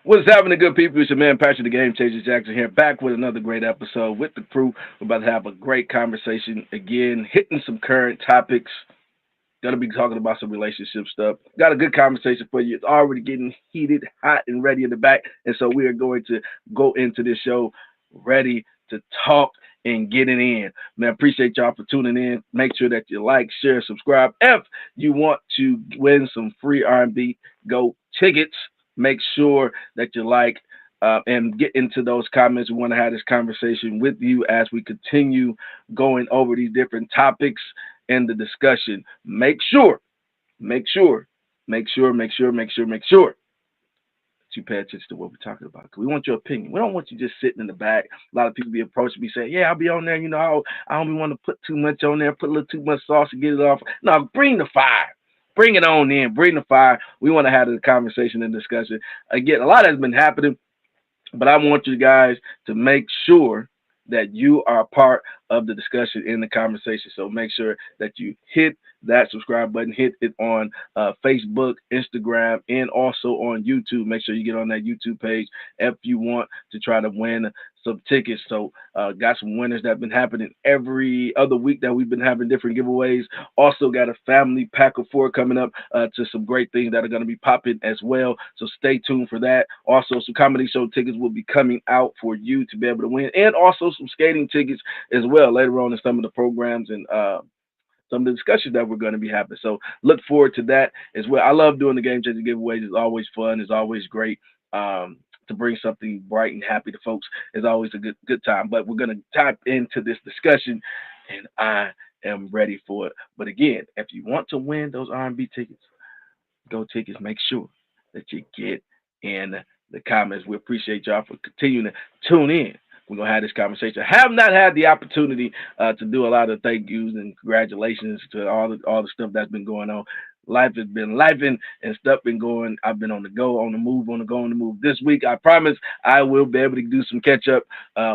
What's happening, good people? It's your man, Patrick the Game Changer Jackson here, back with another great episode with the crew. We're about to have a great conversation again, hitting some current topics. Gonna be talking about some relationship stuff. Got a good conversation for you. It's already getting heated, hot, and ready in the back. And so we are going to go into this show ready to talk and get it in. Man, appreciate y'all for tuning in. Make sure that you like, share, subscribe. If you want to win some free R&B Go tickets, make sure that you like and get into those comments. We want to have this conversation with you as we continue going over these different topics in the discussion. Make sure, make sure that you pay attention to what we're talking about. 'Cause we want your opinion. We don't want you just sitting in the back. A lot of people be approaching me saying, "Yeah, I'll be on there. I don't want to put too much on there, put a little too much sauce to get it off." No, bring the fire. Bring it on in. Bring the fire. We want to have the conversation and discussion. Again, a lot has been happening, but I want you guys to make sure that you are part of the discussion in the conversation. So make sure that you hit that subscribe button, hit it on Facebook, Instagram, and also on YouTube. Make sure you get on that YouTube page if you want to try to win some tickets. So got some winners that have been happening every other week that we've been having different giveaways. Also got a family pack of four coming up to some great things that are going to be popping as well. So stay tuned for that. Also, some comedy show tickets will be coming out for you to be able to win, and also some skating tickets as well later on in some of the programs and some of the discussions that we're going to be having. So look forward to that as well. I love doing the Game Changer giveaways. It's always fun. It's always great. To bring something bright and happy to folks is always a good time. But we're gonna tap into this discussion, and I am ready for it. But again, if you want to win those R&B tickets, Go tickets, make sure that you get in the comments. We appreciate y'all for continuing to tune in. We're gonna have this conversation. I have not had the opportunity to do a lot of thank yous and congratulations to all the stuff that's been going on. Life has been life and stuff been going. I've been on the go, on the move, on the go, on the move. This week, I promise I will be able to do some catch up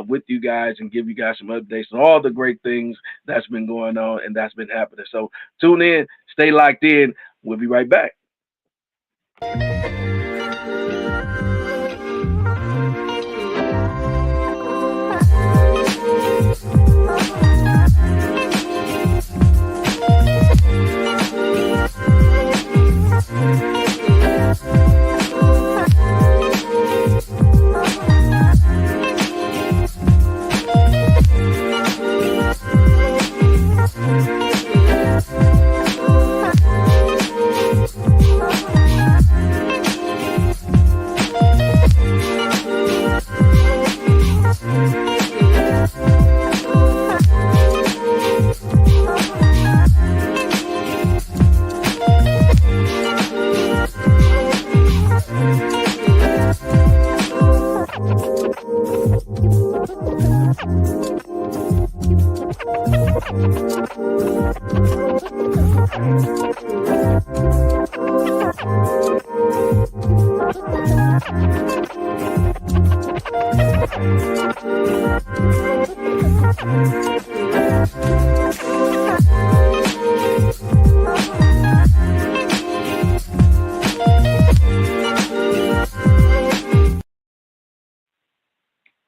with you guys and give you guys some updates on all the great things that's been going on and that's been happening. So tune in, stay locked in. We'll be right back.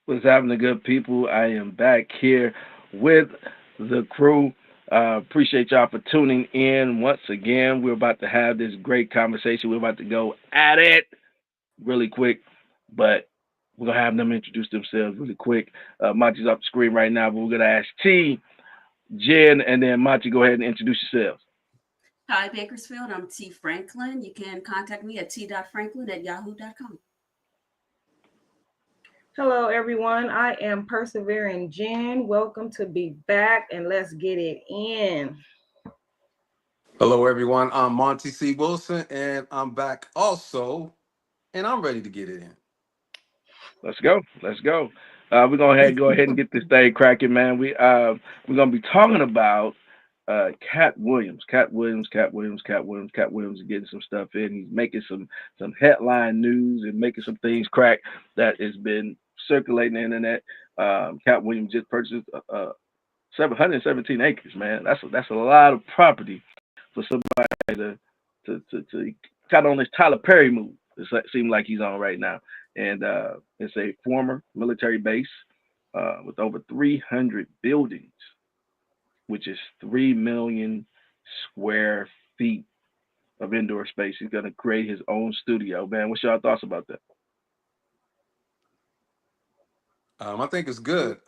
What's happening, good people? I am back here with the crew. Appreciate y'all for tuning in once again. We're about to have this great conversation. We're about to go at it really quick, but we're gonna have them introduce themselves really quick. Monty's off the screen right now, but we're gonna ask T, Jen, and then Monty. Go ahead and introduce yourselves. Hi, Bakersfield. I'm T. Franklin. You can contact me at t.franklin@yahoo.com. Hello, everyone. I am Persevering Jen. Welcome to Be Back, and let's get it in. Hello, everyone. I'm Monty C. Wilson, and I'm back also, and I'm ready to get it in. Let's go. Let's go. We're gonna go ahead and get this thing cracking, man. We're gonna be talking about Katt Williams. Katt Williams is getting some stuff in. He's making some headline news and making some things crack that has been circulating the internet. Katt Williams just purchased 717 acres, man. That's a lot of property for somebody to kind of on this Tyler Perry move. It seems like he's on right now. and it's a former military base with over 300 buildings, which is 3 million square feet of indoor space. He's going to create his own studio. Man, what's your thoughts about that? I think it's good.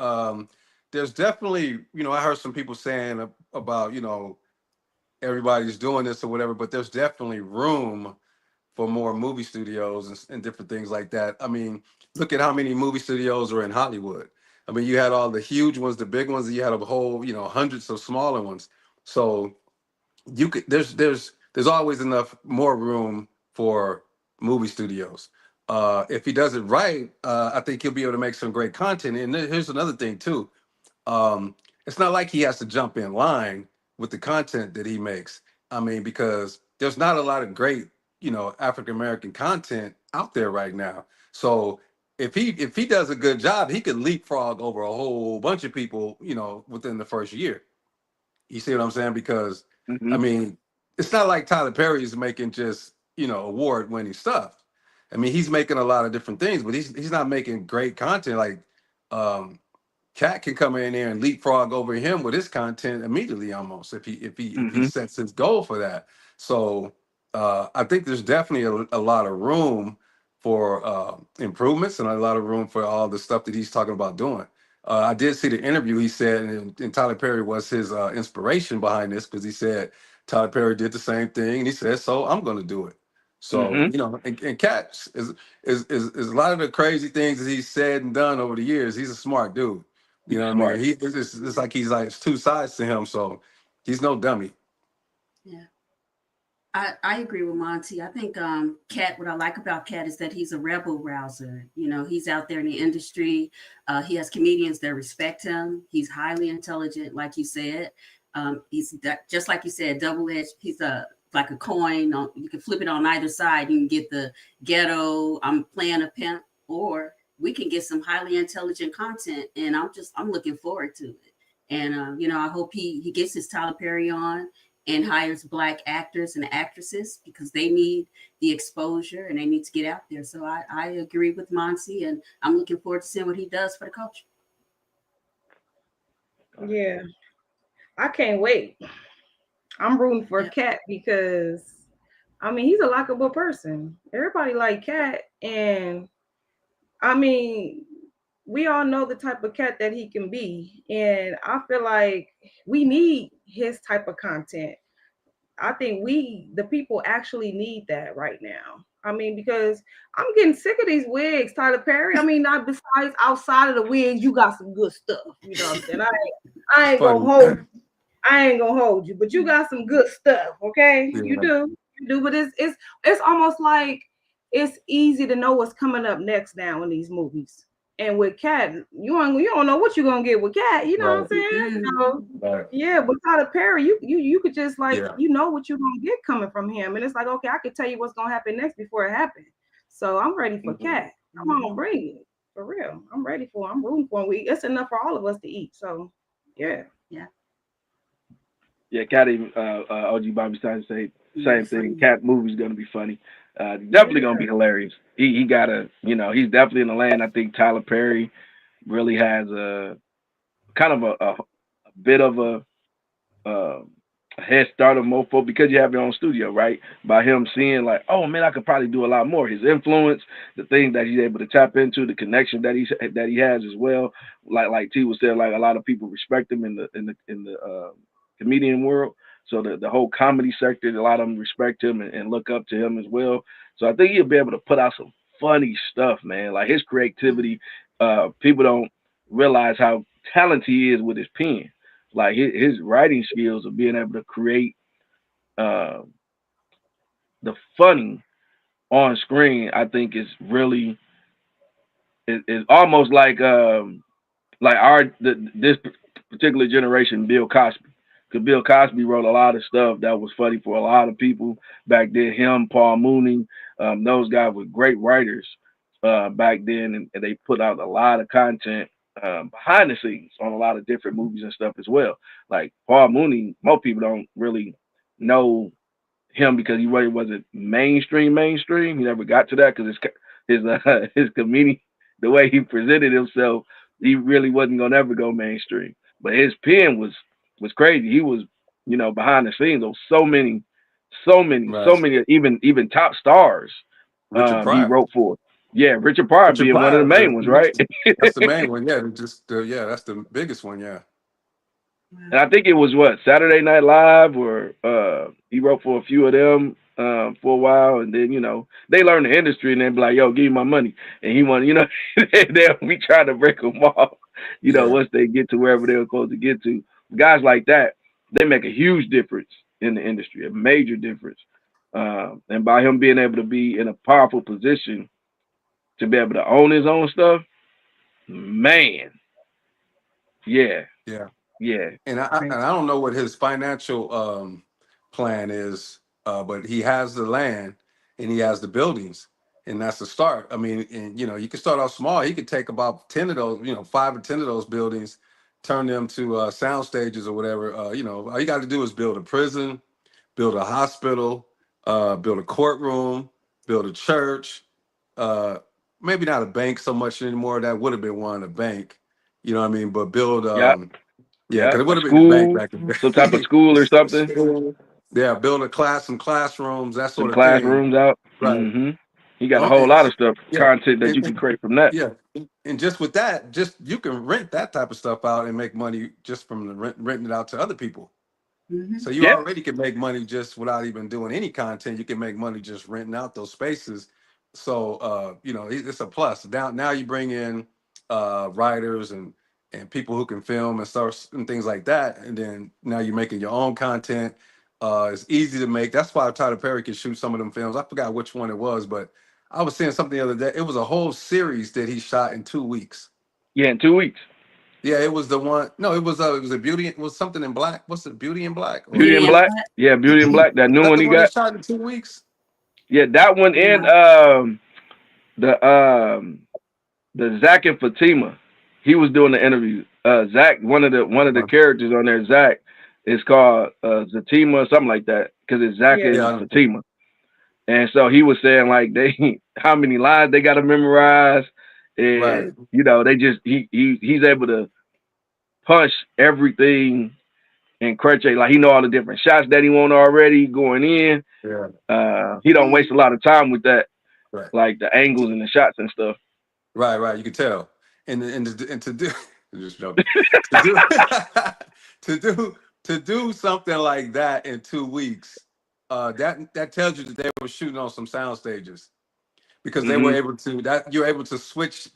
There's definitely, I heard some people saying about, everybody's doing this or whatever, but there's definitely room for more movie studios and different things like that. I mean, look at how many movie studios are in Hollywood. I mean, you had all the huge ones, the big ones, and you had a whole, hundreds of smaller ones. So you could there's always enough more room for movie studios. If he does it right, I think he'll be able to make some great content. And here's another thing too. um, it's not like he has to jump in line with the content that he makes. I mean, because there's not a lot of great, African American content out there right now. So if he does a good job, he could leapfrog over a whole bunch of people, within the first year. You see what I'm saying? Because I Hmm. mean, it's not like Tyler Perry is making just, award winning stuff. I mean, he's making a lot of different things, but he's not making great content. Like um Cat can come in there and leapfrog over him with his content immediately, almost if he Hmm. sets his goal for that. So I think there's definitely a lot of room for improvements and a lot of room for all the stuff that he's talking about doing. I did see the interview he said, and Tyler Perry was his inspiration behind this because he said Tyler Perry did the same thing, and he said, "So I'm going to do it." So Hmm. and Cat is a lot of the crazy things that he's said and done over the years. He's a smart dude. You He's know what I mean? smart. It's like he's like it's two sides to him. So he's no dummy. Yeah. I agree with Monty. I think Cat, what I like about Cat is that he's a rebel rouser. He's out there in the industry. He has comedians that respect him. He's highly intelligent, like you said. Just like you said, double edged. He's like a coin. You can flip it on either side. You can get the ghetto, I'm playing a pimp, or we can get some highly intelligent content. And I'm looking forward to it. And I hope he gets his Tyler Perry on and hires Black actors and actresses because they need the exposure and they need to get out there. So I agree with Monty, and I'm looking forward to seeing what he does for the culture. Yeah, I can't wait. I'm rooting for Yeah. Cat because I mean he's a likable person. Everybody like Cat, and I mean we all know the type of cat that he can be, and I feel like we need his type of content. I think the people actually need that right now. I mean, because I'm getting sick of these wigs, Tyler Perry. I mean, not besides outside of the wigs, you got some good stuff. You know what I'm saying? I ain't gonna Funny. hold I ain't gonna hold you, but you got some good stuff, okay? You Yeah. do, you do. But it's almost like it's easy to know what's coming up next now in these movies. And with Cat, you don't know what you're gonna get with Cat. You know what I'm Right. saying? Mm-mm. So Right. yeah, but Tyler Perry, you could just like Yeah. you know what you're gonna get coming from him, and it's like okay, I could tell you what's gonna happen next before it happens. So I'm ready for Hmm. Cat. Come on, bring it for real. I'm ready for. I'm rooting for him. It's enough for all of us to eat. So yeah. Yeah. Yeah, Cat even OG Bobby Stein say Yeah. same thing. Funny. Cat movie's gonna be funny. Definitely gonna Yeah. be hilarious. He gotta, he's definitely in the lane. I think Tyler Perry really has a kind of a bit of uh, a head start of mofo because you have your own studio, right? By him seeing like, oh man, I could probably do a lot more. His influence, the things that he's able to tap into, the connection that he has as well. Like T was saying, like a lot of people respect him in the comedian world. So the whole comedy sector, a lot of them respect him and look up to him as well. So I think he'll be able to put out some funny stuff, man. Like his creativity, people don't realize how talented he is with his pen, like his writing skills of being able to create uh, the funny on screen. I think is really is almost like this particular generation, Bill Cosby. Because Bill Cosby wrote a lot of stuff that was funny for a lot of people back then. Him, Paul Mooney, those guys were great writers back then, and they put out a lot of content behind the scenes on a lot of different movies and stuff as well. Like Paul Mooney, most people don't really know him because he really wasn't mainstream. He never got to that because his comedian, the way he presented himself, he really wasn't gonna ever go mainstream. But his pen was crazy. He was, behind the scenes of so Right. many, even top stars. Richard He Pryor. wrote for. Yeah, Richard Pryor Richard being one of the Pryor. main ones, right? That's the main one. Yeah. Yeah. That's the biggest one. Yeah. And I think it was what, Saturday Night Live, or he wrote for a few of them for a while, and then they learn the industry, and then be like, "Yo, give me my money," and he want, they'll be trying to break them off, Yeah. once they get to wherever they're supposed to get to. Guys like that, they make a huge difference in the industry, a major difference. And by him being able to be in a powerful position to be able to own his own stuff, man, yeah, Yeah. yeah, And I don't know what his financial plan is, but he has the land and he has the buildings, and that's the start. I mean, and you can start off small. He could take about 10 of those, 5 or 10 of those buildings, turn them to sound stages or whatever. All you got to do is build a prison, build a hospital, build a courtroom, build a church. Uh, Maybe not a bank so much anymore. That would have been one, a bank. You know what I mean? But build yeah, yeah, yeah, because it a would have been the bank school, back in the some type of day. school or something. Yeah, build some classrooms, that Some sort of thing. classrooms out. Right. He got a Oh, whole lot of stuff, yeah, content that you can create from that. yeah, and just with that, just you can rent that type of stuff out and make money just from the renting it out to other people. So you Yeah. already can make money just without even doing any content. You can make money just renting out those spaces. So it's a plus. Now you bring in writers and people who can film and start and things like that. And then now you're making your own content. It's easy to make. That's why Tyler Perry can shoot some of them films. I forgot which one it was, but I was seeing something the other day. It was a whole series that he shot in 2 weeks. Yeah, in 2 weeks. Yeah, it was the one. No, it was a beauty. It was something in black. What's it? Beauty in Black or Beauty in Beauty and Black. Black. Yeah, Beauty in Black. That is new that one the he one he got. shot in 2 weeks? Yeah, that one and Yeah. the the Zach and Fatima. He was doing the interview. Zach, one of the characters on there, Zach, is called Zatima or something like that, because it's Zach Yeah. and Yeah, Fatima. And so he was saying like they how many lines they got to memorize, right. and they just he's able to punch everything and crochet. Like he know all the different shots that he want already going in. Yeah, He don't waste a lot of time with that, right. like the angles and the shots and stuff. Right. You can tell. And to do just joking. To do to do to do something like that in 2 weeks, that tells you that they were shooting on some sound stages. Because they were Hmm. able to that you're able to switch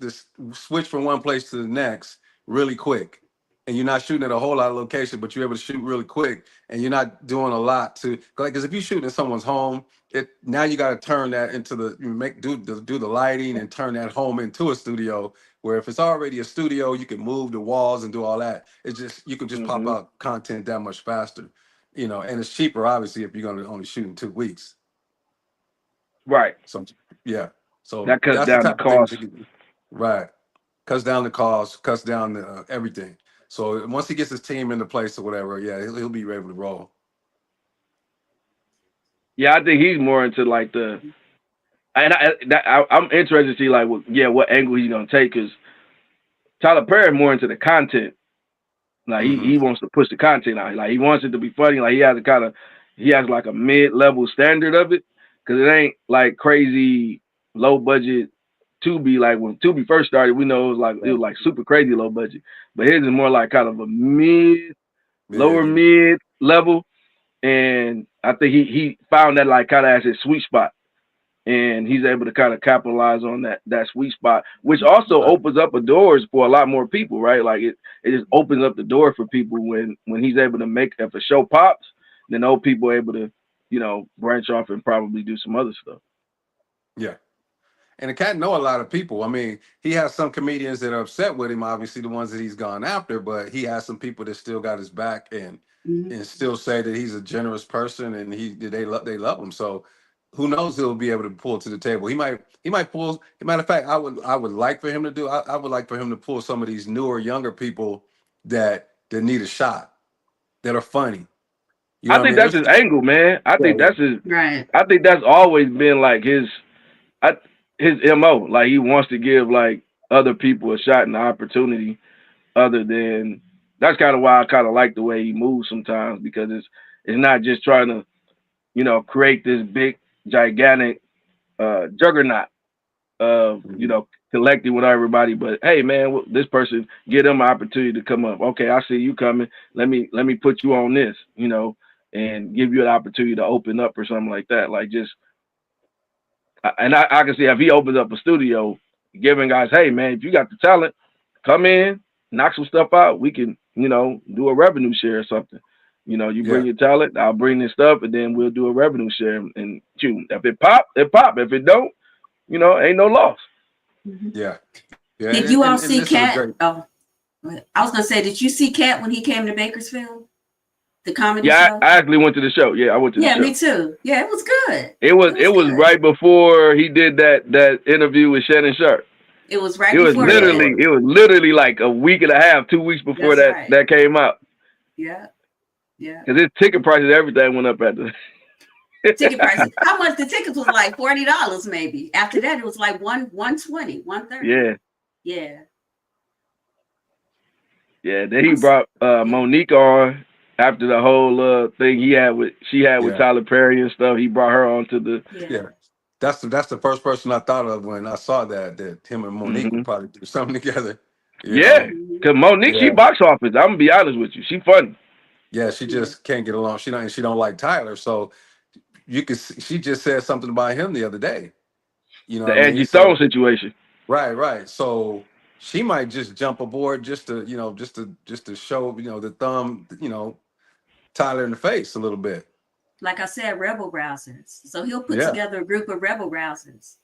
from one place to the next really quick, and you're not shooting at a whole lot of location, but you're able to shoot really quick, and you're not doing a lot to like, because if you shoot in someone's home, it now you got to turn that into the you make do the lighting and turn that home into a studio, where if it's already a studio you can move the walls and do all that. It's just you can just pop Hmm. out content that much faster, and it's cheaper obviously if you're going to only shoot in 2 weeks. Right. So yeah. So That cuts that's the down the type of things cost. that can, right. Cuts down the cost, cuts down the everything. So once he gets his team into place or whatever, yeah, he'll be able to roll. Yeah, I think he's more into like I'm interested to see like what angle he's gonna take, because Tyler Perry more into the content. Like Hmm. he wants to push the content out. Like he wants it to be funny. Like he has like a mid-level standard of it, because it ain't like crazy low budget Tubi. Like when Tubi first started, we know it was like super crazy low budget, but his is more like kind of a lower Yeah. mid level, and I think he found that like kind of as his sweet spot, and he's able to kind of capitalize on that sweet spot, which also Right. opens up a doors for a lot more people, right? Like it just opens up the door for people when he's able to make, if a show pops, then those people are able to branch off and probably do some other stuff. Yeah. And the cat know a lot of people. I mean, he has some comedians that are upset with him, obviously the ones that he's gone after, but he has some people that still got his back Mhm. and still say that he's a generous person and they love him. So who knows, he'll be able to pull to the table. He might pull. As a matter of fact, I would like for him to do. I would like for him to pull some of these newer, younger people that need a shot, that are funny. You I know what I think mean? that's his angle, man. I Yeah, think yeah. that's his. Right. I think that's always been like his. I his MO. Like he wants to give like other people a shot and the opportunity. Other than that's kind of why I kind of like the way he moves sometimes because it's not just trying to create this big gigantic juggernaut of collecting with everybody. But hey, man, this person give them an opportunity to come up. Okay, I see you coming. Let me put you on this, and give you an opportunity to open up or something like that. Like just and I can see if he opens up a studio, giving guys, hey man, if you got the talent, come in, knock some stuff out. We can, do a revenue share or something. You Yeah, bring your talent, I'll bring this stuff, and then we'll do a revenue share. And shoot, if it pop, it pop. If it don't, ain't no loss. Mhm. yeah, yeah. Did you all And see this is a Katt? great. Oh, I was gonna say, did you see Katt when he came to Bakersfield, the comedy Yeah, show? I actually went to the show. Yeah, I went to the Yeah, me show. too. Yeah, it was good. It was It it was was good. right before he did that interview with Shannon Sharp. It was right It was before Yeah, it that. literally was. it was literally like a week and a half, 2 weeks before That's that right. that came out. Yeah, yeah. Because his ticket prices, everything went up at the. Ticket prices. How much the tickets was like $40 maybe. After that, it was like 120, 130. Yeah, Yeah. yeah. Then he I'm brought yeah. Monique on after the whole thing she had with Yeah, Tyler Perry and stuff. He brought her on to the. Yeah. yeah. That's the first person I thought of when I saw that him and Monique Hmm. would probably do something together. You Yeah, know. Hmm. because Monique, she Yeah, box office. I'm gonna be honest with you, she funny. yeah. She Yeah. just can't get along. She don't like Tyler. So she just said something about him the other day. You know The what I mean? Angie Stone So situation. right. So she might just jump aboard just to show the thumb Tyler in the face a little bit. Like I said, rebel rousers. So he'll put Yeah, together a group of rebel rousers.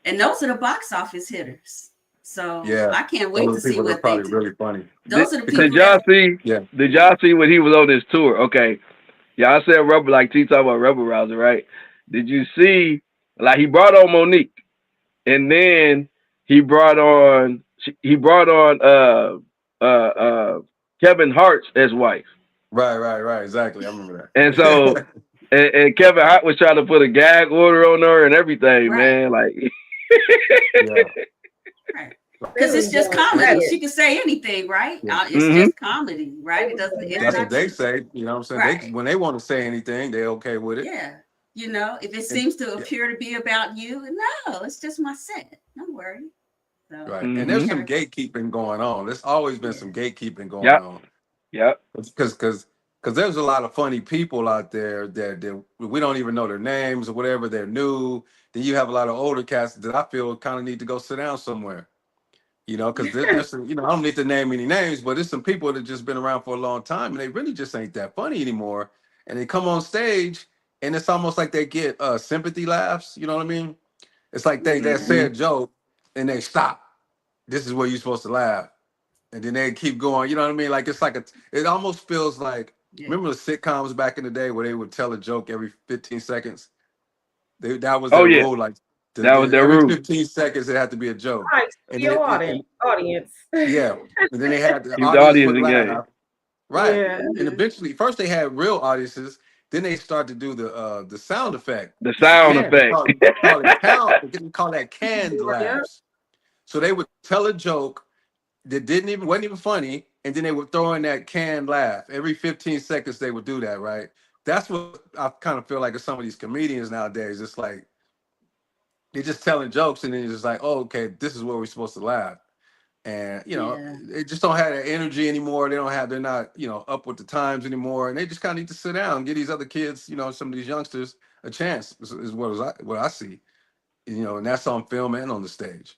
And those are the box office hitters. So yeah. I can't wait Those to are see people that are what they probably do. really funny. Those are the Did people y'all that, see? Yeah, Did yeah. y'all see when he was on this tour? Okay, y'all said Rebel like T talk about Rebel Rouser, right? Did you see? Like he brought on Monique, and then he brought on Kevin Hart's ex wife, right. Exactly. I remember and so that. and Kevin Hart was trying to put a gag order on her and everything, Right. man. Like, Yeah, Right. Because Really it's just going and, at comedy. it. She can say anything, right? yeah. It's hmm just comedy, They right? was It's That's dramatic. what not they too, say. You know what I'm saying? right. When they want to say anything, they okay with it. Yeah. If it And seems to yeah, appear to be about you, no, it's just my set. Don't worry. So, right. And there's hmm some okay. gatekeeping going on. There's always been Yeah. some gatekeeping going Yep. on. Yep. Because there's a lot of funny people out there that we don't even know their names or whatever. They're new. Then you have a lot of older cats that I feel kind of need to go sit down somewhere. Because there's some, I don't need to name any names, but there's some people that just been around for a long time and they really just ain't that funny anymore. And they come on stage and it's almost like they get sympathy laughs. You know what I mean? It's like they Yeah. say hmm a joke and they stop. This is where you're supposed to laugh, and then they keep going. You know what I mean? Like it's like it almost feels like, Yeah. remember the sitcoms back in the day where they would tell a joke every 15 seconds. That was Oh their yeah, rule. Like that was their every rule. 15 seconds it had to be a joke, Right, and then studio audience. yeah, and then they had the Keep the audience audience would engaged. laugh, right? Yeah. And Hmm. eventually, first they had real audiences, then they start to do the sound effect. The It's the sound can. They effect. call that canned Yeah. laughs. So they would tell a joke that wasn't even funny, and then they would throw in that canned laugh every 15 seconds. They would do that, right? That's what I kind of feel like with some of these comedians nowadays. It's like they're just telling jokes, and then it's just like, oh, okay, this is where we're supposed to laugh. And Yeah. they just don't have that energy anymore. They're not up with the times anymore, and they just kind of need to sit down and give these other kids, some of these youngsters a chance. Is what I see, and that's on film and on the stage.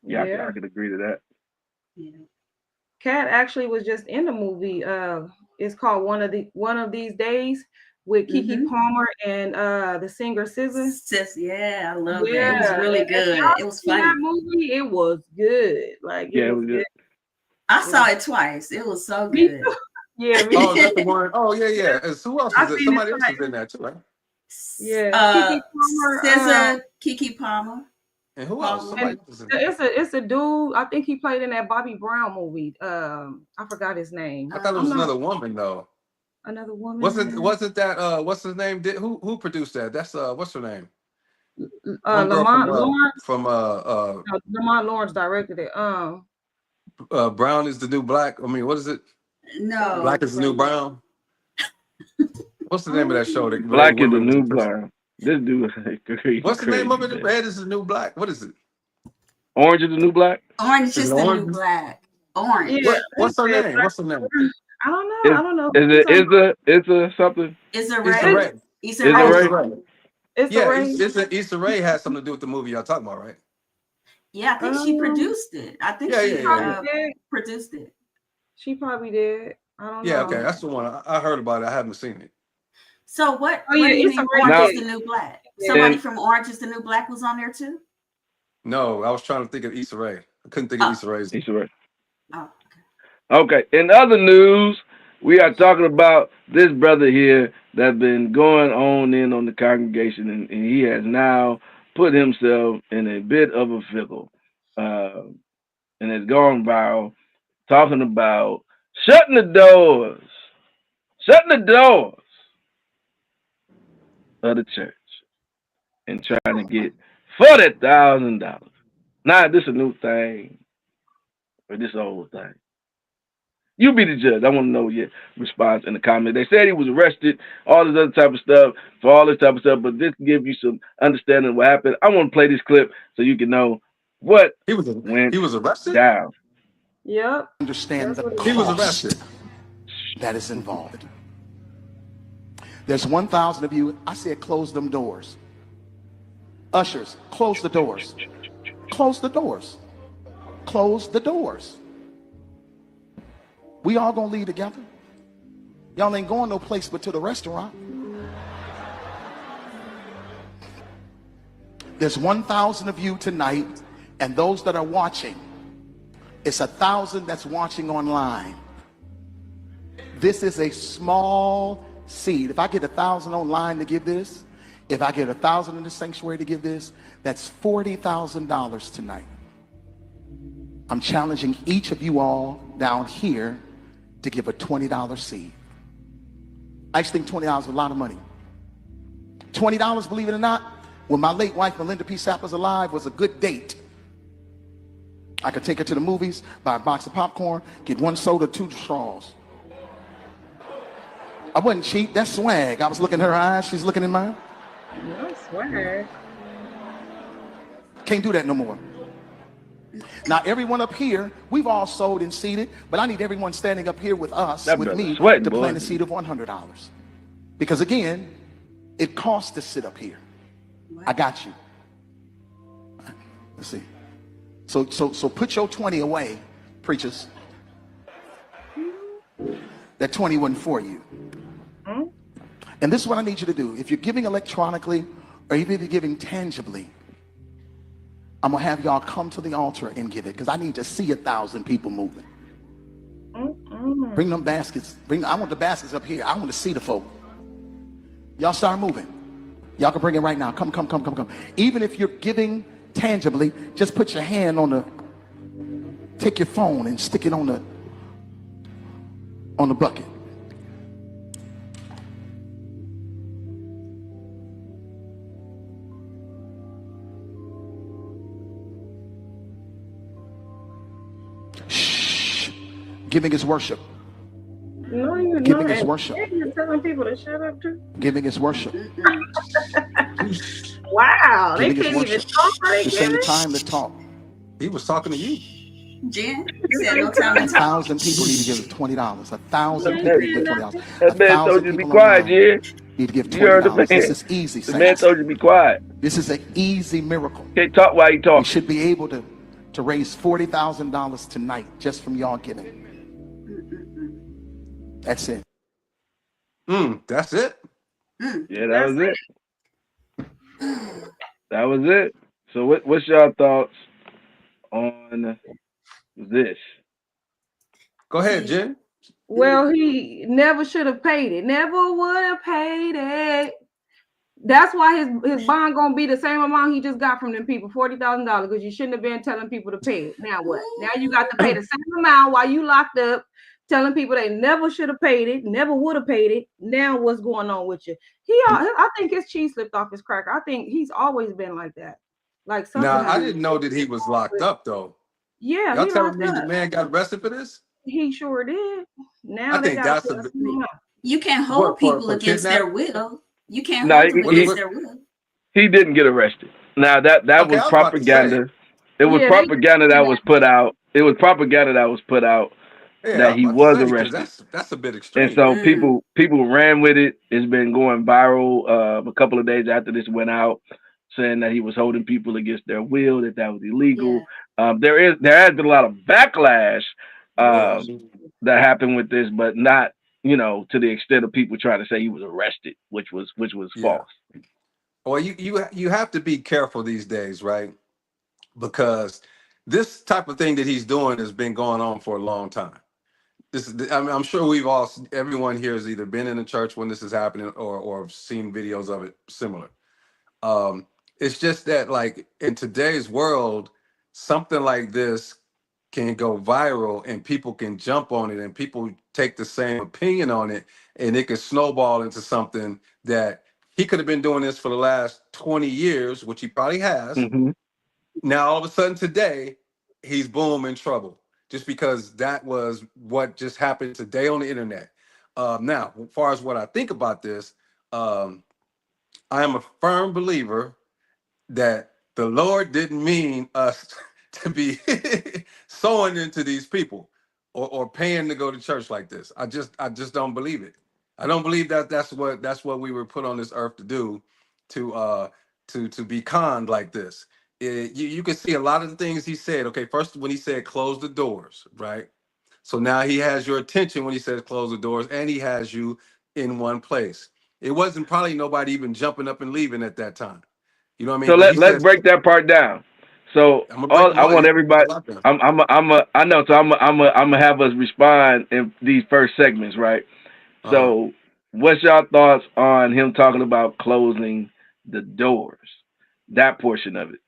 Yeah, Yeah. I could agree to that. Yeah. Cat actually was just in the movie. It's called One of These Days with Kiki Mm-hmm. Palmer and the singer SZA. Yeah, I love that. It was Yeah, really if good. y'all It was seen that funny. movie, it was good. Like it Yeah, it was was good. good. I It saw was it twice. It was so me good. too. Yeah, me Oh, is too. that the one? Oh, yeah, Yeah, yeah. Who else I is it? seen it Somebody else twice. is in that too, right? Yeah, Kiki Palmer. SZA, Kiki Palmer. And who else? Palmer. Somebody And else is in there. it's a dude. I think he played in that Bobby Brown movie. I forgot his name. I thought it I'm was not another woman though. another woman. Wasn't that what's his name? Who produced that? That's what's her name? One girl Lamont Lawrence. from No, Lamont Lawrence directed it. Brown is the New Black. I mean, what is it? No. Black is the New Brown. What's the name of that show? That Black is the women was new in prison? black. This dude crazy. What's the name of it? Man. Red is the New Black. What is it? Orange is the new black. Orange Is is it the orange? new black. Orange. Yeah, What's her it's name? What's her name? I don't know. I don't know. Is it something? Issa Issa Rae. Rae. Issa Issa Rae. Rae. It's Yeah, Ray. Issa Rae has something to do with the movie y'all talking about, right? Yeah, I think she produced it. I think Yeah, she yeah. produced it. She probably did. I don't know. Yeah, okay, that's the one I heard about it. I haven't seen it. So what? Oh, What yeah, do you Issa mean Rae Orange did. is the New Black? Yeah. Somebody from Orange is the New Black was on there too? No, I was trying to think of Issa Rae. I couldn't think of Issa Rae's. Issa Rae. Oh, Okay. In other news, we are talking about this brother here that's been going on in on the congregation, and he has now put himself in a bit of a pickle, and it's gone viral, talking about shutting the doors of the church and trying to get $40,000. Now, this is a new thing, or this old thing. You be the judge. I want to know your response in the comment. They said he was arrested, all this other type of stuff, for all this type of stuff, but this give you some understanding of what happened. I want to play this clip so you can know what He was arrested? down. Yep. Understand the He was cost arrested. that is involved. There's 1,000 of you. I said close them doors. Ushers, close the doors. Close the doors. Close the doors. We all gonna leave together. Y'all ain't going no place but to the restaurant. There's 1,000 of you tonight, and those that are watching, it's 1,000 that's watching online. This is a small seed. If I get 1,000 online to give this, if I get 1,000 in the sanctuary to give this, that's $40,000 tonight. I'm challenging each of you all down here to give a $20 seed. I just think $20 is a lot of money. $20, believe it or not, when my late wife Melinda P. Sapp was alive, was a good date. I could take her to the movies, buy a box of popcorn, get one soda, 2 straws. I wasn't cheap, that's swag. I was looking in her eyes, she's looking in mine. No swag. Can't do that no more. Now, everyone up here, we've all sold and seeded, but I need everyone standing up here with us, That with brother me, sweating, to boy. plant a seed of $100. Because again, it costs to sit up here. I got you. Let's see. So put your 20 away, preachers. That 20 wasn't for you. And this is what I need you to do. If you're giving electronically, or even if you're giving tangibly, I'm gonna have y'all come to the altar and give it, because I need to see 1,000 people moving. Bring them baskets. I want the baskets up here. I want to see the folk. Y'all start moving. Y'all can bring it right now. Come. Even if you're giving tangibly, just put your hand on take your phone and stick it on the bucket. Shh. Giving is worship. No, you Giving know, is worship. You're telling people to shut up too. Giving is worship. Wow, they Giving is can't even worship. talk. How they This ain't the giving? time to talk. He was talking to you. Jen, you said no time to talk. 1,000 people need to give $20. 1,000 people need to give $20. That man told you to be quiet, Jen. Need to give You heard the $20. This man. is easy, The man saints. told you to be quiet. This is an easy miracle. Can't talk while you We talking. should be able to raise $40,000 tonight just from y'all giving. That's it. That's it. Yeah, that was it. That was it. So what's y'all thoughts on this? Go ahead, Jen. Well, he never should have paid it. Never would have paid it. That's why his bond gonna be the same amount he just got from them people, $40,000, because you shouldn't have been telling people to pay it. Now what? Now you got to pay the same amount while you locked up telling people they never should have paid it, never would have paid it. Now what's going on with you? I think his cheese slipped off his cracker. I think he's always been like that. Like something Now, I happened. didn't know that he was locked up though. Yeah, Y'all he telling locked me the up. man got arrested for this? He sure did. I Now they think got to that's put a us in out. You can't hold what people for against their kidnapping. will. You can't No, hold them What, against what? their will. he didn't get arrested. Now that Okay, was I was about to say. propaganda. It was Yeah, they propaganda that was kidnapped put him. out. It was propaganda that was put out Yeah, I that was he about to was say because arrested. that's a bit And extreme. so Mm. people ran with it. It's been going viral a couple of days after this went out, saying that he was holding people against their will, that was illegal. Yeah. There has been a lot of backlash Yeah. um, that happened with this, but not to the extent of people trying to say he was arrested, which was Yeah. false. Well, you have to be careful these days, right? Because this type of thing that he's doing has been going on for a long time. This is, I mean, I'm sure everyone here has either been in a church when this is happening or seen videos of it similar. Um, it's just that, like, in today's world, something like this can go viral and people can jump on it and people take the same opinion on it and it could snowball into something that he could have been doing this for the last 20 years, which he probably has. Hmm. Now, all of a sudden today, he's boom in trouble just because that was what just happened today on the internet. Now, as far as what I think about this, um, I am a firm believer that the Lord didn't mean us to be sowing into these people or paying to go to church like this. I just don't believe it. I don't believe that that's what we were put on this earth to do, to to be conned like this. You can see a lot of the things he said. Okay, first when he said close the doors, right? So now he has your attention when he says close the doors, and he has you in one place. It wasn't probably nobody even jumping up and leaving at that time. You know what I So mean? But he let's says, break that part down. So I'm gonna break all them I all. want Yeah, everybody. a lot there. I know. So I'm gonna have us respond in these first segments, right? Uh-huh. So what's your thoughts on him talking about closing the doors? That portion of it.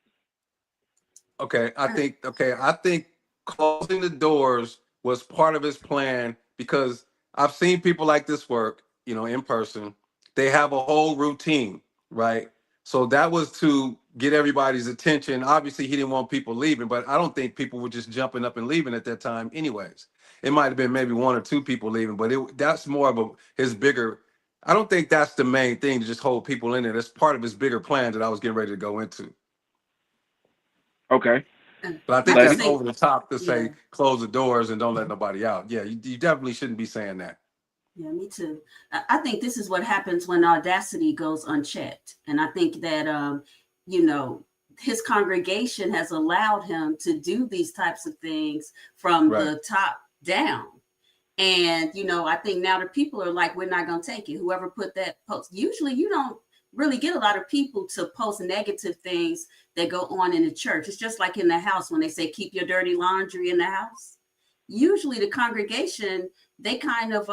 I think closing the doors was part of his plan because I've seen people like this work, in person. They have a whole routine, right? So that was to get everybody's attention. Obviously, he didn't want people leaving, but I don't think people were just jumping up and leaving at that time anyways. It might have been maybe one or two people leaving, but that's more of his bigger. I don't think that's the main thing to just hold people in there. That's part of his bigger plan that I was getting ready to go into. Okay, But I think I just ladies. that's think, over the top to yeah, say close the doors and don't let nobody out. Yeah, you definitely shouldn't be saying that. yeah, me too. I think this is what happens when audacity goes unchecked. And I think that, you know, his congregation has allowed him to do these types of things from Right. the top down. And, I think now the people are like, we're not going to take it. Whoever put that post, usually you don't really get a lot of people to post negative things that go on in the church. It's just like in the house when they say, keep your dirty laundry in the house. Usually the congregation, they kind of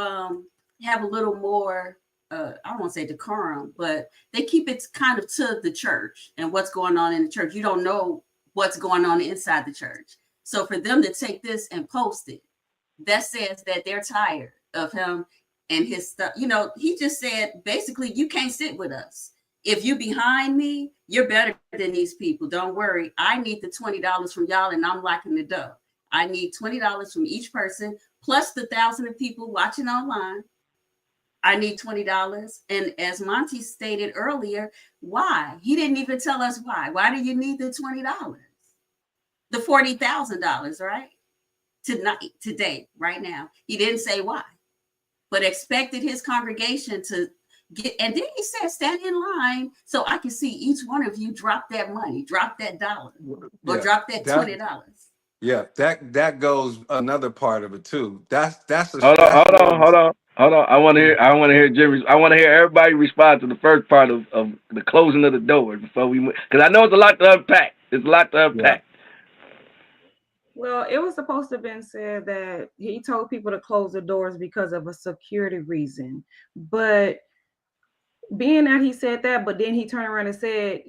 have a little more, I don't want to say decorum, but they keep it kind of to the church and what's going on in the church. You don't know what's going on inside the church. So for them to take this and post it, that says that they're tired of him and his stuff. He just said basically, you can't sit with us. If you behind me, you're better than these people. Don't worry. I need the $20 from y'all, and I'm locking the door. I need $20 from each person, plus the 1,000 of people watching online. I need $20. And as Monty stated earlier, why? He didn't even tell us why. Why do you need the $20? The $40,000, right? Tonight, today, right now. He didn't say why, but expected his congregation to get. And then he said, stand in line so I can see each one of you drop that money, drop that dollar, or Yeah. drop that That $20. yeah, that goes another part of it too. Hold on, That's hold more on, of a, hold on, hold on. I want to hear Jimmy. I want to hear everybody respond to the first part of the closing of the door before we move, because I know it's a lot to unpack. It's a lot to yeah. unpack. Well, it was supposed to have been said that he told people to close the doors because of a security reason. But being that he said that, but then he turned around and said,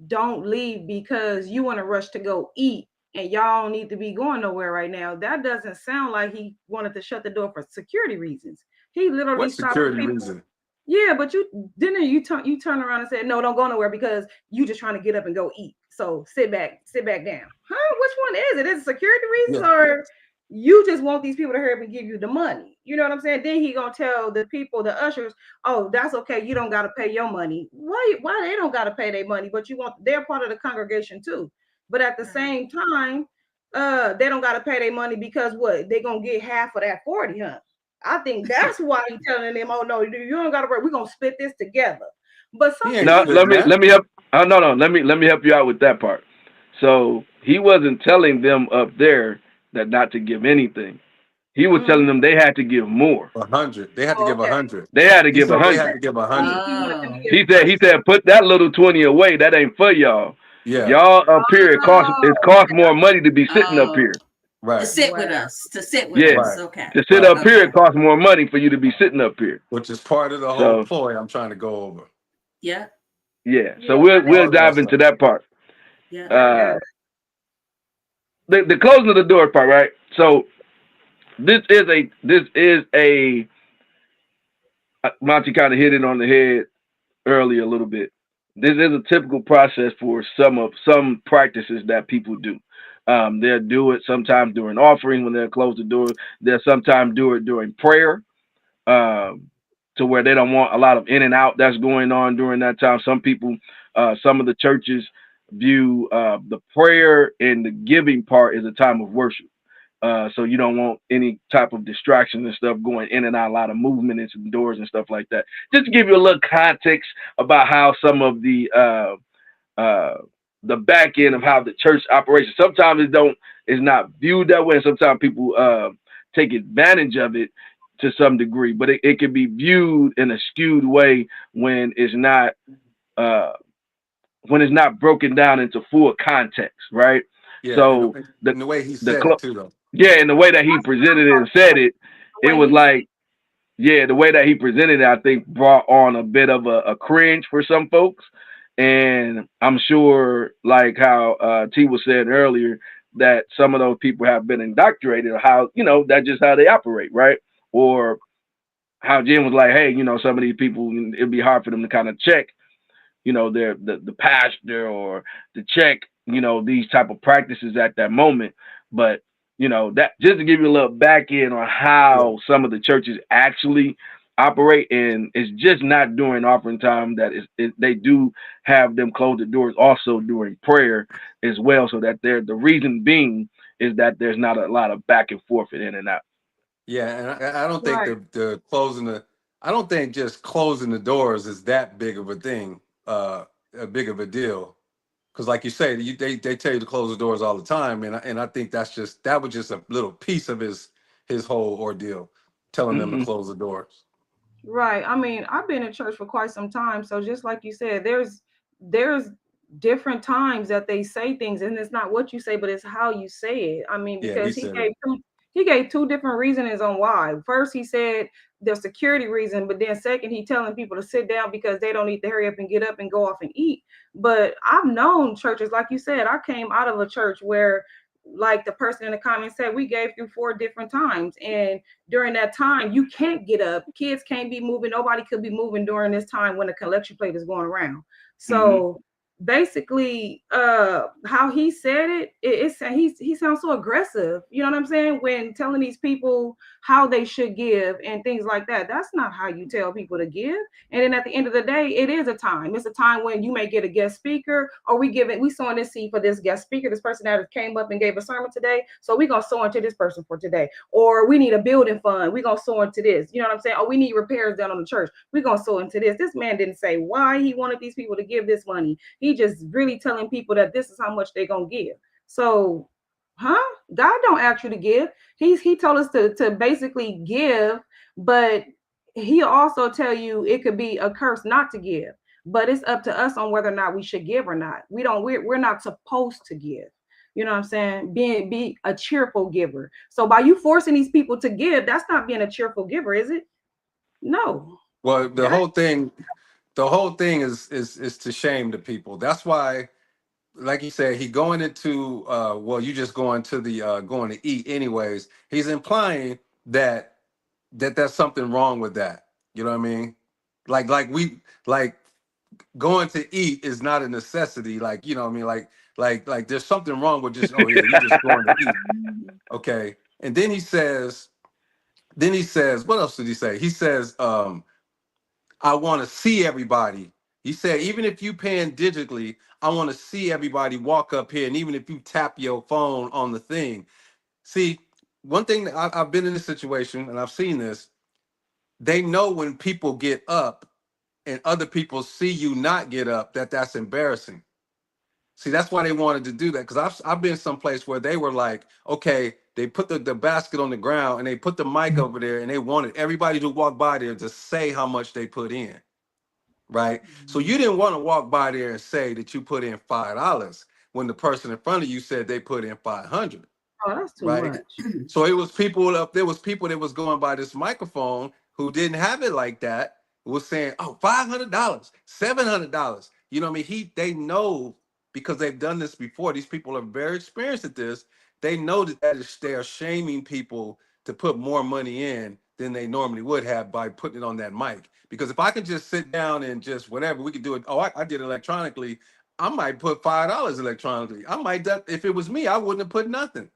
don't leave because you want to rush to go eat and y'all don't need to be going nowhere right now. That doesn't sound like he wanted to shut the door for security reasons. He literally What stopped the security people. reason? Yeah, but you turn around and said, no, don't go nowhere because you just trying to get up and go eat. So sit back down. Huh? Which one is it? Is it security reasons, Yeah. or you just want these people to hurry up and give you the money? You know what I'm saying? Then he gonna tell the people, the ushers, oh, that's okay. You don't gotta pay your money. Why they don't gotta pay their money, but you want they're part of the congregation too. But at the same time, they don't gotta pay their money because what? They gonna get half of that 40, huh? I think that's why he's telling them, oh no, you don't gotta worry, we're gonna split this together. But some He ain't people Now just splitting that. let me help. Oh no, let me help you out with that part. So he wasn't telling them up there that not to give anything. He was telling mm, them they had to give more. 100. They had to oh, give okay. 100. They had to He give a said they Okay. had hundred. to give 100. He wanted them to Oh. give He 100. said put that little 20 away. That ain't for y'all. Yeah. Y'all up here Oh, it costs more money to be sitting up Oh. here. To Right. sit wow. with us. To sit with Yeah, us. Right. Okay. to sit Right. up here Okay. it costs more money for you to be sitting up here. Which is part of the whole So ploy I'm trying to go over. Yeah. yeah, so Yeah, we'll All of that dive into stuff. that part. Yeah. I got Uh, it. the closing of the door part, right? So this is a Monty kind of hit it on the head earlier a little bit. This is a typical process for some practices that people do. They'll do it sometimes during offering when they'll close the door. They'll sometimes do it during prayer, um, to where they don't want a lot of in and out that's going on during that time. Some people, some of the churches view the prayer and the giving part as a time of worship. So you don't want any type of distraction and stuff going in and out, a lot of movement into the doors and stuff like that. Just to give you a little context about how some of the back end of how the church operates. Sometimes it's not viewed that way, and sometimes people take advantage of it to some degree. But it can be viewed in a skewed way uh, when it's not broken down into full context, right? Yeah. So the In the way he the said it cl- too, though. yeah, and the way that he That's what I'm presented it and talking said about. it, The it way was he said, like, yeah, the way that he presented it, I think brought on a bit of a cringe for some folks. And I'm sure, like how T was saying earlier, that some of those people have been indoctrinated, or how, that's just how they operate, right? Or how Jim was like, hey, some of these people, it'd be hard for them to kind of check, the pastor, or to check, these type of practices at that moment. But that just to give you a little back end on Yeah. how some of the churches actually operate, and it's just not during offering time. They do have them close the doors also during prayer as well, so that the reason being is that there's not a lot of back and forth and in and out. Yeah. And I don't think right, the closing I don't think just closing the doors is that big of a thing, a big of a deal. Because, like you say, they tell you to close the doors all the time, and I think that was just a little piece of his whole ordeal, telling them to Hmm. close the doors. right. I mean, I've been in church for quite some time, so just like you said, there's different times that they say things, and it's not what you say, but it's how you say it. I mean, Yeah, he because said it. he gave two different reasons on why. First, he said the security reason, but then second, he telling people to sit down because they don't need to hurry up and get up and go off and eat. But I've known churches, like you said, I came out of a church where, like the person in the comments said, we gave through 4 different times, and during that time you can't get up, kids can't be moving, nobody could be moving during this time when the collection plate is going around. Hmm. So basically, how he said he sounds so aggressive, you know what I'm saying, when telling these people how they should give and things like that. That's not how you tell people to give. And then at the end of the day, it's a time when you may get a guest speaker, or we sowing this seed for this guest speaker, this person that came up and gave a sermon today, so we're gonna sow into this person for today. Or we need a building fund, we're gonna sow into this, you know what I'm saying? Or we need repairs done on the church, we're gonna sow into this man didn't say why he wanted these people to give this money. He just really telling people that this is how much they're gonna give. So, huh? God don't ask you to give. He told us to basically give, but he also tell you it could be a curse not to give. But it's up to us on whether or not we should give or not. We're not supposed to give. You know what I'm saying? Be a cheerful giver. So by you forcing these people to give, that's not being a cheerful giver, is it? No. Well, That the whole thing is to shame the people. That's why like he said, he going into well, you just going to the going to eat anyways. He's implying that there's something wrong with that. You know what I mean? Like going to eat is not a necessity. Like, you know what I mean? Like there's something wrong with just, oh yeah, you just going to eat. Okay. And then he says, what else did he say? He says, I want to see everybody. He said, even if you paying digitally, I want to see everybody walk up here. And even if you tap your phone on the thing. See, one thing that I've been in this situation and I've seen this, they know when people get up and other people see you not get up, that's embarrassing. See, that's why they wanted to do that. Because I've been someplace where they were like, okay, they put the basket on the ground and they put the mic over there and they wanted everybody to walk by there to say how much they put in. Right. So you didn't want to walk by there and say that you put in $5 when the person in front of you said they put in 500. Oh, that's too Right. much. So it was people up there was people that was going by this microphone who didn't have it like that, was saying, oh, $500, $700. You know what I mean? They know, because they've done this before. These people are very experienced at this. They know they are shaming people to put more money in than they normally would have by putting it on that mic. Because if I can just sit down and just whatever, we could do it. Oh, I did it electronically. I might put $5 electronically. I might, if it was me, I wouldn't have put nothing.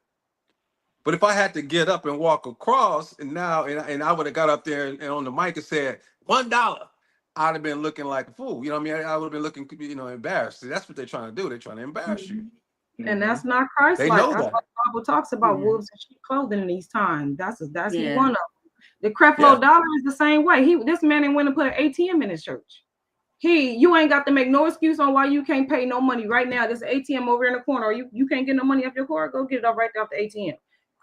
But if I had to get up and walk across, and I would have got up there and on the mic and said $1, I'd have been looking like a fool. You know what I mean? I would have been looking, embarrassed. See, that's what they're trying to do. They're trying to embarrass you. And that's not They Christ-like. know That's that. what the Bible talks about, wolves in sheep clothing in these times. That's Yeah. one of them. The Creflo Dollar is the same way. This man ain't went and put an ATM in his church. You ain't got to make no excuse on why you can't pay no money right now. There's an ATM over in the corner, or you can't get no money off your card. Go get it off right there off the ATM.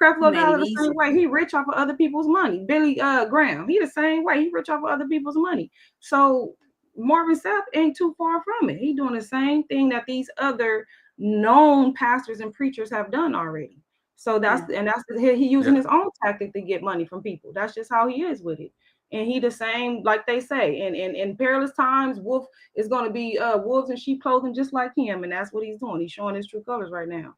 Creflo Dollar the same way. He rich off of other people's money. Billy Graham, he the same way. He rich off of other people's money. So Marvin Sapp ain't too far from it. He doing the same thing that these other known pastors and preachers have done already. So he using his own tactic to get money from people. That's just how he is with it. And he the same, like they say, in perilous times, wolf is going to be wolves in sheep clothing just like him, and that's what he's doing. He's showing his true colors right now.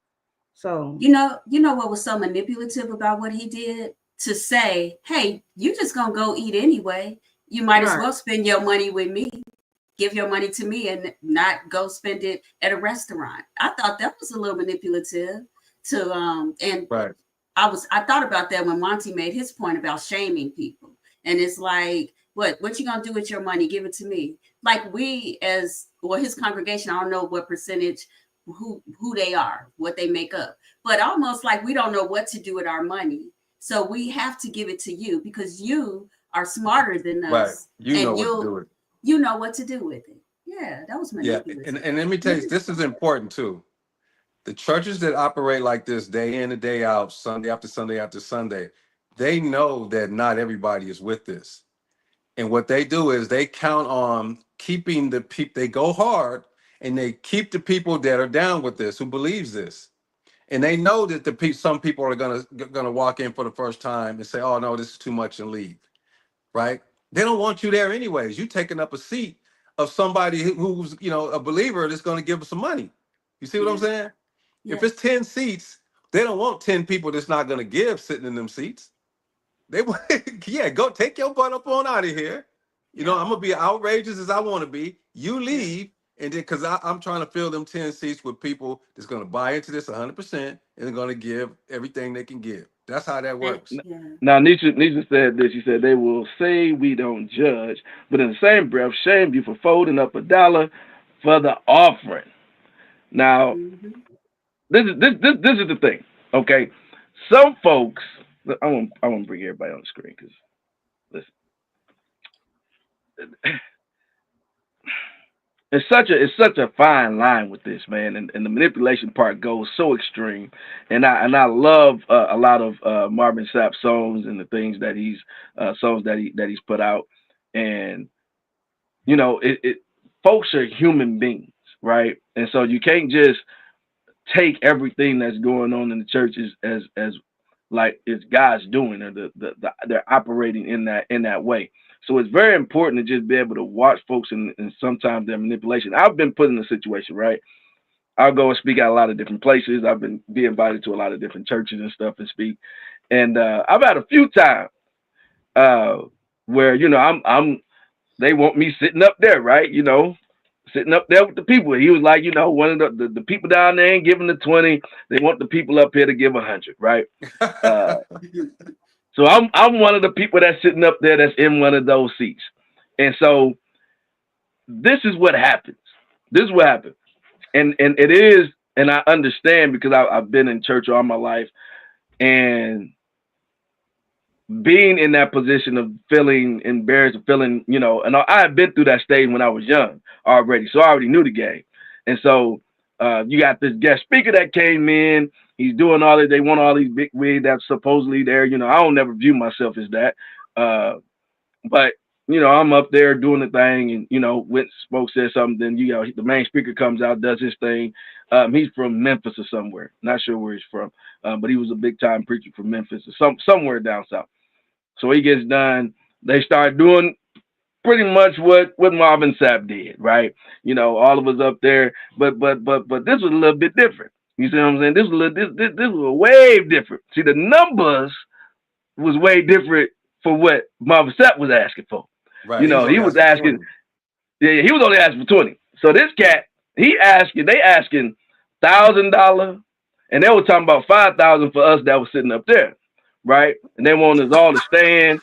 So you know what was so manipulative about what he did? To say, hey, you just gonna go eat anyway. You might as well spend your money with me. Give your money to me and not go spend it at a restaurant. I thought that was a little manipulative to and right. I thought about that when Monty made his point about shaming people. And it's like, what you gonna do with your money? Give it to me. Like we his congregation, I don't know what percentage, who they are, what they make up, but almost like we don't know what to do with our money. So we have to give it to you because you are smarter than us. Right. You know what to do with it. You know what to do with it. Yeah, that was manipulative. Yeah, and let me tell you, this is important too. The churches that operate like this day in and day out, Sunday after Sunday after Sunday, they know that not everybody is with this. And what they do is they count on keeping the people, they go hard and they keep the people that are down with this, who believes this. And they know that some people are gonna walk in for the first time and say, oh no, this is too much, and leave. Right? They don't want you there anyways. You taking up a seat of somebody who's, a believer that's going to give them some money. You see what I'm saying? Yeah. If it's 10 seats, they don't want 10 people that's not going to give sitting in them seats. They want, go take your butt up on out of here. I'm going to be outrageous as I want to be. You leave. And then, because I'm trying to fill them 10 seats with people that's going to buy into this 100% and they're going to give everything they can give. That's how that works. Now, Nisha said this. She said, they will say we don't judge, but in the same breath, shame you for folding up $1 for the offering. Now, this is the thing, okay? Some folks, I want to bring everybody on the screen because, listen, it's such a fine line with this, man, and the manipulation part goes so extreme, and I love a lot of Marvin Sapp songs and the things that he's put out, and folks are human beings, right? And so you can't just take everything that's going on in the churches as like it's God's doing, or they're operating in that way. So it's very important to just be able to watch folks and sometimes their manipulation. I've been put in a situation, right? I'll go and speak at a lot of different places. I've been be invited to a lot of different churches and stuff and speak. And I've had a few times uh, where I'm they want me sitting up there, right? Sitting up there with the people. He was like, one of the people down there ain't giving the 20. They want the people up here to give 100, right? Uh, so I'm one of the people that's sitting up there that's in one of those seats. And so this is what happens. This is what happens. And it is, and I understand because I've been in church all my life, and being in that position of feeling embarrassed, feeling, and I had been through that stage when I was young already, so I already knew the game. And so you got this guest speaker that came in. He's doing all this. They want all these big wigs that's supposedly there. I don't never view myself as that. But I'm up there doing the thing, and when Smoke says something, then the main speaker comes out, does his thing. He's from Memphis or somewhere, not sure where he's from, but he was a big time preacher from Memphis or somewhere down south. So he gets done. They start doing pretty much what Marvin Sapp did, right? All of us up there, but this was a little bit different. You see what I'm saying? This was way different. See, the numbers was way different for what Marvin Sapp was asking for. Right. He was asking, yeah, he was only asking for 20. So this cat, they asking $1,000, and they were talking about 5,000 for us that was sitting up there, right? And they wanted us all to stand.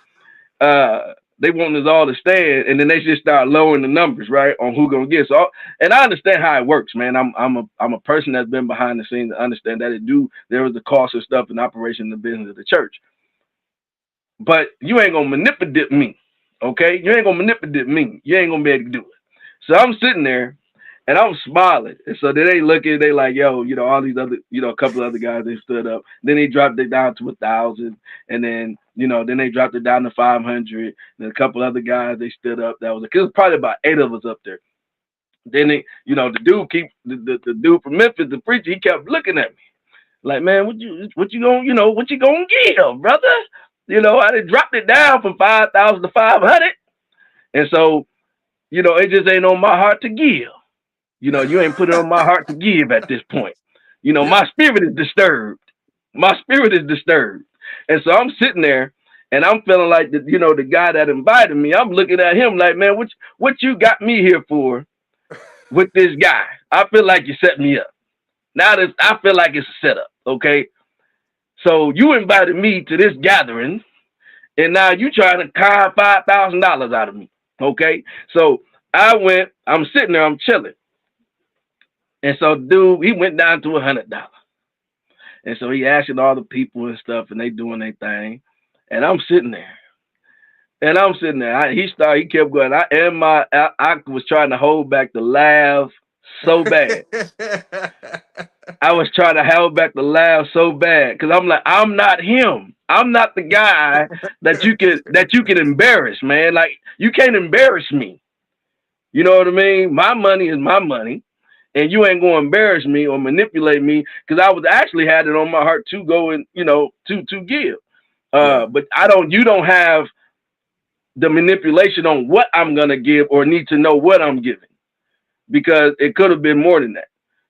They wanted us all to stand, and then they just start lowering the numbers, right, on who gonna get. So, and I understand how it works, man. I'm a person that's been behind the scenes to understand that there was the cost of stuff and operation in the business of the church. But you ain't gonna manipulate me, okay? You ain't gonna manipulate me. You ain't gonna be able to do it. So I'm sitting there and I'm smiling. And so then they looking, they like, yo, all these other, a couple of other guys, they stood up. Then they dropped it down to 1,000. And then, then they dropped it down to 500. And a couple other guys, they stood up. It was probably about 8 of us up there. Then they, the dude from Memphis, the preacher, he kept looking at me. Like, man, what you gonna give, brother? I done dropped it down from 5,000 to 500. And so, it just ain't on my heart to give. You ain't put it on my heart to give at this point. My spirit is disturbed. My spirit is disturbed. And so I'm sitting there and I'm feeling like the guy that invited me, I'm looking at him like, man, what you got me here for with this guy? I feel like you set me up. Now I feel like it's a setup, okay? So you invited me to this gathering, and now you trying to con $5,000 out of me, okay? So I'm sitting there, I'm chilling. And so, dude, he went down to $100. And so he asking all the people and stuff, and they doing their thing. And I'm sitting there. He kept going. I was trying to hold back the laugh so bad. I was trying to hold back the laugh so bad because I'm like, I'm not him. I'm not the guy that you can embarrass, man. Like, you can't embarrass me. You know what I mean? My money is my money, and you ain't gonna embarrass me or manipulate me because I was actually had it on my heart to go and to give. But you don't have the manipulation on what I'm gonna give or need to know what I'm giving because it could have been more than that.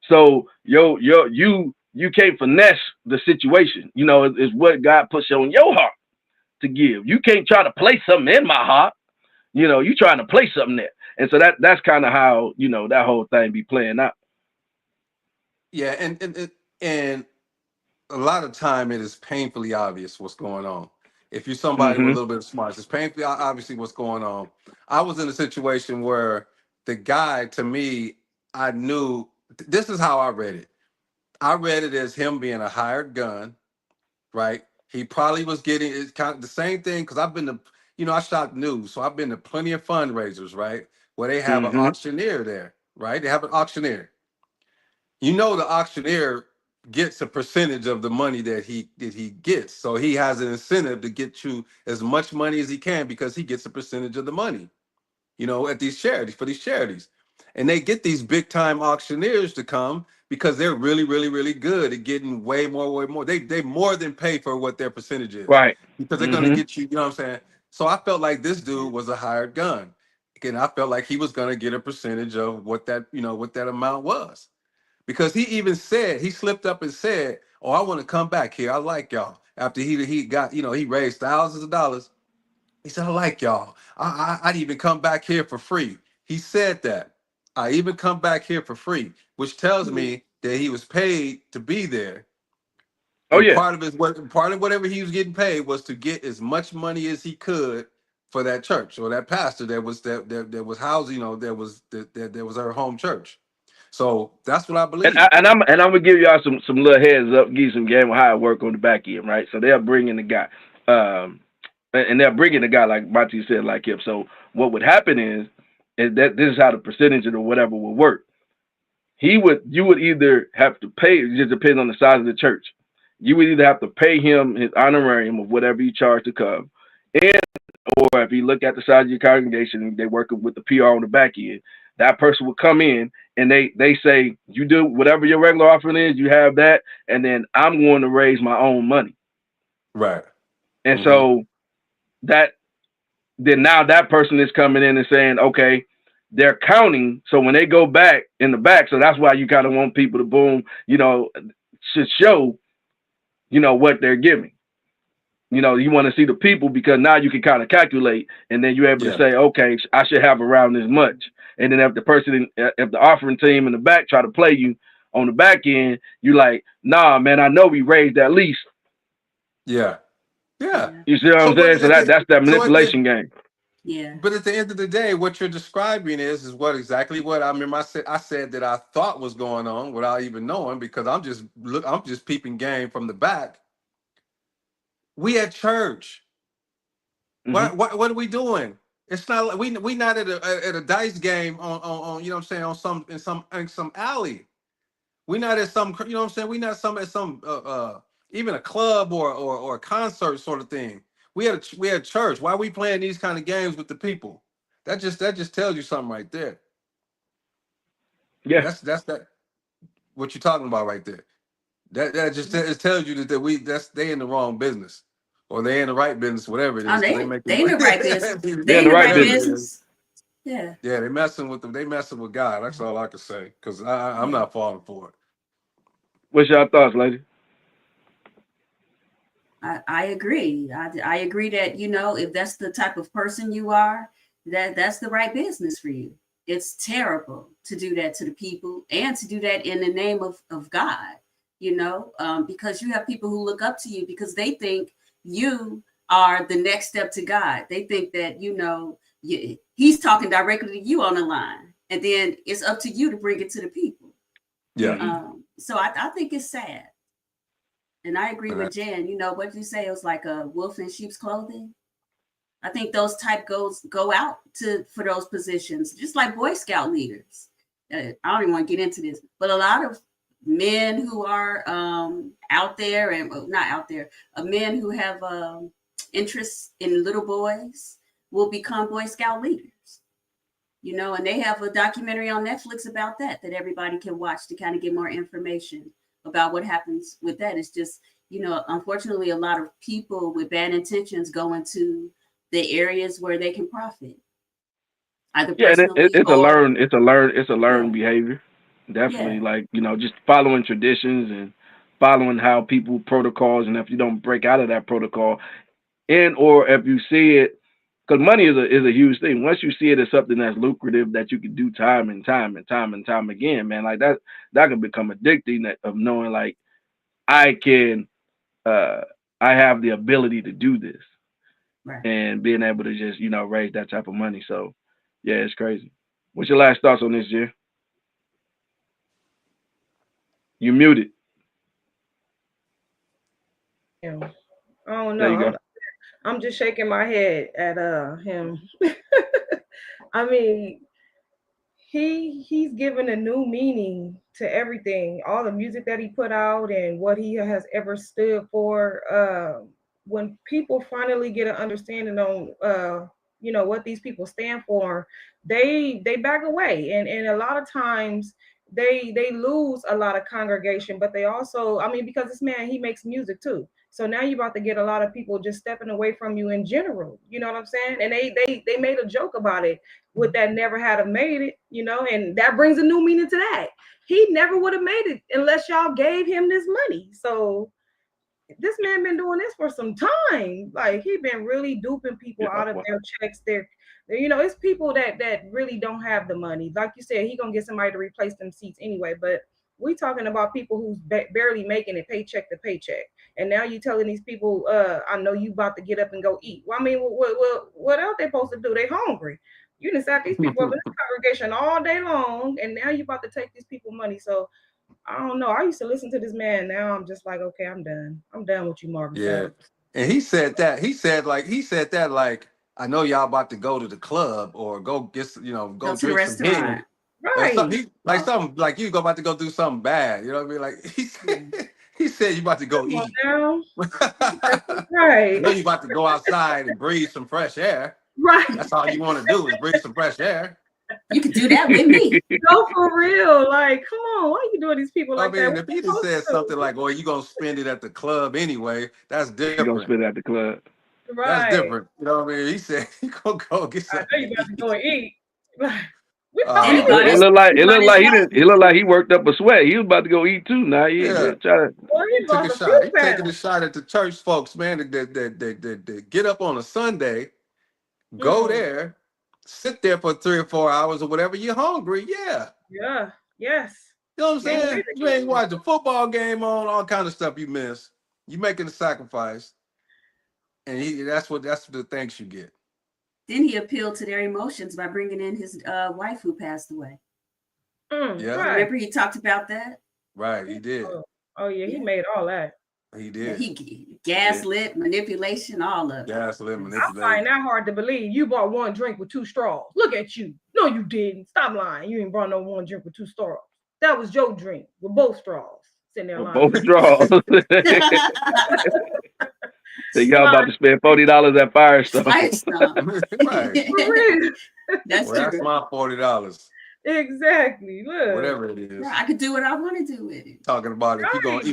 So you can't finesse the situation. It's what God puts on your heart to give. You can't try to place something in my heart. You trying to place something there. And so that's kind of how, that whole thing be playing out. Yeah, and a lot of time it is painfully obvious what's going on. If you're somebody with a Mm-hmm. little bit of smarts, it's painfully obviously what's going on. I was in a situation where the guy, to me, I knew this is how I read it. I read it as him being a hired gun, right? He probably was getting it's kind of the same thing because I've been to, I shot news, so I've been to plenty of fundraisers, right? Where they have an Mm-hmm. auctioneer there, right? They have an auctioneer. The auctioneer gets a percentage of the money that he gets. So he has an incentive to get you as much money as he can because he gets a percentage of the money, at these charities for these charities. And they get these big time auctioneers to come because they're really, really, really good at getting way more. They more than pay for what their percentage is Right. because they're gonna Mm-hmm. get you, you know what I'm saying? So I felt like this dude was a hired gun. And I felt like he was gonna get a percentage of what that amount was. because he even said, he slipped up and said, "Oh, I want to come back here. I like y'all." After he got, he raised thousands of dollars. He said, "I like y'all. I'd even come back here for free." He said that. I even come back here for free, which tells Mhm. me that he was paid to be there. Oh And yeah. part of whatever he was getting paid was to get as much money as he could for that church or that pastor that was housed, that was her home church. So that's what I And, believe. I'm gonna give y'all some little heads up, give you some game on how it work on the back end, right? So they'll bring in the guy, and they'll bring in the guy like Monty said, like him. So what would happen is that this is how the percentage or whatever would work. You would either have to pay. It just depends on the size of the church. You would either have to pay him his honorarium of whatever he charged to come, and or if you look at the size of your congregation and they working with the PR on the back end, that person would come in and they say, you do whatever your regular offering is, you have that, and then I'm going to raise my own money. Right. And Hmm. so that then now that person is coming in and saying, okay, they're counting. So when they go back in the back, so that's why you kind of want people to boom, should show, what they're giving. You want to see the people because now you can kind of calculate, and then you're able to Yeah. say, okay, I should have around this much. And then if the offering team in the back try to play you on the back end, you like, nah, man, I know we raised at least. Yeah. Yeah. Yeah. You see what So, I'm but saying? So that's that so at the manipulation game. Yeah. but at the end of the day, what you're describing is what exactly what I remember. I said that I thought was going on without even knowing because I'm just peeping game from the back. We at church. Hmm. What are we doing? It's not like we not at a dice game on you know what I'm saying on some alley. We not at some you know what I'm saying. We not some at some even a club or a concert sort of thing. We had church. Why are we playing these kind of games with the people? That just tells you something right there. Yeah, That's that what you're talking about right there. That just it tells you that they in the wrong business or they in the right business, whatever it Oh, is, because they making they in money. the right business. they're They in in the the right right Whatever business. it is. business. Yeah. Yeah, they messing with them. They messing with God. That's all I can say. Because I'm Yeah. not falling for it. What's your thoughts, lady? I agree. I agree that, if that's the type of person you are, that's the right business for you. It's terrible to do that to the people and to do that in the name of God, because you have people who look up to you because they think you are the next step to God. They think that, he's talking directly to you on the line. And then it's up to you to bring it to the people. Yeah. Hmm. So I think it's sad. And I agree All right. with Jan. What you say? It was like a wolf in sheep's clothing. I think those type go out for those positions, just like Boy Scout leaders. I don't even want to get into this, but a lot of men who are out there and well, not out there, men who have interests in little boys will become Boy Scout leaders. And they have a documentary on Netflix about that everybody can watch to kind of get more information about what happens with that. It's just, unfortunately, a lot of people with bad intentions go into the areas where they can profit, either Yeah, and personally it's a or learned yeah, behavior. Definitely, yeah, like just following traditions and following how people protocols, and if you don't break out of that protocol, and or if you see it, because money is a huge thing. Once you see it as something that's lucrative that you can do time and time and time and time again, man, like that can become addicting of knowing like I can uh I have the ability to do this right. and being able to just raise that type of money. So yeah, it's crazy. What's your last thoughts on this, Jay? You muted. Yeah. I don't There know. you go. I'm just shaking my head at him. I mean, he's given a new meaning to everything, all the music that he put out and what he has ever stood for. When people finally get an understanding on what these people stand for, they back away, and a lot of times they lose a lot of congregation, but they also, I mean, because this man, he makes music too. So now you're about to get a lot of people just stepping away from you in general. You know what I'm saying? And they made a joke about it with that never had have made it, you know, and that brings a new meaning to that. He never would have made it unless y'all gave him this money. So this man been doing this for some time. Like he been really duping people out of their checks. You know, it's people that really don't have the money. Like you said, he gonna get somebody to replace them seats anyway. But we talking about people who's barely making it paycheck to paycheck. And now you telling these people, I know you about to get up and go eat. Well, I mean, what else they supposed to do? They hungry. You done sat these people up in this congregation all day long, and now you about to take these people money. So I don't know. I used to listen to this man. Now I'm just like, okay, I'm done. I'm done with you, Marvin. Yeah. And he said that. He said that like, I know y'all about to go to the club or go get, go to the drink some head. restaurant. Right. Something like you about to go do something bad. You know what I mean? Like he said you about to go eat. Right. I know you about to go outside and breathe some fresh air. Right. That's all you want to do is breathe some fresh air. You can do that with me. No, for real. Like, come on. Why are you doing these people like that? If he just said something like, well, you going to spend it at the club anyway, that's different. You're going to spend it at the club. Right. That's different. You know what I mean? He said he going to go get something. I know you about to go and eat. It looked like he worked up a sweat. He was about to go eat too. Now he He took a shot. He's taking a shot at the church folks, man. That get up on a Sunday, go there, sit there for 3 or 4 hours or whatever. You're hungry, yeah. Yeah. Yes. You know what I'm saying? You ain't watch the football game on, all kind of stuff you miss. You making a sacrifice, and that's the thanks you get. Then he appealed to their emotions by bringing in his wife who passed away. Yeah. Right. Remember he talked about that? Right, he did. Oh yeah, he made all that. He did. He gaslit, manipulation, all of it. Gaslit, manipulation. I find that hard to believe. You bought one drink with 2 straws. Look at you. No, you didn't. Stop lying. You ain't brought no one drink with 2 straws. That was your drink with both straws. Sitting there lying. Both straws. So y'all about to spend $40 at Firestone. Right. That's my $40. Exactly. Look. Whatever it is. Yeah, I could do what I want to do with it. Talking about if you're going,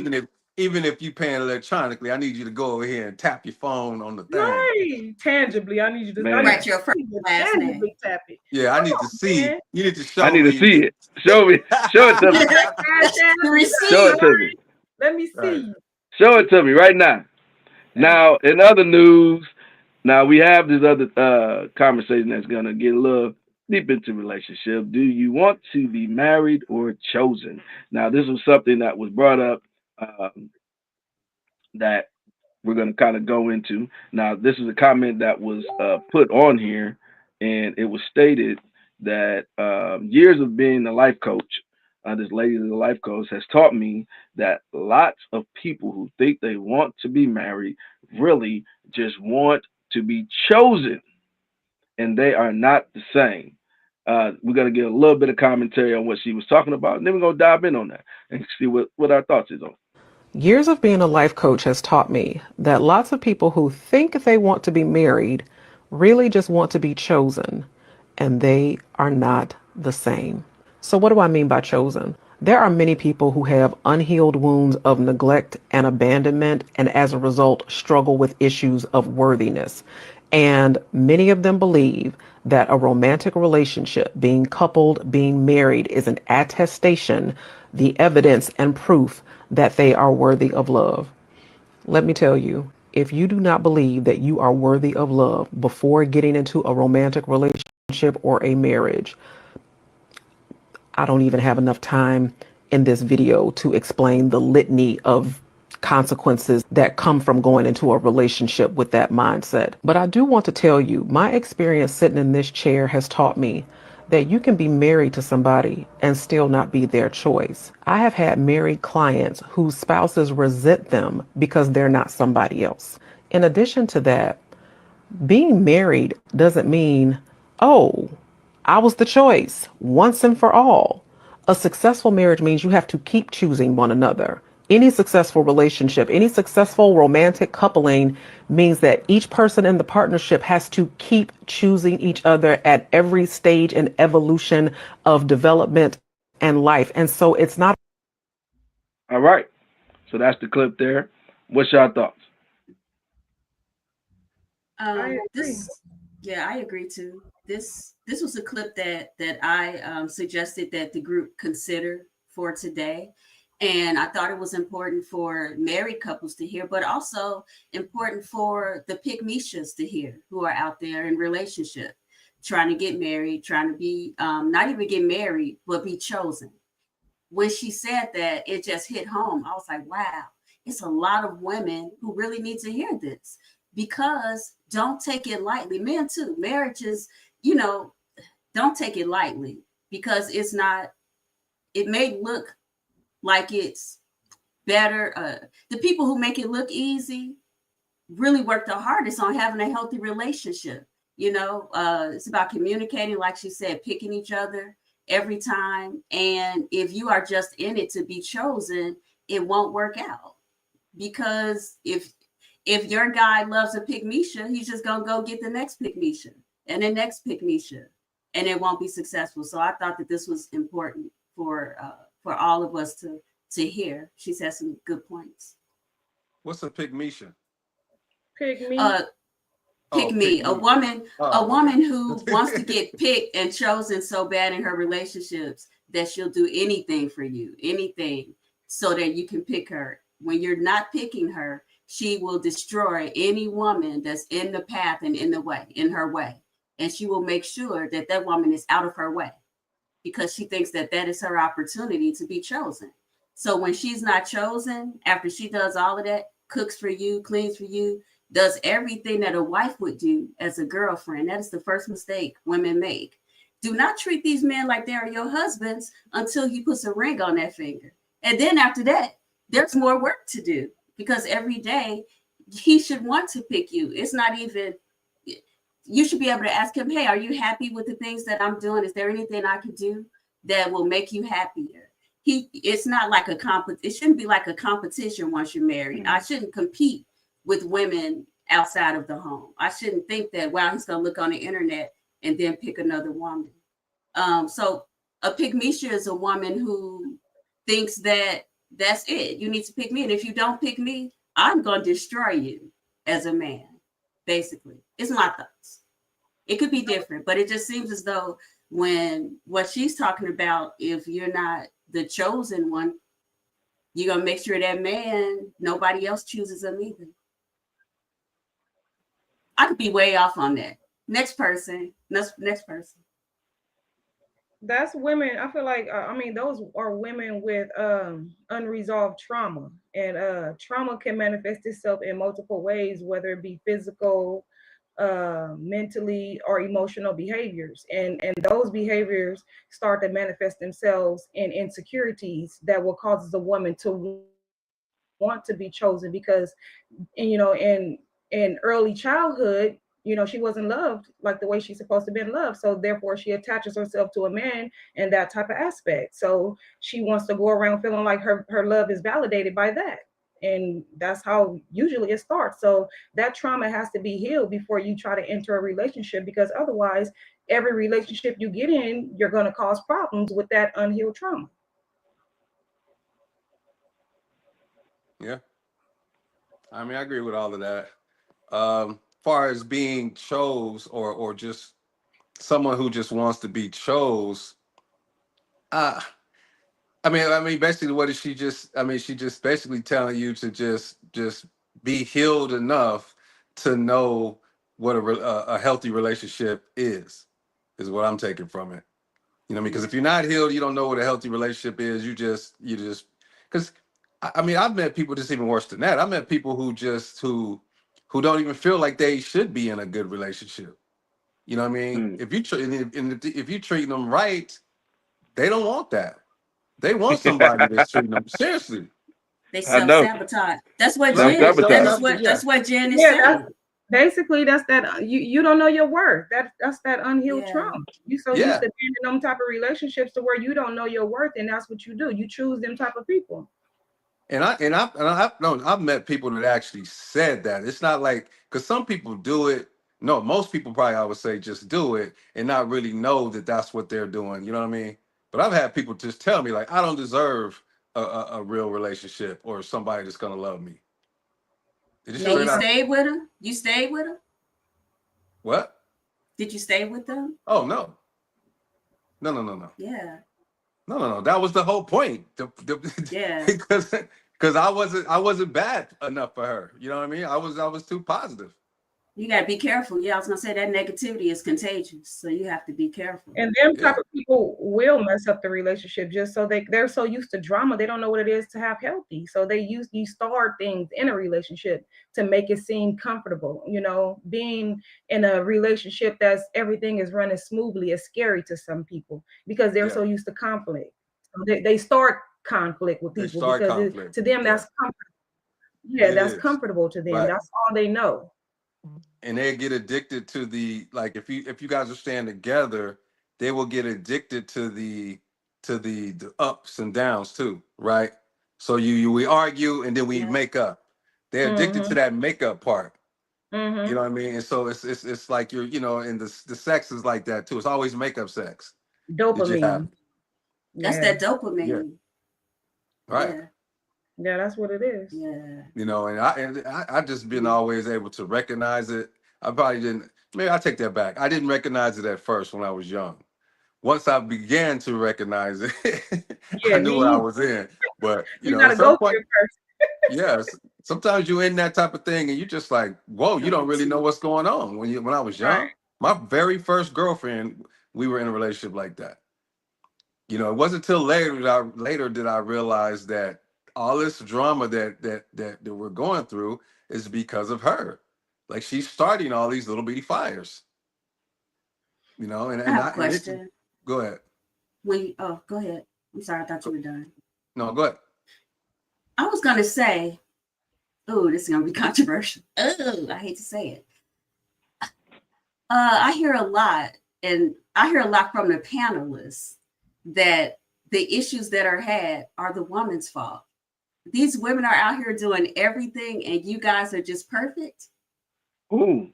even if you paying electronically, I need you to go over here and tap your phone on the thing. Right. Tangibly, I need you to write your first last name. Tap it. Yeah, I need to see. Man. You need to show me. I need to see it. Show it to me. Show it to me. Let me see. Show it to me right now. Now, in other news, now we have this other conversation that's going to get a little deep into relationship. Do you want to be married or chosen? Now, this was something that was brought up that we're going to kind of go into. Now, this is a comment that was put on here, and it was stated that years of being a life coach, this lady is a life coach, has taught me that lots of people who think they want to be married really just want to be chosen, and they are not the same. We're going to get a little bit of commentary on what she was talking about, and then we're going to dive in on that and see what our thoughts is on. Years of being a life coach has taught me that lots of people who think they want to be married really just want to be chosen, and they are not the same. So what do I mean by chosen? There are many people who have unhealed wounds of neglect and abandonment, and as a result, struggle with issues of worthiness. And many of them believe that a romantic relationship, being coupled, being married, is an attestation, the evidence and proof that they are worthy of love. Let me tell you, if you do not believe that you are worthy of love before getting into a romantic relationship or a marriage, I don't even have enough time in this video to explain the litany of consequences that come from going into a relationship with that mindset. But I do want to tell you, my experience sitting in this chair has taught me that you can be married to somebody and still not be their choice. I have had married clients whose spouses resent them because they're not somebody else. In addition to that, being married doesn't mean, oh, I was the choice once and for all. A successful marriage means you have to keep choosing one another. Any successful relationship, any successful romantic coupling means that each person in the partnership has to keep choosing each other at every stage and evolution of development and life. And so it's not. All right. So that's the clip there. What's your thoughts? I agree. This, yeah, I agree too. This was a clip that I suggested that the group consider for today, and I thought it was important for married couples to hear, but also important for the pygmishas to hear who are out there in relationship, trying to get married, trying to be not even get married, but be chosen. When she said that, it just hit home. I was like, wow, it's a lot of women who really need to hear this because don't take it lightly. Men too, marriages, you know, don't take it lightly because it's not, it may look like it's better. The people who make it look easy really work the hardest on having a healthy relationship. It's about communicating, like she said, picking each other every time. And if you are just in it to be chosen, it won't work out because if your guy loves a pygmisha, he's just gonna go get the next pygmisha and the next pygmisha, and it won't be successful. So I thought that this was important for all of us to hear. She said some good points. What's a pygmisha? Pick me. Uh, Pick Oh, me, pick a me. woman, a Oh, woman who wants to okay. get picked and chosen so bad in her relationships that she'll do anything for you, anything, so that you can pick her. When you're not picking her, she will destroy any woman that's in the path and in her way, and she will make sure that that woman is out of her way because she thinks that that is her opportunity to be chosen. So when she's not chosen, after she does all of that, cooks for you, cleans for you, does everything that a wife would do as a girlfriend. That is the first mistake women make. Do not treat these men like they are your husbands until he puts a ring on that finger. And then after that, there's more work to do because every day he should want to pick you. It's not even, you should be able to ask him, hey, are you happy with the things that I'm doing? Is there anything I could do that will make you happier? It's not like it shouldn't be like a competition once you're married. I shouldn't compete with women outside of the home. I shouldn't think that, wow, he's going to look on the internet and then pick another woman. So a pygmisha is a woman who thinks that that's it. You need to pick me. And if you don't pick me, I'm going to destroy you as a man, basically. It's my thoughts. It could be different, but it just seems as though when what she's talking about, if you're not the chosen one, you're going to make sure that man, nobody else chooses him either. I could be way off on that. Next person. Next person. That's women. I feel like I mean those are women with unresolved trauma, and trauma can manifest itself in multiple ways, whether it be physical, mentally, or emotional behaviors, and those behaviors start to manifest themselves in insecurities that will cause the woman to want to be chosen because, and in early childhood, she wasn't loved like the way she's supposed to be loved, so therefore she attaches herself to a man in that type of aspect. So she wants to go around feeling like her love is validated by that, and that's how usually it starts. So that trauma has to be healed before you try to enter a relationship, because otherwise every relationship you get in, you're going to cause problems with that unhealed trauma. Yeah, I mean, I agree with all of that. Far as being chose or just someone who just wants to be chose, uh, I mean, basically, what is she just? I mean, she just basically telling you to just be healed enough to know what a healthy relationship is what I'm taking from it. You know what I mean? Because Yeah. if you're not healed, you don't know what a healthy relationship is. You just because I mean, I've met people just even worse than that. I met people who don't even feel like they should be in a good relationship. You know what I mean? Mm. If you if you treat them right, they don't want that. They want somebody that's treating them seriously. They I know. self-sabotage. That's what Right? Jen They that self Self-sabotage. is what sabotage. that's what Jen is Yeah, that's saying. basically that's that you don't know your worth. That's that unhealed Yeah. trauma. You so used Yeah. to being in them type of relationships to where you don't know your worth, and that's what you do. You choose them type of people. And I no, I've met people that actually said that. It's not like because some people do it. No, most people probably I would say just do it and not really know that that's what they're doing. You know what I mean? But I've had people just tell me like, I don't deserve a real relationship or somebody that's gonna love me. They just And straight you out. stayed with him? You stayed with him? What? Did you stay with them? Oh no. No. Yeah. No. That was the whole point. Yeah. Because I wasn't bad enough for her. You know what I mean? I was too positive. You got to be careful. Yeah, I was going to say that negativity is contagious. So you have to be careful. And them type Yeah. of people will mess up the relationship just so they're so used to drama, they don't know what it is to have healthy. So they use these start things in a relationship to make it seem comfortable. You know, being in a relationship that's everything is running smoothly is scary to some people because they're so Yeah. used to conflict. So they start conflict with They people start because conflict. to them Yeah. that's comfortable. Yeah, It that's is. comfortable to them. Right. That's all they know. And they get addicted to the, like, if you guys are staying together, they will get addicted to the ups and downs too, right? So we argue and then we Yeah. make up. They're addicted to that makeup part. Mm-hmm. You know what I mean? And so it's like you're, and the sex is like that too. It's always makeup sex. Did you have? Dopamine. That's Yeah. that dopamine. Yeah. Right. Yeah. Yeah, that's what it is. Yeah. And I just been always able to recognize it. I probably didn't. Maybe I take that back. I didn't recognize it at first when I was young. Once I began to recognize it, I Yeah, knew me what I either. was in. But You at gotta some go point, through it first. yes. Sometimes you're in that type of thing, and you just like, whoa, you No, don't really know what's going on. When I was young, Right. my very first girlfriend, we were in a relationship like that. It wasn't until later did I realize that all this drama that we're going through is because of her. Like she's starting all these little bitty fires. And I have a and it. question. Go ahead. Go ahead. I'm sorry, I thought you were done. No, go ahead. I was going to say, oh, this is going to be controversial. Oh, I hate to say it. I hear a lot, and I hear a lot from the panelists that the issues that are had are the woman's fault. These women are out here doing everything, and you guys are just perfect. Ooh.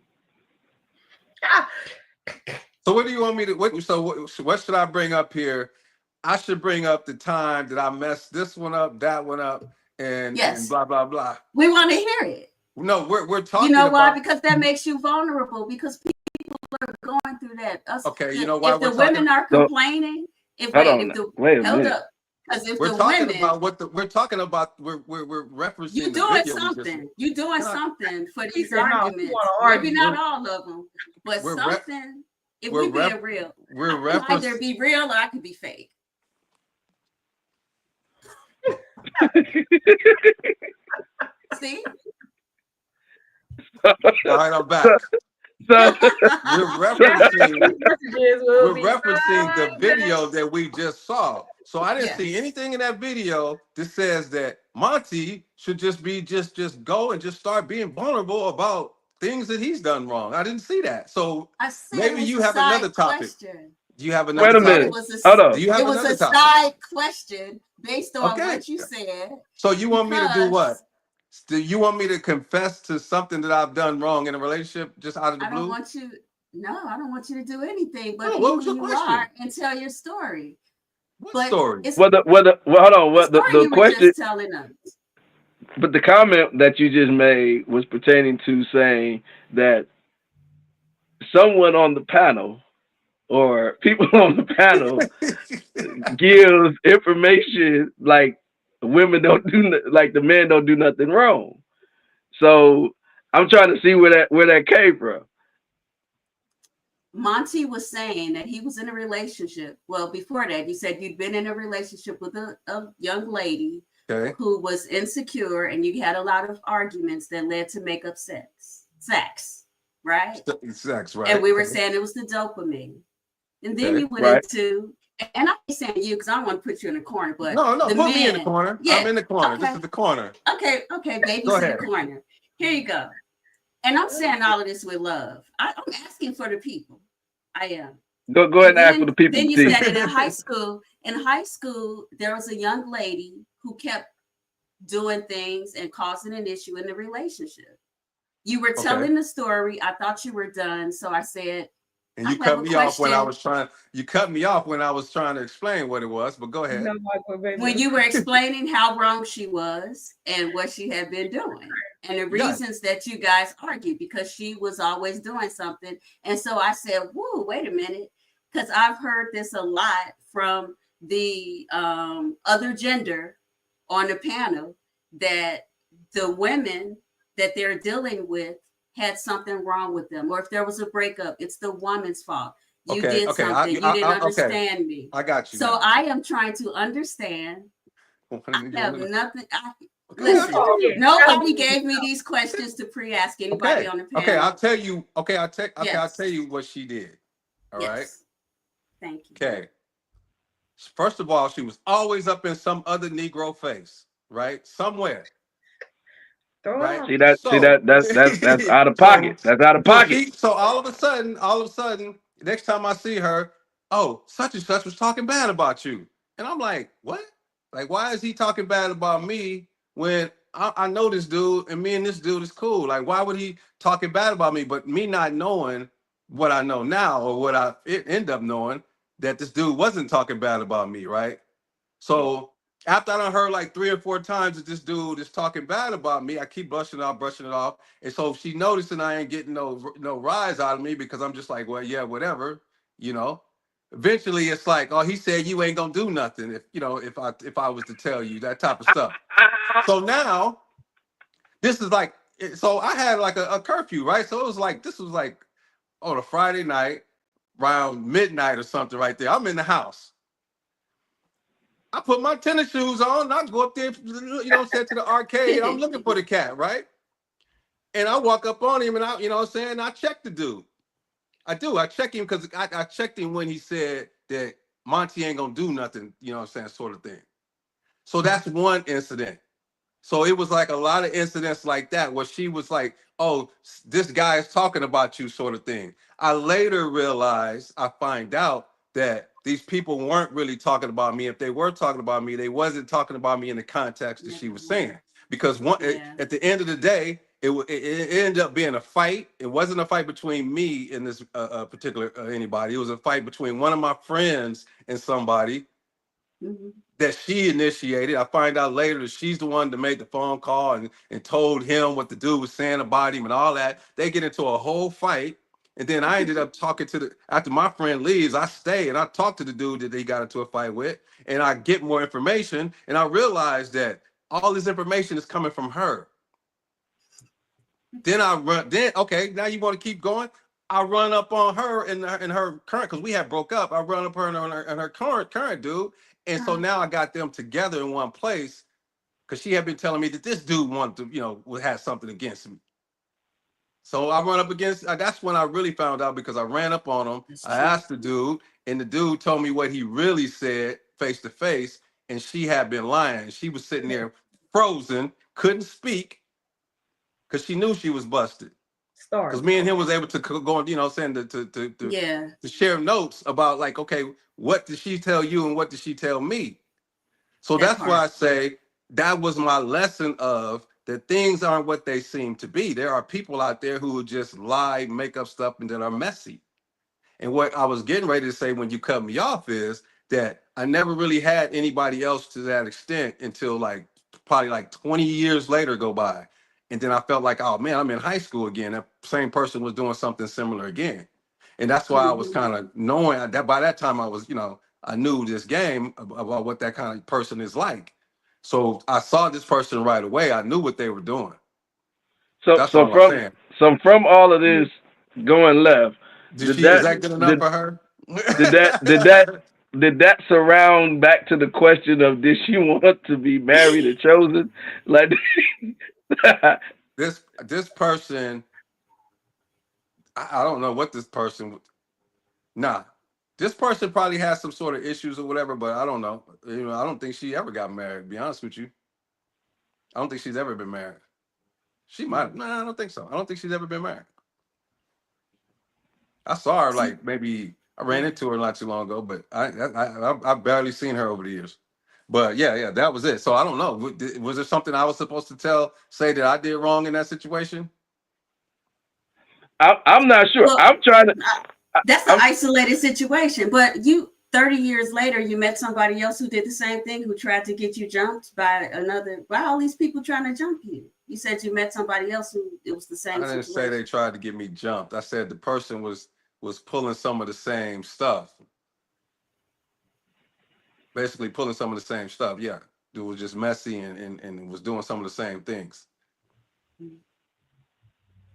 So what do you want me to? What should I bring up here? I should bring up the time that I messed this one up, that one up, and blah blah blah. We want to hear it. No, we're talking. You know why? About, because that makes you vulnerable. Because people are going through that. Okay, you know why if the women are complaining, hold up. Because if we're the talking women, about we're talking about, we're referencing. You doing something. You doing something for these arguments. Maybe not all of them, but something. If we being real, I can either be real or I can be fake. See? All right, I'm back. We're referencing the video that we just saw. So I didn't see anything in that video that says that Monty should just go and just start being vulnerable about things that he's done wrong. I didn't see that. So maybe you have another topic. Do you have another topic? Wait a minute. Hold on. It was a side question based on what you said. So you want me to do what? Do you want me to confess to something that I've done wrong in a relationship just out of the blue? I don't want you to do anything but be who you are and tell your story. What story? Hold on. The question just telling us. But the comment that you just made was pertaining to saying that someone on the panel or people on the panel gives information like women don't do, like the men don't do nothing wrong. So I'm trying to see where that came from. Monty was saying that he was in a relationship. Well, before that, you said you'd been in a relationship with a young lady who was insecure, and you had a lot of arguments that led to makeup sex, right? Sex, right? And we were saying it was the dopamine, and then you went into. And I'm saying you because I don't want to put you in a corner, but no, put me in the corner. Yeah. I'm in the corner. Okay. This is the corner. Okay, baby's in the corner. Here you go. And I'm saying all of this with love. I'm asking for the people. I am. Go ahead and ask for the people. Then you said it in high school. In high school, there was a young lady who kept doing things and causing an issue in the relationship. You were telling the story. I thought you were done, so I said, And I you have cut a me off when I question. was trying. You cut me off when I was trying to explain what it was. But go ahead. No, Michael, baby. When you were explaining how wrong she was and what she had been doing and the Yeah. reasons that you guys argued because she was always doing something. And so I said, whoa, wait a minute. Because I've heard this a lot from the other gender on the panel that the women that they're dealing with had something wrong with them. Or if there was a breakup, it's the woman's fault. You Okay. did Okay. something. You didn't Okay. understand me. I got you So now. I am trying to understand. I have nothing. Okay. Listen, Yeah. nobody gave me these questions to pre-ask anybody Okay. on the Okay. I'll panel. tell you. Okay. I'll Yes. tell you what she did. All right. Yes. Thank you. Okay. First of all, she was always up in some other Negro face, right? Somewhere, Throw it right? out. See that? See So, that's out of so, pocket. That's out of pocket. so all of a sudden, next time I see her, oh, such and such was talking bad about you, and I'm like, what? Like, why is he talking bad about me when I know this dude and me and this dude is cool? Like, why would he talking bad about me? But me not knowing what I know now, or what I end up knowing, that this dude wasn't talking bad about me, right? So after I done heard like 3 or 4 times that this dude is talking bad about me, I keep brushing it off. And so she noticing I ain't getting no rise out of me because I'm just like, well, yeah, whatever, you know. Eventually it's like, oh, he said you ain't gonna do nothing if I was to tell you that type of stuff. So now this is like, so I had like a curfew, right? So it was like, this was like on a Friday night around midnight or something right there. I'm in the house. I put my tennis shoes on and I go up there, to the arcade. I'm looking for the cat, right? And I walk up on him and I check the dude. I do. I check him because I checked him when he said that Monty ain't gonna do nothing, sort of thing. So that's one incident. So it was like a lot of incidents like that where she was like, oh, this guy is talking about you, sort of thing. I later realized, I find out that these people weren't really talking about me. If they were talking about me, they wasn't talking about me in the context that she was saying. Because Yeah. at the end of the day, it ended up being a fight. It wasn't a fight between me and this particular anybody. It was a fight between one of my friends and somebody that she initiated. I find out later that she's the one that made the phone call and told him what the dude was saying about him and all that. They get into a whole fight. And then I ended up talking after my friend leaves, I stay and I talk to the dude that they got into a fight with, and I get more information. And I realize that all this information is coming from her. Then okay, now you want to keep going? I run up on her and her current, because we had broke up. I run up her and her current dude. And so now I got them together in one place because she had been telling me that this dude wanted to, would have something against me. So I run up against, that's when I really found out, because I ran up on him. That's I true. asked the dude, and the dude told me what he really said face to face. And she had been lying. She was sitting there frozen, couldn't speak because she knew she was busted. Start. Because me and him was able to go on, Yeah. to share notes about, like, okay, what did she tell you and what did she tell me? So That that's why I part. say that was my lesson of that things aren't what they seem to be. There are people out there who just lie, make up stuff, and that are messy. And what I was getting ready to say when you cut me off is that I never really had anybody else to that extent until like probably like 20 years later go by. And then I felt like, oh man, I'm in high school again. That same person was doing something similar again. And that's why I was kind of knowing that by that time I was, I knew this game about what that kind of person is like. So I saw this person right away. I knew what they were doing. So That's so all I'm from saying. so from all of this going left, did Is that that good enough did for her? did that did that did that surround back to the question of did she want to be married or chosen? Like This person, I don't know what this person. Nah, this person probably has some sort of issues or whatever, but I don't know. I don't think she ever got married. To be honest with you, I don't think she's ever been married. She might. Nah, I don't think so. I don't think she's ever been married. I saw her like maybe I ran into her not too long ago, but I've barely seen her over the years. But yeah, that was it. So I don't know. Was there something I was supposed to say that I did wrong in that situation? I'm not sure. Well, I'm trying to. That's an isolated situation. But you 30 years later, you met somebody else who did the same thing, who tried to get you jumped by all these people trying to jump you. You said you met somebody else who it was the same I didn't say situation. they tried to get me jumped. I said the person was pulling some of the same stuff. Basically pulling some of the same stuff. Yeah. Dude was just messy and was doing some of the same things.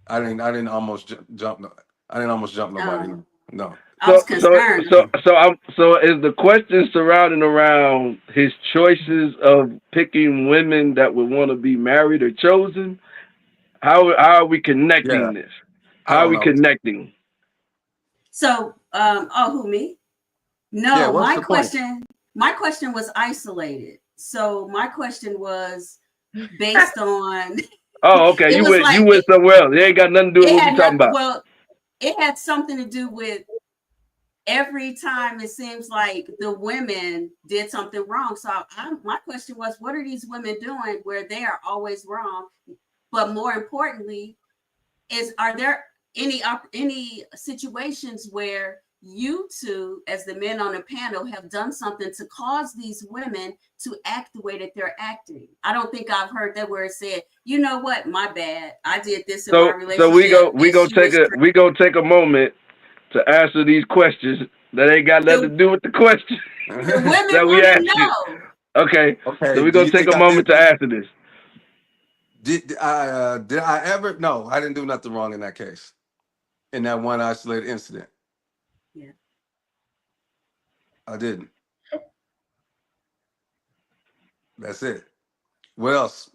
I didn't almost jump. I didn't almost jump nobody. No. I was concerned. So is the question surrounding around his choices of picking women that would want to be married or chosen? How are we connecting this? How are we connecting? So, who, me? No, yeah, my question was isolated. So my question was based on. Oh, okay. You went somewhere else. It ain't got nothing to do with what we're talking about. Well, it had something to do with every time it seems like the women did something wrong. So my question was, what are these women doing where they are always wrong? But more importantly, are there any situations where you two, as the men on the panel, have done something to cause these women to act the way that they're acting? I don't think I've heard that where it said, you know what, my bad, I did this in my relationship. So we gonna take a moment to answer these questions that ain't got nothing to do with the question the women that we asked you. Okay. So we're gonna take a moment to answer this. Did I ever? No, I didn't do nothing wrong in that case. In that one isolated incident. Yeah. I didn't. That's it. What else?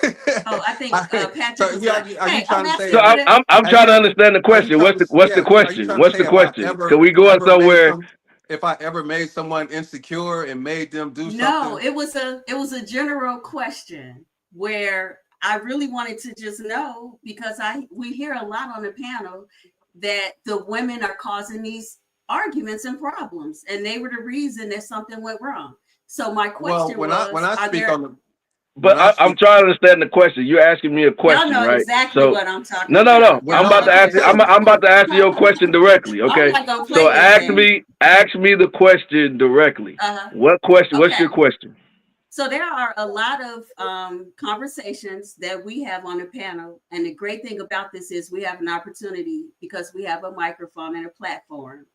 I think Patrick. So, are you trying to say? So I'm trying to understand the question. What's the question? What's the question? Can we go somewhere? If I ever made someone insecure and made them do something? No, it was a general question where I really wanted to just know, because we hear a lot on the panel that the women are causing these arguments and problems, and they were the reason that something went wrong. So my question when I speak on the. But I'm trying to understand the question. You're asking me a question, y'all know right? Exactly what I'm talking about. No. I'm about to ask. I'm about to answer your question directly. Okay. So ask me the question directly. What question? Okay. What's your question? So there are a lot of conversations that we have on the panel. And the great thing about this is we have an opportunity, because we have a microphone and a platform,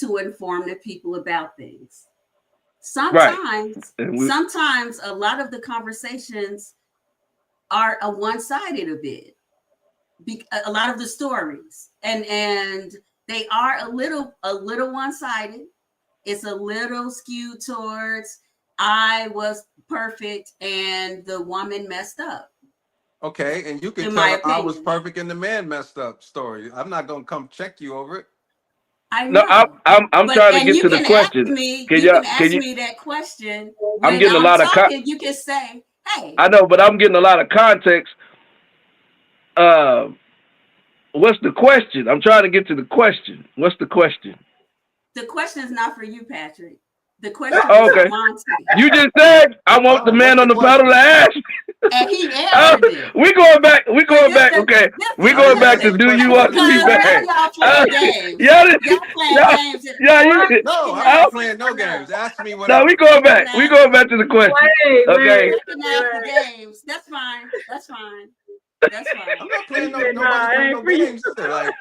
to inform the people about things. Sometimes a lot of the conversations are a one-sided a bit. A lot of the stories. And they are a little one-sided. It's a little skewed towards I was perfect and the woman messed up. Okay, and you can tell I was perfect and the man messed up story. I'm not gonna come check you over it. I know. No, I'm trying to get to the question. You can ask me that question. I'm getting a lot of context. You can say, hey. I know, but I'm getting a lot of context. What's the question? I'm trying to get to the question. What's the question? The question is not for you, Patrick. The question is okay. Monty. You just said I want the man on the panel to ask. And he answered it. We going back. Okay. We going back to do you want to be back? Y'all playing games. No, I'm not playing no games. Ask me what. No, we going back. We going back to the question. Okay. Games. That's fine. I'm not playing no games either. Like.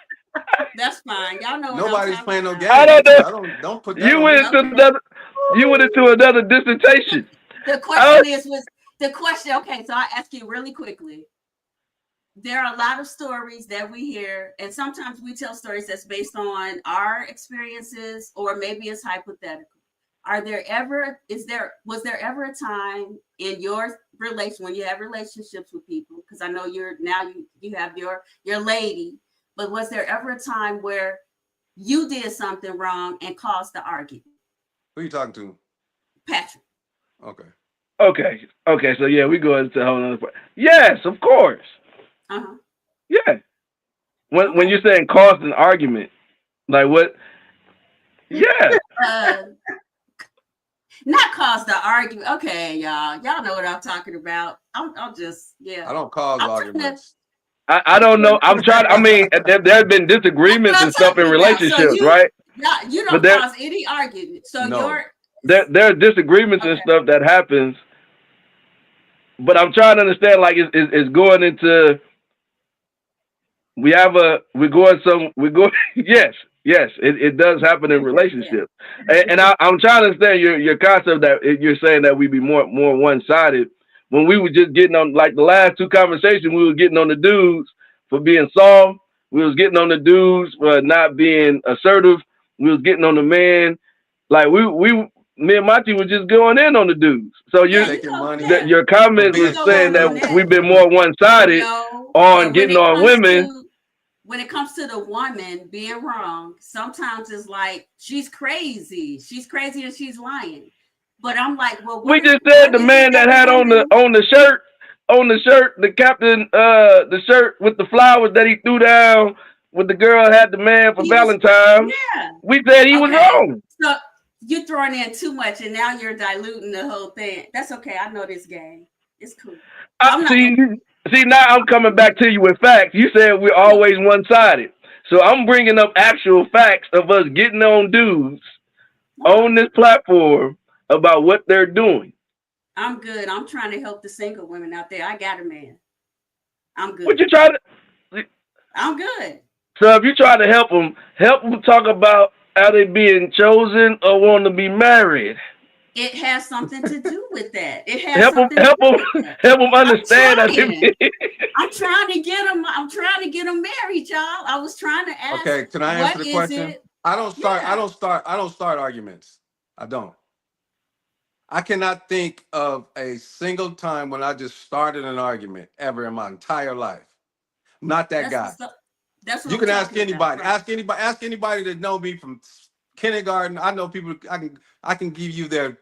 That's fine. Y'all know nobody's playing no games. I don't know. Don't put that. You went into another dissertation. The question the question. Okay, so I ask you really quickly. There are a lot of stories that we hear, and sometimes we tell stories that's based on our experiences, or maybe it's hypothetical. Was there ever a time in your relation, when you have relationships with people, because I know you have your lady, but was there ever a time where you did something wrong and caused the argument? Who are you talking to? Patrick. Okay. So yeah, we go into a whole other part. Yes, of course. Yeah. When you're saying caused an argument, like what? Yeah. Not caused the argument. Okay, y'all know what I'm talking about. I'm just, yeah. I don't cause arguments. I don't know. I'm trying. I mean, there have been That's disagreements what and I'm stuff in talking about. So relationships, right? you But don't cause any argument. So No. there are disagreements and okay. stuff that happens. But I'm trying to understand, like, it's going into we're going yes, it does happen in Yeah. relationships, and I'm trying to understand your concept that you're saying that we be more one-sided when we were just getting on, like, the last two conversations, we were getting on the dudes for being soft, we was getting on the dudes for not being assertive, we was getting on the man, like, we me and Monty was just going in on the dudes. So Yeah, Taking money that yeah. your for comments We are being can go saying in that on chosen. that. we've been more one-sided No, on but getting on women. when it comes to the woman being wrong, sometimes it's like she's crazy. She's crazy and she's lying. But I'm like, well, We just said what the is it man that that the had women on the shirt, the captain, the shirt with the flowers that he threw down when the girl had the man for he was Valentine's. yeah. We said he was Okay. wrong. So you're throwing in too much and now you're diluting the whole thing. That's okay. I know this game. It's cool. So I'm not See, now I'm coming back to you with facts. You said we're always one sided, so I'm bringing up actual facts of us getting on dudes on this platform about what they're doing. I'm good. I'm trying to help the single women out there. I got a man. I'm What you good. try to? I'm good. So if you try to help them talk about are they being chosen or want to be married. It has something to do with that. It has Help them, something to do with that. help them I'm understand that trying. I'm trying to get them. I'm trying to get them married, y'all. I was trying to ask, Okay, can I answer what the is question? it? I Yeah, don't start arguments. I don't. I cannot think of a single time when I just started an argument ever in my entire life. Not that that's guy. what's up. That's what You I'm can ask talking about, anybody. right? Ask anybody that know me from kindergarten. I know people. I can give you their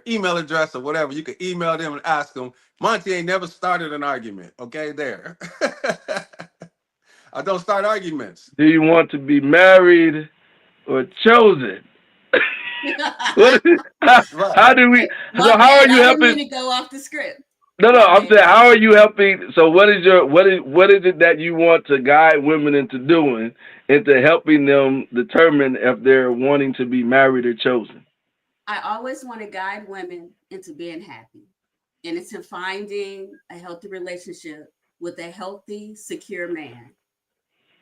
email address or whatever. You can email them and ask them. Monty ain't never started an argument. Okay, there. I don't start arguments. Do you want to be married or chosen? What is, Right. how do we? So My how are bad. you I didn't mean helping? to go off the script. No, My I'm saying bad. how are you helping? So what is it that you want to guide women into doing, into helping them determine if they're wanting to be married or chosen? I always want to guide women into being happy, and it's in finding a healthy relationship with a healthy, secure man.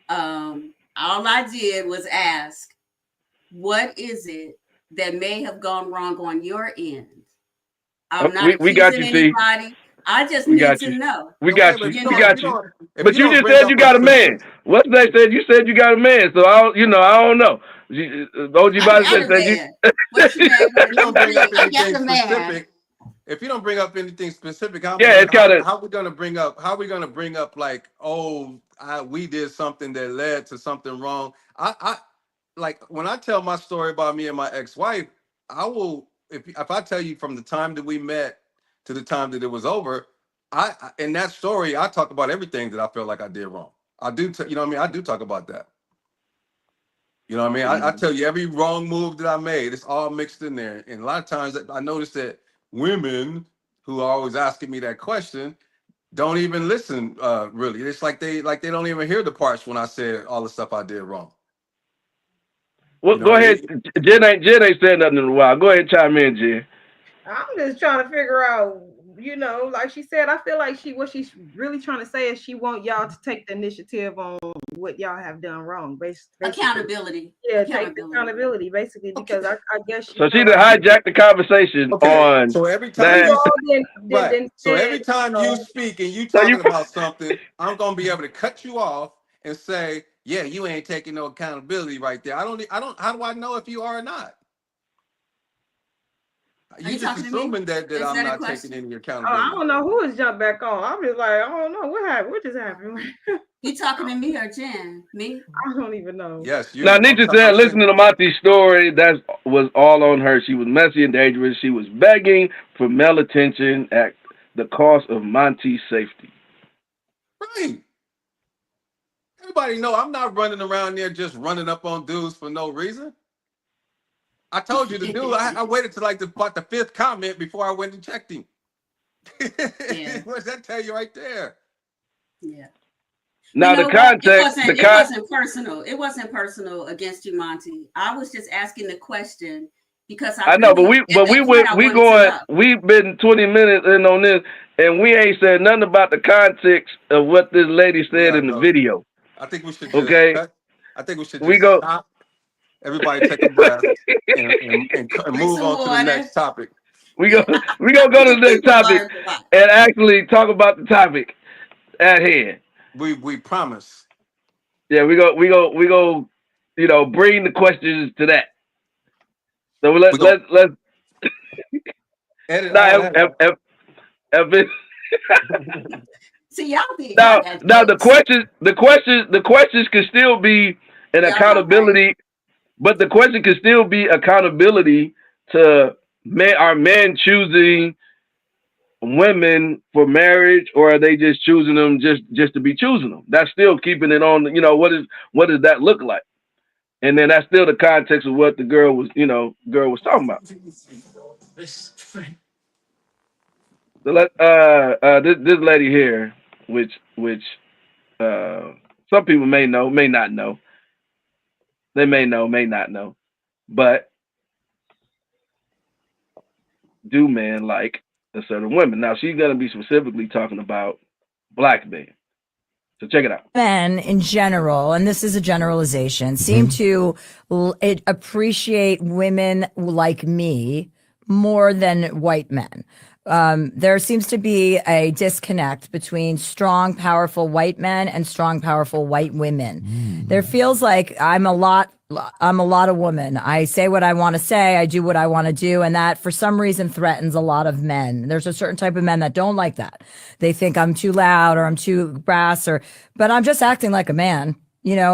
All I did was ask, what is it that may have gone wrong on your end? I'm not We got accusing you, T. anybody. I just We need got to you. know. We Okay, got but you. if You We know, got you. if But you you don't just bring said you up a got a man. specific, What's they said? You said you got a man. So I don't know. OG I Body got said a that you. man. What you man if gonna you don't do for bring up me? I got anything a man. specific, if you don't bring up anything specific, Yeah, it's kind of. how we gonna bring up like, oh, we did something that led to something wrong. I like when I tell my story about me and my ex-wife, I will if I tell you from the time that we met to the time that it was over, in that story I talk about everything that I felt like I did wrong. I do, you know what I mean? I do talk about that. You know what I mean? I tell you every wrong move that I made. It's all mixed in there. And a lot of times I notice that women who are always asking me that question don't even listen. Really, it's like they don't even hear the parts when I said all the stuff I did wrong. Well, You know, go ahead. Jen ain't said nothing in a while. Go ahead and chime in, Jen. I'm just trying to figure out, like she said, I feel like what she's really trying to say is she want y'all to take the initiative on what y'all have done wrong. Basically, Accountability. yeah, take the Accountability. accountability, basically, okay, because I guess she So she feel done like hijacked the conversation okay. on So every time we that. you all right, then so said, every time you speak and you So you. talking about something, I'm gonna be able to cut you off and say, yeah, you ain't taking no accountability right there. I don't. How do I know if you are or not? Are You you just talking to me? assuming that Is I'm that a not taking question? any I accountability. don't know who has jumped back on. I'm just like, I don't know what happened. What just happened? You talking to me or Jen? Me? I don't even know. Yes, Now, you. Nietzsche I'm said, saying. listening to Monty's story, that was all on her. She was messy and dangerous. She was begging for male attention at the cost of Monty's safety. Right. Everybody know I'm not running around there just running up on dudes for no reason. I told you the dude. I waited till like about the fifth comment before I went and checked him. Yeah. What does that tell you right there? Yeah. Now the It context, wasn't. It wasn't personal. It wasn't personal against you, Monty. I was just asking the question because I I know, but really, at that point, I wanted to know. we've been 20 minutes in on this, and we ain't said nothing about the context of what this lady said Yeah, in the no. video. I think we should just Okay, cut. I think we should we just go. stop. Everybody take a breath and Drink move some on to the water. next topic. we go. Yeah, We I gonna go think to the the next people topic learned a lot. and actually talk about the topic at hand. We promise. Yeah, we go. Bring the questions to that. So We go let's edit all now that out. if it, See, y'all think y'all now got now the jokes. questions can still be an Y'all know, right? accountability, but the question can still be accountability to men. Are men choosing women for marriage, or are they just choosing them just to be choosing them? That's still keeping it on. What does that look like? And then that's still the context of what the girl was talking about. So this lady here, which uh some people may know, may not know. They may know, may not know. But do men like assertive women? Now she's gonna be specifically talking about black men. So check it out. Men in general, and this is a generalization, seem to appreciate women like me more than white men. There seems to be a disconnect between strong, powerful white men and strong, powerful white women. There feels like I'm a lot of woman. I say what I want to say. I do what I want to do. And that for some reason threatens a lot of men. There's a certain type of men that don't like that. They think I'm too loud or I'm too brass but I'm just acting like a man.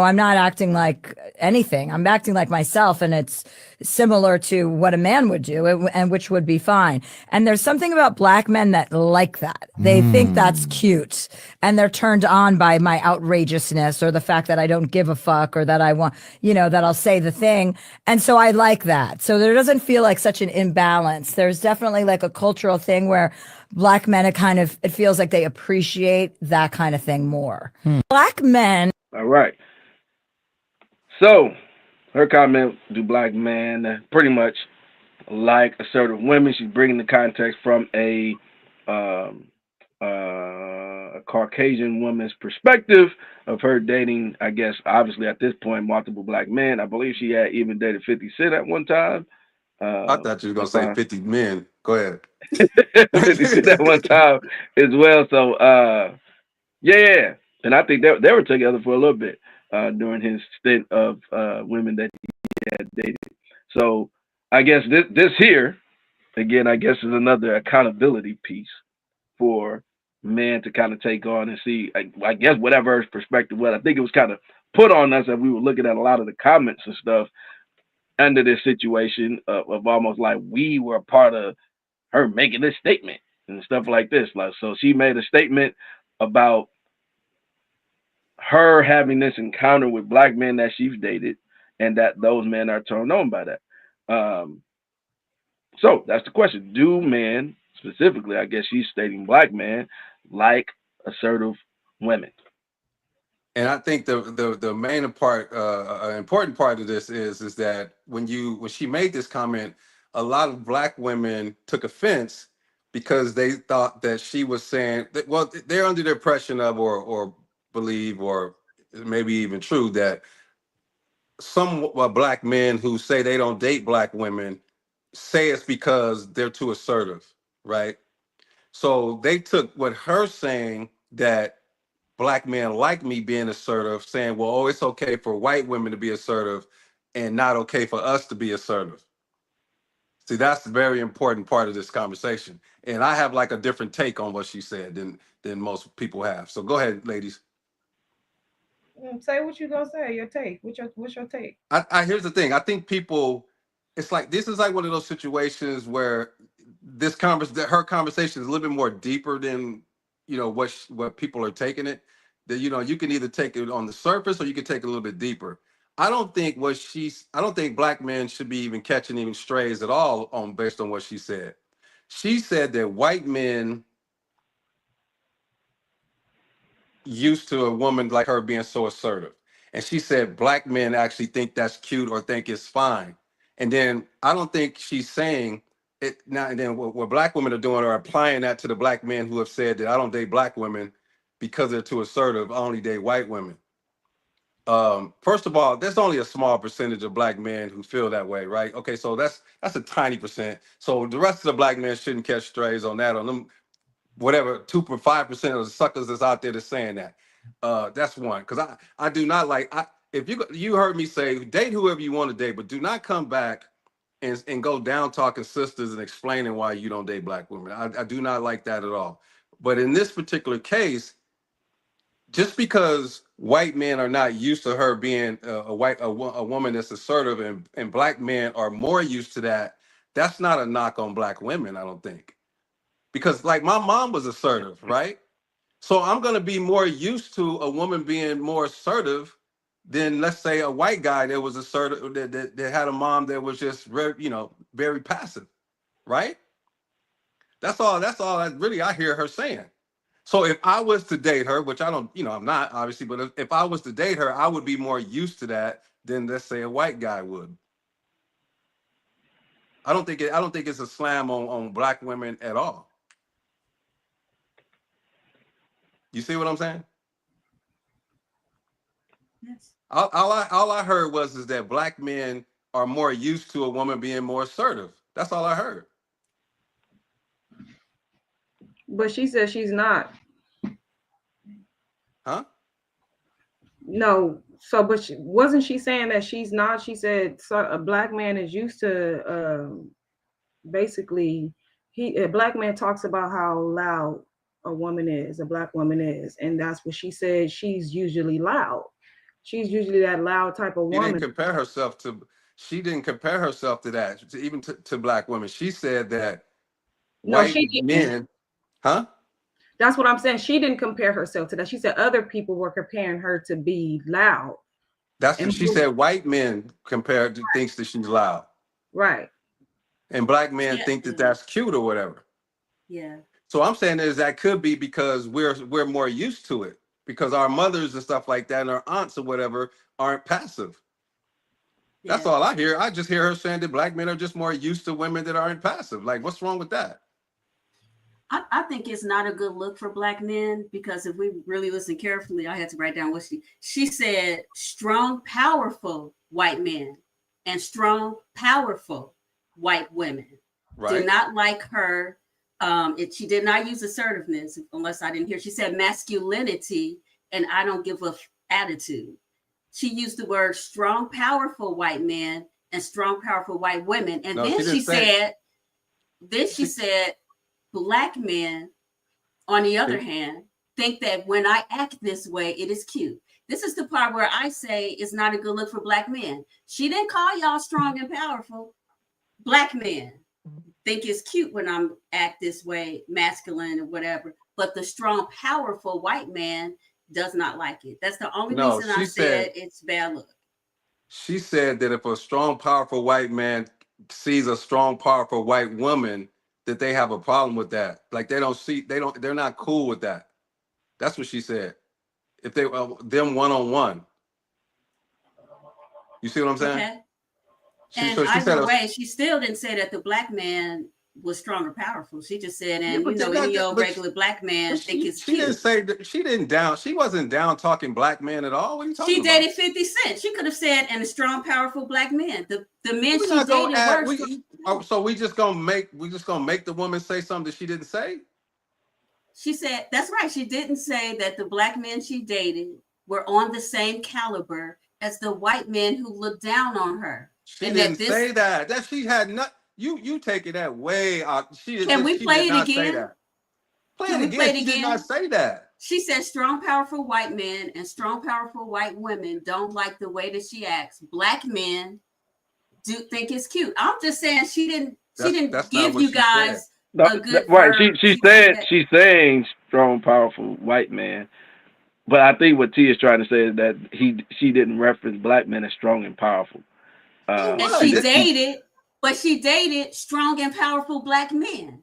I'm not acting like anything. I'm acting like myself, and it's similar to what a man would do, and which would be fine. And there's something about black men that like that. They think that's cute, and they're turned on by my outrageousness or the fact that I don't give a fuck or that I want, that I'll say the thing. And so I like that. So there doesn't feel like such an imbalance. There's definitely like a cultural thing where black men, it feels like they appreciate that kind of thing more. Black men. All right. So her comment: do black men pretty much like assertive women? She's bringing the context from um, a Caucasian woman's perspective of her dating, I guess, obviously at this point, multiple black men. I believe she had even dated 50 Cent at one time. I thought you were gonna If say I 50 men. Go ahead. 50 Cent at one time as well. So, yeah. And I think they were together for a little bit during his stint of women that he had dated. So, I guess this here, again, I guess is another accountability piece for men to kind of take on and see, I guess, whatever his perspective was. I think it was kind of put on us as we were looking at a lot of the comments and stuff under this situation of almost like we were a part of her making this statement and stuff like this. Like, so she made a statement about her having this encounter with black men that she's dated, and that those men are turned on by that. So that's the question: do men, specifically, I guess she's stating black men, like assertive women? And I think the main part, important part of this is that when she made this comment, a lot of black women took offense because they thought that she was saying that, well, they're under the impression of or believe or maybe even true that some black men who say they don't date black women say it's because they're too assertive, right? So they took what her saying that black men like me being assertive, saying, well, oh, it's okay for white women to be assertive and not okay for us to be assertive. See, that's the very important part of this conversation. And I have like a different take on what she said than most people have. So go ahead, ladies. Say what you gonna say. Your take. What's your take? I here's the thing. I think people, it's like this is like one of those situations where her conversation is a little bit more deeper than what people are taking it. That you can either take it on the surface or you can take it a little bit deeper. I don't think black men should be even catching even strays at all on based on what she said. She said that white men used to a woman like her being so assertive. And she said black men actually think that's cute or think it's fine. And then I don't think she's saying it now. And then what black women are doing are applying that to the black men who have said that I don't date black women because they're too assertive. I only date white women. First of all, there's only a small percentage of black men who feel that way, right? Okay, so that's a tiny percent. So the rest of the black men shouldn't catch strays on that. On them, whatever 2.5% of the suckers that's out there that's saying that. That's one. Because I do not like. If you heard me say date whoever you want to date, but do not come back and go down talking sisters and explaining why you don't date black women. I do not like that at all. But in this particular case, just because white men are not used to her being a woman that's assertive, and black men are more used to that, that's not a knock on black women, I don't think. Because like my mom was assertive, right? So I'm going to be more used to a woman being more assertive than, let's say, a white guy that was assertive, that had a mom that was just very passive, right? That's all that really I hear her saying. So if I was to date her, which I don't, I'm not obviously, but if I was to date her, I would be more used to that than, let's say, a white guy would. I don't think it's a slam on black women at all. You see what I'm saying? Yes. All I heard is that black men are more used to a woman being more assertive. That's all I heard. But she said she's not. Huh? No. So, but wasn't she saying that she's not? She said a black man is used to basically a black man talks about how loud a black woman is, and that's what she said. She's usually loud. She's usually that loud type of woman. She didn't compare herself to that, even to black women. She said that white men, huh? That's what I'm saying. She didn't compare herself to that. She said other people were comparing her to be loud. That's what she said. White men thinks that she's loud. Right. And black men think that that's cute or whatever. Yeah. So I'm saying is that could be because we're more used to it, because our mothers and stuff like that and our aunts or whatever aren't passive. Yeah. That's all I hear. I just hear her saying that black men are just more used to women that aren't passive. Like, what's wrong with that? I think it's not a good look for black men, because if we really listen carefully, I had to write down what she said: strong, powerful white men and strong, powerful white women do not like her. She did not use assertiveness, unless I didn't hear. She said masculinity and I don't give a attitude. She used the word strong, powerful white men and strong, powerful white women. And then she said, black men, on the other hand, think that when I act this way, it is cute. This is the part where I say it's not a good look for black men. She didn't call y'all strong and powerful. Black men think it's cute when I act this way, masculine or whatever. But the strong, powerful white man does not like it. That's the only reason I said it's bad look. She said that if a strong, powerful white man sees a strong, powerful white woman, that they have a problem with that. Like they're not cool with that. That's what she said. If they them one-on-one. You see what I'm saying? Okay. Either way, she still didn't say that the black man was strong or powerful. She just said, any old regular black man think it's cute. She didn't say that. She wasn't down talking black men at all. What are you talking about? She dated 50 Cent. She could have said, and a strong, powerful black man. The men she dated were. So we just gonna make the woman say something that she didn't say? She said, that's right. She didn't say that the black men she dated were on the same caliber as the white men who looked down on her. She didn't say that. That she had not. You taking that way out. Can we play it again? Play it again. She did not say that. She said strong, powerful white men and strong, powerful white women don't like the way that she acts. Black men do think it's cute. I'm just saying she didn't give you guys a good right. She's saying strong, powerful white man. But I think what T is trying to say is that she didn't reference black men as strong and powerful. And she dated strong and powerful black men.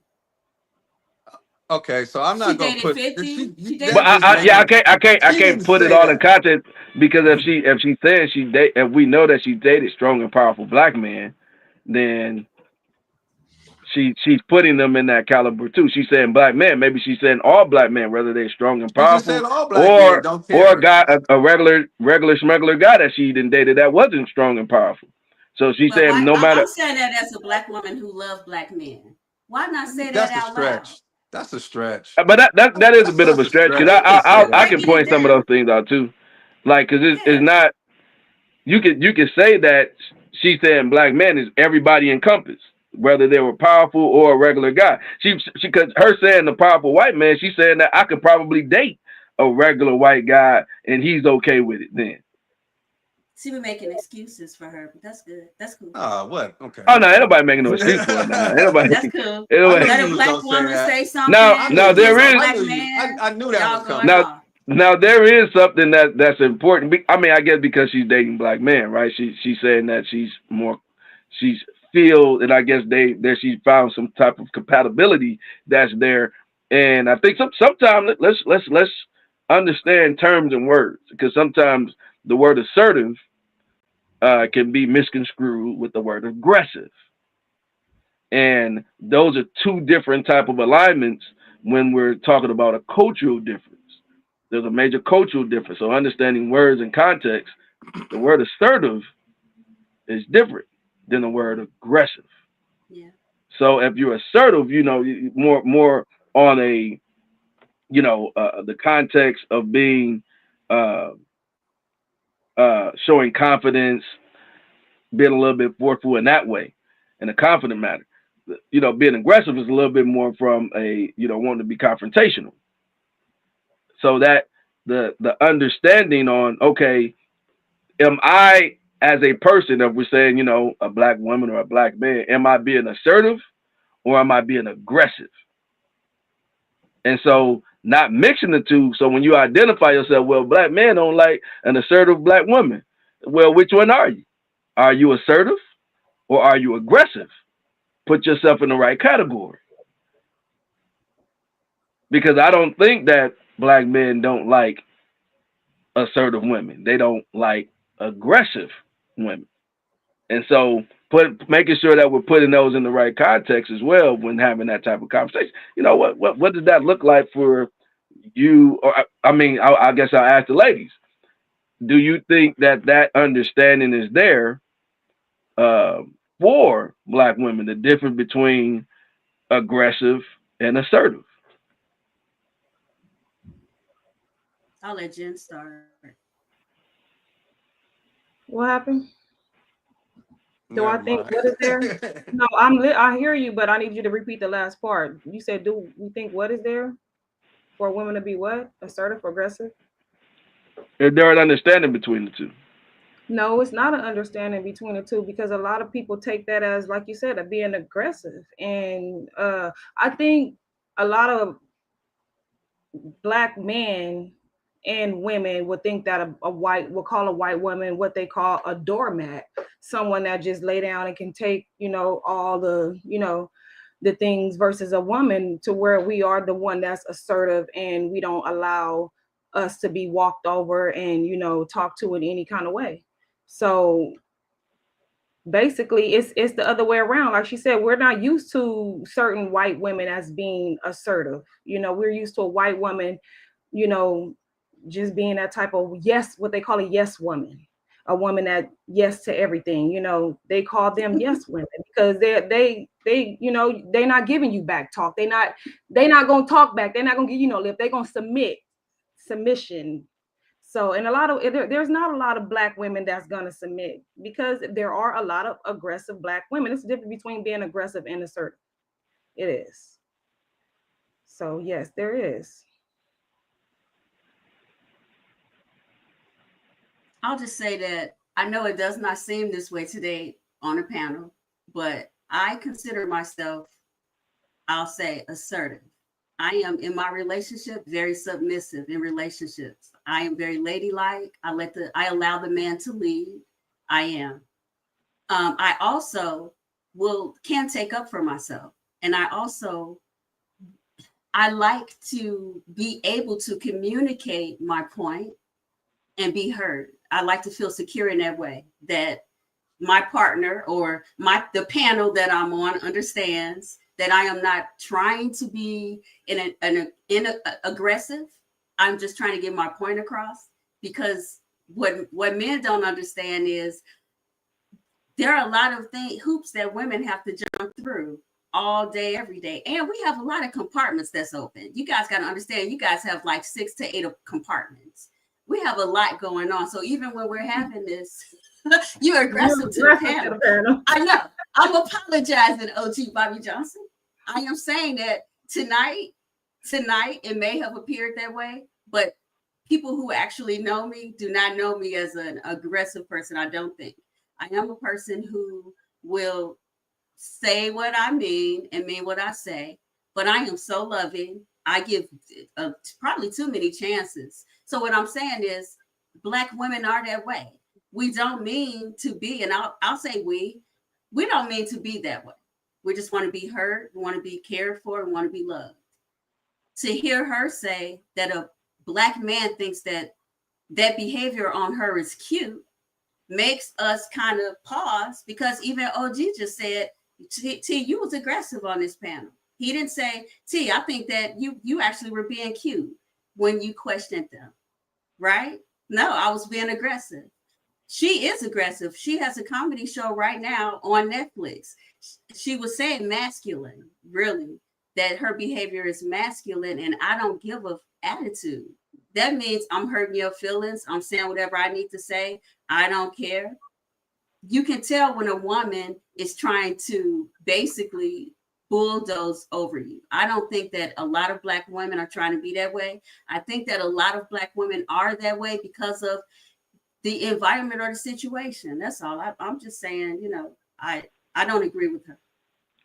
Okay, so I'm She not gonna dated put. 50. She That But dated just fifty. made yeah, it. I She can't didn't put it say all in that. context because if she's saying if we know that she dated strong and powerful black men, then she's putting them in that caliber too. She's saying black men. Maybe she's saying all black men, whether they're strong and She just powerful, said all black men don't or a care. guy, a regular smuggler guy that she didn't dated that wasn't strong and powerful. So she's But saying why? no matter. I'm saying that as a black woman who loves black men. Why not say that That's a out loud? stretch. That's a stretch. But that is a That's bit of such a a stretch because stretch. You can't say I that. can Breaking it point some of those down. things out too, like because it's Yeah. not you can say that she's saying black men is everybody encompassed, whether they were powerful or a regular guy. She because her saying the powerful white man, she's saying that I could probably date a regular white guy and he's okay with it then. She was making excuses for her, but that's good. That's cool. Ah, what? Okay, Oh no, ain't okay. nobody making no excuse for it now. Ain't nobody, That's ain't cool. I nobody. knew Let you a was black gonna say woman that. say Now something I knew you was against a there gonna. is I black knew you. man. I knew that was Y'all going coming. now off. now there is something that's important. I mean, I guess because she's dating black men, right? She's saying that she's feel and I guess she found some type of compatibility that's there. And I think sometimes let's understand terms and words because sometimes the word assertive can be misconstrued with the word aggressive. And those are two different type of alignments when we're talking about a cultural difference. There's a major cultural difference. So understanding words and context, the word assertive is different than the word aggressive. Yeah. So if you're assertive, more on a the context of being uh, showing confidence, being a little bit forceful in that way, in a confident manner. Being aggressive is a little bit more from a wanting to be confrontational. So that the understanding on okay, am I as a person, if we're saying a black woman or a black man, am I being assertive or am I being aggressive? And so not mixing the two. So when you identify yourself, well, black men don't like an assertive black woman. Well, which one are you? Are you assertive or are you aggressive? Put yourself in the right category. Because I don't think that black men don't like assertive women. They don't like aggressive women. And so making sure that we're putting those in the right context as well when having that type of conversation. What does that look like for you? Or I mean, I guess I'll ask the ladies. Do you think that understanding is there for black women? The difference between aggressive and assertive. I'll let Jen start. What happened? Do I Never think mind. what is there? No, I hear you, but I need you to repeat the last part. You said, do we think what is there for a woman to be what? Assertive, aggressive? Is there an understanding between the two? No, it's not an understanding between the two because a lot of people take that as, like you said, being aggressive. And I think a lot of black men and women would think that would call a white woman what they call a doormat, someone that just lay down and can take, all the, the things versus a woman to where we are the one that's assertive and we don't allow us to be walked over and, talked to in any kind of way. So basically it's the other way around. Like she said, we're not used to certain white women as being assertive. We're used to a white woman, you know, just being that type of yes, what they call a yes woman, a woman that yes to everything. They call them yes women because they they're not giving you back talk. They're not gonna talk back. They're not gonna give if they're gonna submission. So, and there's not a lot of black women that's gonna submit because there are a lot of aggressive black women. It's the difference between being aggressive and assertive. It is. So yes, there is. I'll just say that I know it does not seem this way today on a panel, but I consider myself, I'll say, assertive. I am in my relationship very submissive in relationships. I am very ladylike. I allow the man to lead. I am. I also can take up for myself, and I also I like to be able to communicate my point and be heard. I like to feel secure in that way, that my partner or the panel that I'm on understands that I am not trying to be in an aggressive. I'm just trying to get my point across, because what men don't understand is there are a lot of hoops that women have to jump through all day, every day. And we have a lot of compartments that's open. You guys got to understand, you guys have like 6 to 8 compartments. We have a lot going on. So even when we're having this, you're aggressive to the panel. I know. I'm apologizing, OG Bobby Johnson. I am saying that tonight, it may have appeared that way, but people who actually know me do not know me as an aggressive person, I don't think. I am a person who will say what I mean and mean what I say, but I am so loving. I give probably too many chances. So what I'm saying is, Black women are that way. We don't mean to be, and I'll say we don't mean to be that way. We just want to be heard. We want to be cared for. We want to be loved. To hear her say that a Black man thinks that behavior on her is cute makes us kind of pause, because even OG just said, T, you was aggressive on this panel. He didn't say, T, I think that you actually were being cute when you questioned them, right? No, I was being aggressive. She is aggressive. She has a comedy show right now on Netflix. She was saying masculine, really, that her behavior is masculine, and I don't give a attitude. That means I'm hurting your feelings. I'm saying whatever I need to say. I don't care. You can tell when a woman is trying to basically bulldoze over you. I don't think that a lot of Black women are trying to be that way. I think that a lot of Black women are that way because of the environment or the situation. That's all. I'm just saying, I don't agree with her.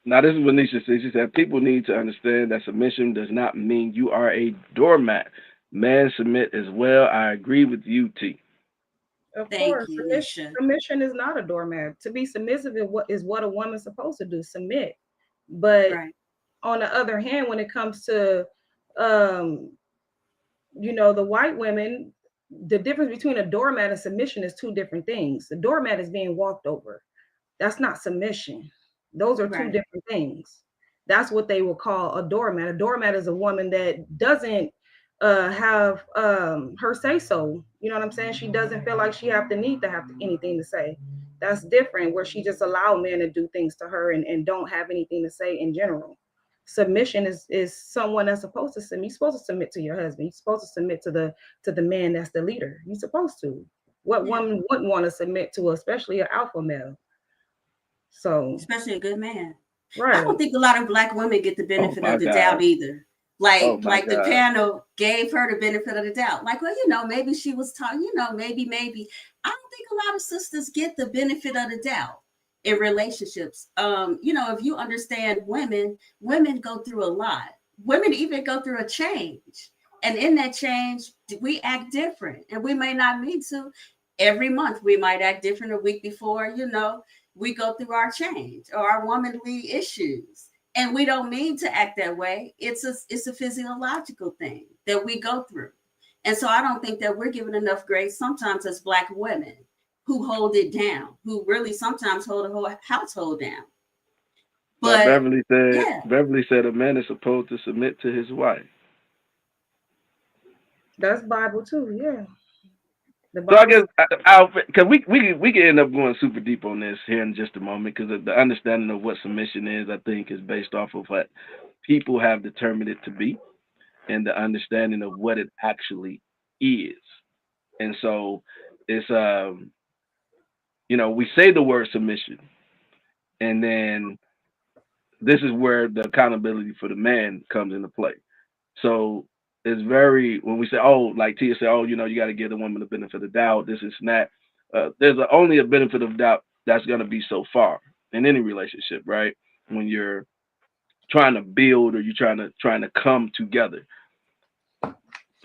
Now, this is what Nisha says. She said, people need to understand that submission does not mean you are a doormat. Men submit as well. I agree with you, T. Of Thank course, you, Nisha. submission is not a doormat. To be submissive is what a woman's supposed to do, submit. But Right. on the other hand, when it comes to, the white women, the difference between a doormat and submission is two different things. The doormat is being walked over. That's not submission. Those are two Right. different things. That's what they will call a doormat. A doormat is a woman that doesn't have her say so. You know what I'm saying? She doesn't feel like she need to have anything to say. That's different, where she just allow men to do things to her and don't have anything to say in general. Submission is someone that's supposed to submit. You're supposed to submit to your husband. You're supposed to submit to the man that's the leader. You're supposed to. What woman wouldn't want to submit to, especially an alpha male? So, especially a good man. right. I don't think a lot of Black women get the benefit of the doubt either. Like the panel gave her the benefit of the doubt. Like, well, maybe she was talking, maybe. I don't think a lot of sisters get the benefit of the doubt in relationships. If you understand women go through a lot. Women even go through a change. And in that change, we act different. And we may not mean to. Every month we might act different. A week before, we go through our change or our womanly issues, and we don't mean to act that way. It's a physiological thing that we go through. And so I don't think that we're given enough grace sometimes as Black women who hold it down, who really sometimes hold a whole household down. But Beverly said a man is supposed to submit to his wife. That's Bible too, yeah. So I guess because we can end up going super deep on this here in just a moment, because the understanding of what submission is, I think, is based off of what people have determined it to be, and the understanding of what it actually is. And so it's we say the word submission, and then this is where the accountability for the man comes into play. So it's very, when we say, like Tia said, you got to give the woman the benefit of the doubt, this is not, there's only a benefit of doubt that's going to be so far in any relationship, right? When you're trying to build or you're trying to come together.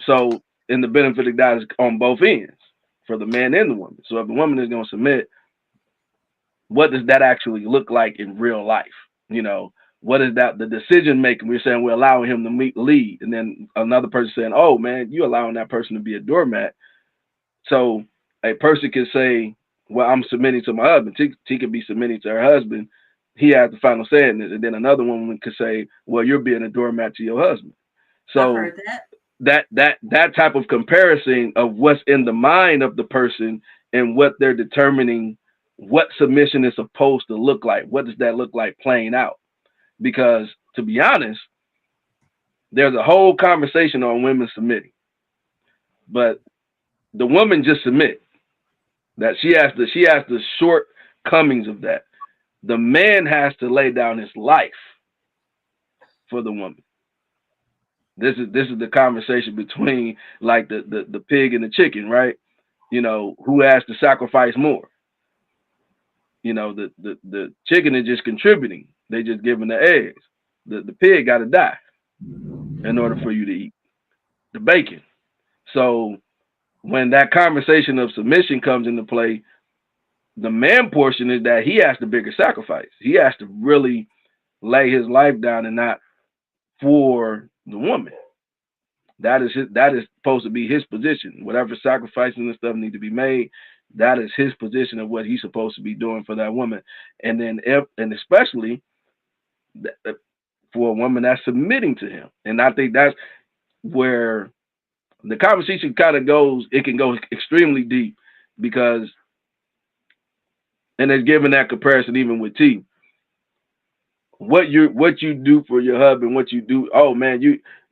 So, and the benefit of doubt is on both ends for the man and the woman. So if the woman is going to submit, what does that actually look like in real life? what is that? The decision making. We're saying we're allowing him to lead, and then another person saying, "Oh man, you allowing that person to be a doormat." So a person can say, "Well, I'm submitting to my husband." She could be submitting to her husband. He has the final say in it, and then another woman could say, "Well, you're being a doormat to your husband." I've So heard that. that type of comparison of what's in the mind of the person and what they're determining what submission is supposed to look like. What does that look like playing out? Because to be honest, there's a whole conversation on women submitting, but the woman just submit. That she has the shortcomings of that. The man has to lay down his life for the woman. This is the conversation between like the pig and the chicken, right? Who has to sacrifice more? The chicken is just contributing. They just giving the eggs. The pig got to die in order for you to eat the bacon. So when that conversation of submission comes into play, the man portion is that he has the bigger sacrifice. He has to really lay his life down and not for the woman. That is supposed to be his position. Whatever sacrifices and stuff need to be made, that is his position of what he's supposed to be doing for that woman. And then especially for a woman that's submitting to him. And I think that's where the conversation kind of goes. It can go extremely deep because, and it's given that comparison even with T. What you do for your husband, what you do. Oh man,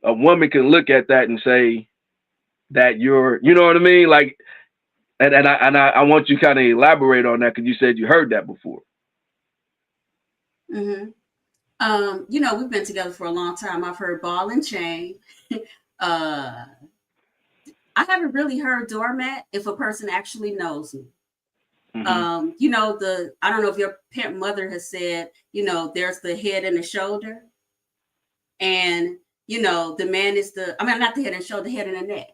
a woman can look at that and say that you know what I mean, like, and I want you kind of elaborate on that because you said you heard that before. Mm-hmm. We've been together for a long time. I've heard ball and chain. uh, I haven't really heard doormat if a person actually knows me. Mm-hmm. I don't know if your parent mother has said, there's the head and the shoulder, and the man is not the head and shoulder, the head and the neck.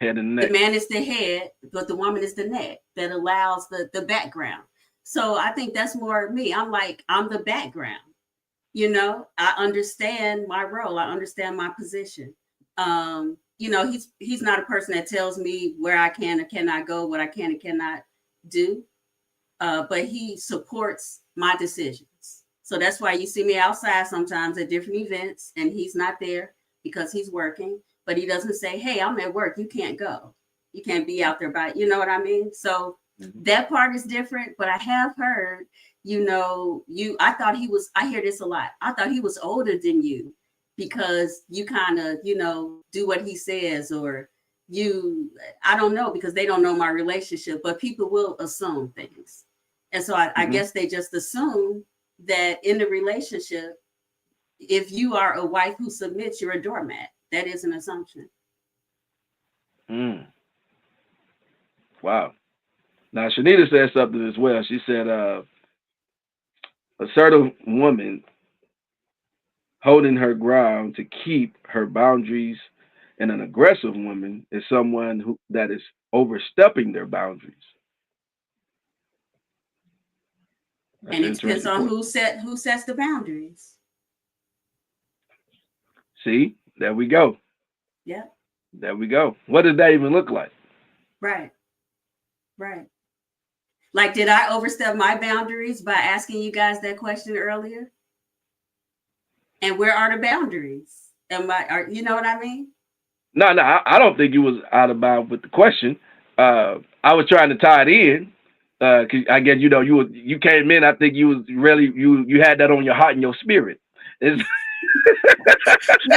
Head and neck. The man is the head, but the woman is the neck that allows the background. So I think that's more me. I'm the background. I understand my role. I understand my position. He's not a person that tells me where I can or cannot go, what I can and cannot do. But he supports my decisions. So that's why you see me outside sometimes at different events and he's not there because he's working, but he doesn't say, hey, I'm at work. You can't go. You can't be out there by, you know what I mean? So that part is different, but I have heard, I hear this a lot. I thought he was older than you because you kind of, do what he says, or I don't know, because they don't know my relationship, but people will assume things. And so I guess they just assume that in the relationship, if you are a wife who submits, you're a doormat. That is an assumption. Wow. Now, Shanita said something as well. She said, assertive woman holding her ground to keep her boundaries, and an aggressive woman is someone that is overstepping their boundaries. That's And it depends on who sets the boundaries. See, there we go. Yeah. There we go. What does that even look like? Right. Like, did I overstep my boundaries by asking you guys that question earlier? And where are the boundaries? You know what I mean? No, I don't think you was out of bounds with the question. I was trying to tie it in. Cause I guess you came in. I think you was really you had that on your heart and your spirit. No,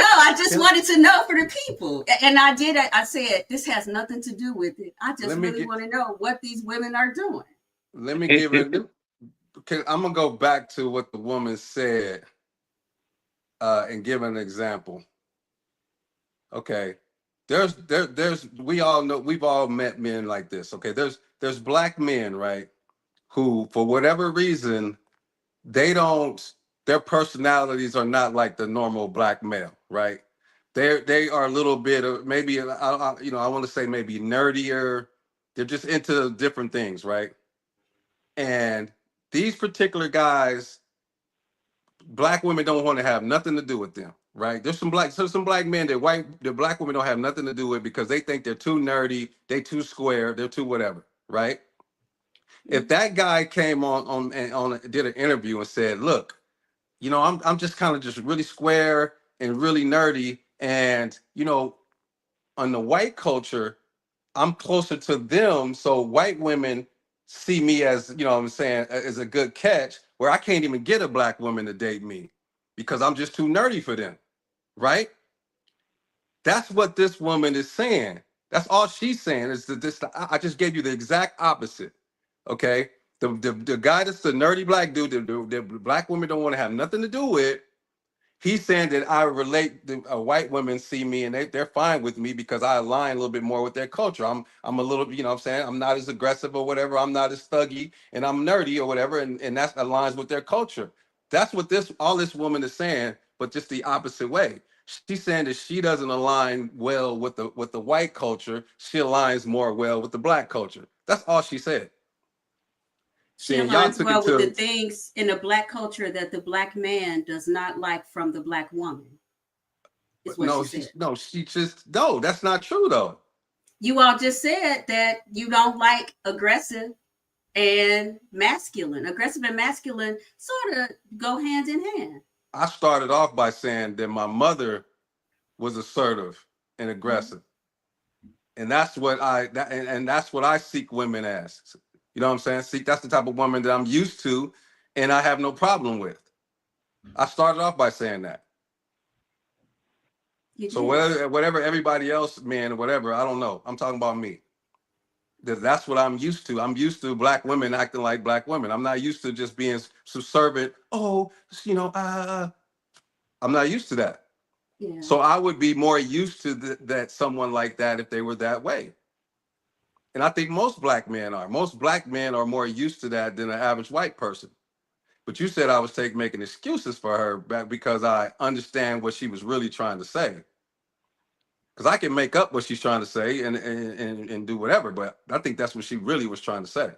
I just wanted to know for the people, and I did. I said this has nothing to do with it. I just really want to know what these women are doing. Let me give it. I'm gonna go back to what the woman said and give an example. Okay, there's we all know, we've all met men like this. Okay, there's black men, right, who for whatever reason their personalities are not like the normal black male, right? They are a little bit of maybe I want to say maybe nerdier. They're just into different things, right? And these particular guys black women don't want to have nothing to do with them, right? There's some black men that black women don't have nothing to do with because they think they're too nerdy, they too square, they're too whatever, right? If that guy came on did an interview and said, "Look, I'm just kind of just really square and really nerdy, and on the white culture, I'm closer to them, so white women see me as, what I'm saying, as a good catch, where I can't even get a black woman to date me because I'm just too nerdy for them, right?" That's what this woman is saying. That's all she's saying is that I just gave you the exact opposite. Okay. The guy that's the nerdy black dude, the black women don't want to have nothing to do with. He's saying that I relate. White women see me and they're fine with me because I align a little bit more with their culture. I'm a little, what I'm saying, I'm not as aggressive or whatever. I'm not as thuggy and I'm nerdy or whatever, and that aligns with their culture. That's what all this woman is saying, but just the opposite way. She's saying that she doesn't align well with the white culture. She aligns more well with the black culture. That's all she said. She Saying y'all aligns took it well with the to things in the black culture that the black man does not like from the black woman. Is what no, she said. no, that's not true though. You all just said that you don't like aggressive and masculine. Aggressive and masculine sort of go hand in hand. I started off by saying that my mother was assertive and aggressive, and that's what and that's what I seek women as. You know what I'm saying? That's the type of woman that I'm used to, and I have no problem with. I started off by saying that. So whatever everybody else, man, whatever, I don't know. I'm talking about me. That's what I'm used to. I'm used to black women acting like black women. I'm not used to just being subservient. Oh, I'm not used to that. Yeah. So I would be more used to that someone like that if they were that way. And I think most black men are. Most black men are more used to that than an average white person. But you said I was making excuses for her because I understand what she was really trying to say. Because I can make up what she's trying to say and do whatever, but I think that's what she really was trying to say.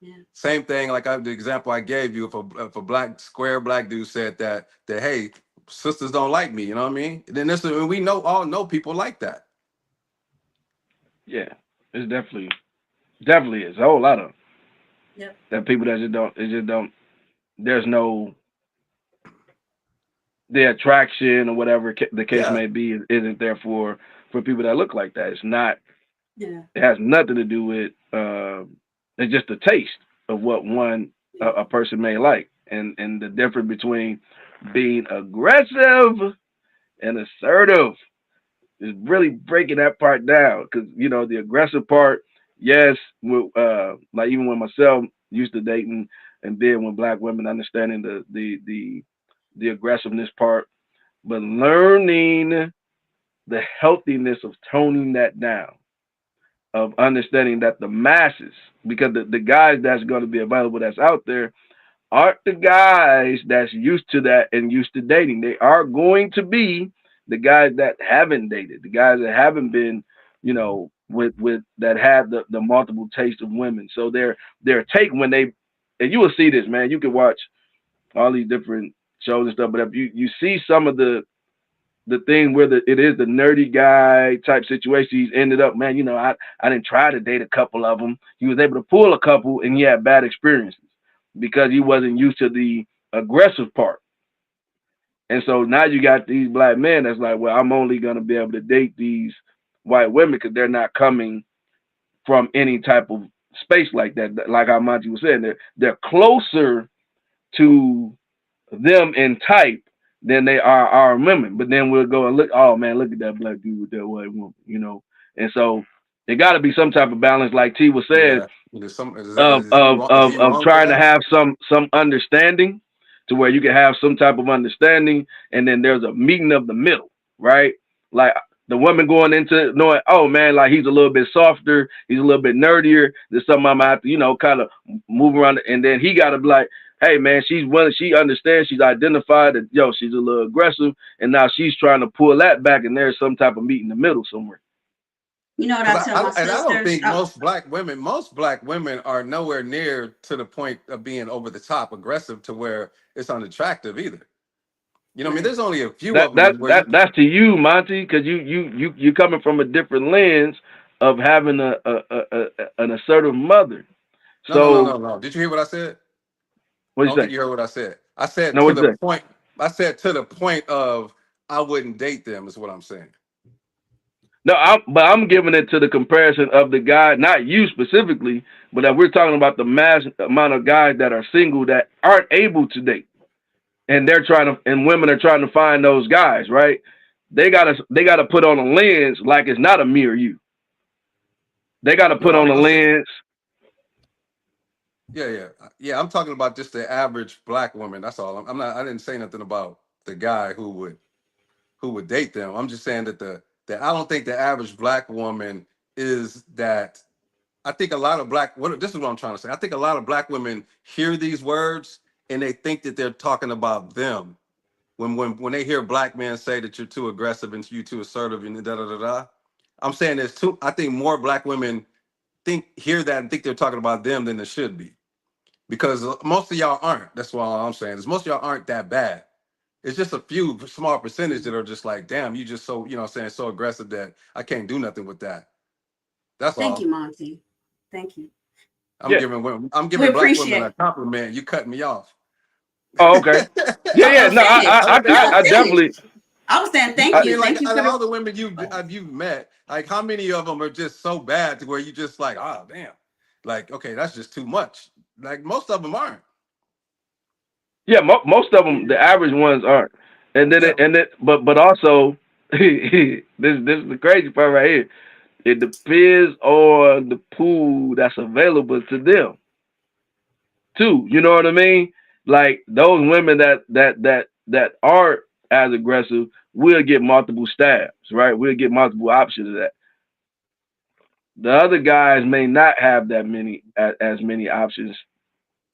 Yeah. Same thing, like the example I gave you, if a square black dude said that hey, sisters don't like me, you know what I mean? And then we all know people like that. Yeah, it's definitely is a whole lot of that people that just don't. There's no the attraction or whatever the case may be isn't there for people that look like that. It's not. Yeah. It has nothing to do with. It's just a taste of what a person may like, and the difference between being aggressive and assertive is really breaking that part down. Because the aggressive part, yes, like even when myself used to dating and then with black women, understanding the aggressiveness part, but learning the healthiness of toning that down, of understanding that the masses, because the guys that's going to be available that's out there aren't the guys that's used to that and used to dating. They are going to be the guys that haven't dated, the guys that haven't been, with that have the multiple taste of women. So their take when they, and you will see this, man. You can watch all these different shows and stuff, but if you see some of the thing where it is the nerdy guy type situation, he's ended up, man, I didn't try to date a couple of them. He was able to pull a couple and he had bad experiences because he wasn't used to the aggressive part. And so now you got these black men that's like, well, I'm only going to be able to date these white women because they're not coming from any type of space like that. Like how Monty was saying, they're closer to them in type than they are our women. But then we'll go and look, oh man, look at that black dude with that white woman, And so there got to be some type of balance, like T was saying, of trying to have some understanding to where you can have some type of understanding, and then there's a meeting of the middle, right? Like the woman going into knowing, oh man, like he's a little bit softer, he's a little bit nerdier. There's something I'm gonna have to, kind of move around, and then he got to be like, hey man, she's willing, she understands, she's identified that she's a little aggressive, and now she's trying to pull that back, and there's some type of meet in the middle somewhere. You know what I Because tell my I don't sisters? think most black women are nowhere near to the point of being over the top aggressive to where it's unattractive either. You know what I mean? Right. There's only a few That of that them where that you that's to you, Monty, because you coming from a different lens of having an assertive mother. So no. Did you hear what I said? what I you don't think say? you heard what I said. I said No, to what the you say? point. I said to the point of I wouldn't date them is what I'm saying. No, but I'm giving it to the comparison of the guy, not you specifically, but that we're talking about the mass amount of guys that are single that aren't able to date, and women are trying to find those guys, right? They gotta put on a lens like it's not a mere you. They gotta put No, on a I'm saying lens. yeah. I'm talking about just the average black woman. That's all. I'm not. I didn't say nothing about the guy who would date them. I'm just saying that that I don't think the average black woman is that. I think a lot of this is what I'm trying to say. I think a lot of black women hear these words and they think that they're talking about them. When they hear black men say that you're too aggressive and you're too assertive and da da da da. I'm saying there's two. I think more black women hear that and think they're talking about them than they should be. Because most of y'all aren't. That's what I'm saying. Is most of y'all aren't that bad. It's just a few small percentage that are just like, damn, you just so, saying so aggressive that I can't do nothing with that. That's Thank you, all. Monty. Thank you. Yeah. I'm We giving black women appreciate a it. compliment. You cut me off. Oh, okay. Yeah, Oh yeah. no, No, finish. No, I finish. definitely. I was saying I thank you. mean, like Thank you out for of all the. the women you've met, like how many of them are just so bad to where you just like, oh damn, like okay, that's just too much. Like most of them aren't. Yeah, most of them, Yeah. the average ones aren't. Yeah, But also, this is the crazy part right here. It depends on the pool that's available to them too. You know what I mean? Like those women that aren't as aggressive will get multiple stabs, right? We'll get multiple options of that. The other guys may not have that many as many options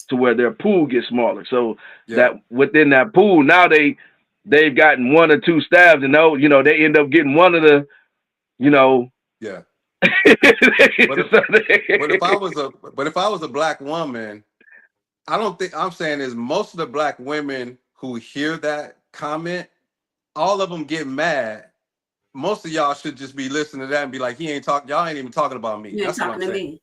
to where their pool gets smaller. So yeah, that within that pool, now they've gotten one or two stabs, and they end up getting one of the, you know. yeah. But if So if I was a black woman, I don't think I'm saying is most of the black women who hear that comment, all of them get mad. Most of y'all should just be listening to that and be like, y'all ain't even talking about me. You ain't That's what I'm talking to saying. me.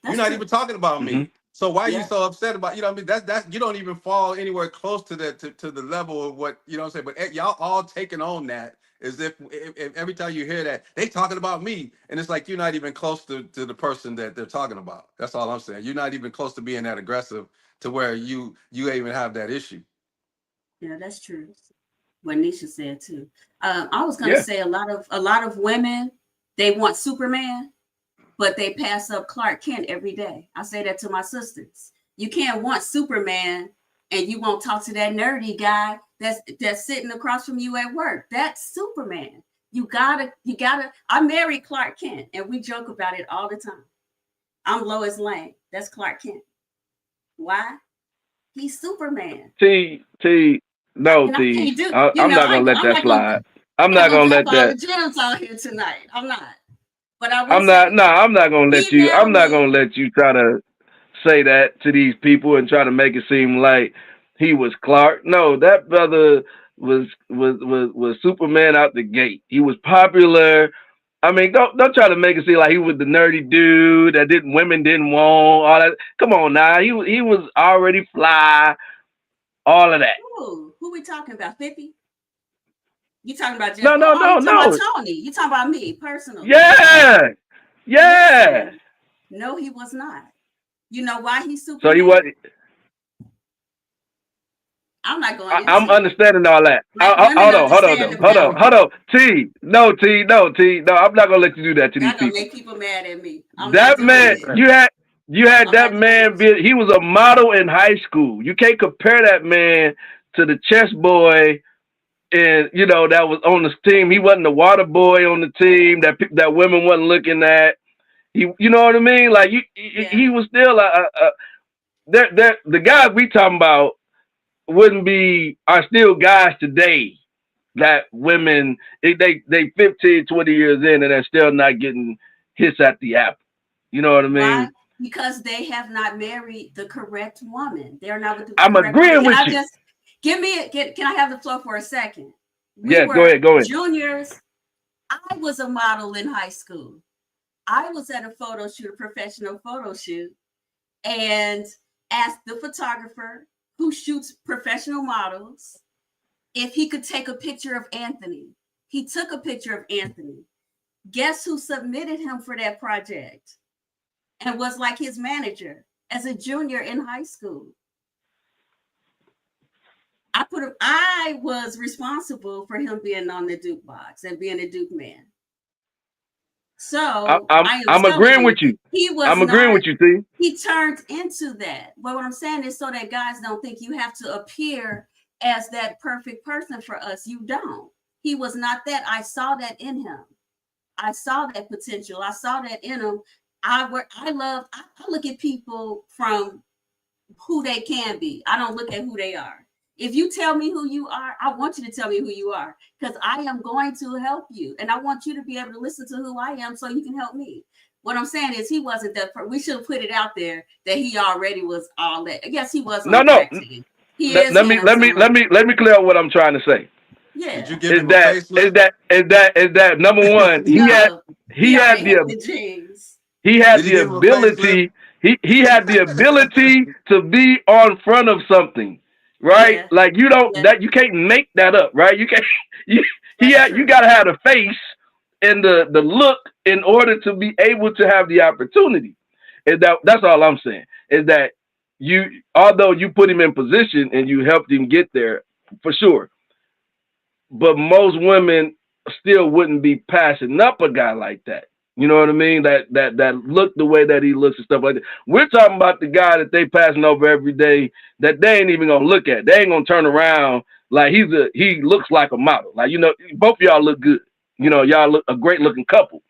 You're That's not true. even talking about Mhm. me. So why are you Yeah. so upset about, what I mean? That's you don't even fall anywhere close to that to the level of what, what I'm saying. But y'all all taking on that as if every time you hear that, they talking about me. And it's like you're not even close to the person that they're talking about. That's all I'm saying. You're not even close to being that aggressive to where you even have that issue. Yeah, that's true. What Nisha said too. I was gonna Yeah. say a lot of women, they want Superman, but they pass up Clark Kent every day. I say that to my sisters. You can't want Superman and you won't talk to that nerdy guy that's sitting across from you at work. That's Superman. You gotta. I married Clark Kent, and we joke about it all the time. I'm Lois Lane. That's Clark Kent. Why? He's Superman. No, And I can't do. I'm not gonna let I'm that not gonna. slide. I'm I'm not not gonna gonna drop let all the that. gems out here tonight. I'm not. But I will I'm not. say, No, I'm not gonna let he you. now I'm not gonna me. let you try to say that to these people and try to make it seem like he was Clark. No, that brother was Superman out the gate. He was popular. I mean, don't try to make it seem like he was the nerdy dude that women didn't want all that. Come on now, he was already fly. All of that. Who we talking about? 50? You talking about just? No, no, Oh, you no, talking about no. Tony? You talking about me personally? Yeah, yeah. Listen, no, he was not. You know why he's So he Superman? was. I'm not going I'm into it. understanding all that. Like women understand the power. Hold on. T, no, T, no, T, no. I'm not gonna let you do that to these Y'all gonna people. make people mad at me. I'm not That doing man, it. you had I'm that not doing man. it. He was a model in high school. You can't compare that man to the chess boy, and that was on the team. He wasn't the water boy on the team that women wasn't looking at. You know what I mean? Like Yeah. he was still the guys we talking about are still guys today that women they 15, 20 years in and they're still not getting hiss at the apple. You know what I Why? mean? Because they have not married the correct woman. They're not with the I'm correct woman. agreeing Can with I you. just can I have the floor for a second? We Yes, go were ahead, go ahead. juniors. I was a model in high school. I was at a photo shoot, a professional photo shoot, and asked the photographer who shoots professional models if he could take a picture of Anthony. He took a picture of Anthony. Guess who submitted him for that project and was like his manager as a junior in high school? I was responsible for him being on the Duke box and being a Duke man. So I am I'm telling agreeing with you, you. he was I'm agreeing not. with you, T. He turned into that. But what I'm saying is so that guys don't think you have to appear as that perfect person for us. You don't. He was not that. I saw that in him. I saw that potential. I saw that in him. I look at people from who they can be. I don't look at who they are. If you tell me who you are, I want you to tell me who you are, because I am going to help you. And I want you to be able to listen to who I am so you can help me. What I'm saying is he wasn't that. We should have put it out there that he already was all that. Yes, he was on No, the no. track team. He is Let me handsome. clear up what I'm trying to say. Did you Yeah. give him a facelift? Is that number one, No, he he had already had the the genes. he had Did you the give him a facelift? ability, he had the ability to be on front of something, right? Yeah. Like you don't Yeah. that you can't make that up, right? You can't you That's you true. gotta have the face and the look in order to be able to have the opportunity. And that's all I'm saying. Is that you although you put him in position and you helped him get there for sure, but most women still wouldn't be passing up a guy like that. You know what I mean? That look the way that he looks and stuff like that. We're talking about the guy that they passing over every day that they ain't even gonna look at. They ain't gonna turn around like he looks like a model. Like, you know, both of y'all look good. You know, y'all look a great looking couple.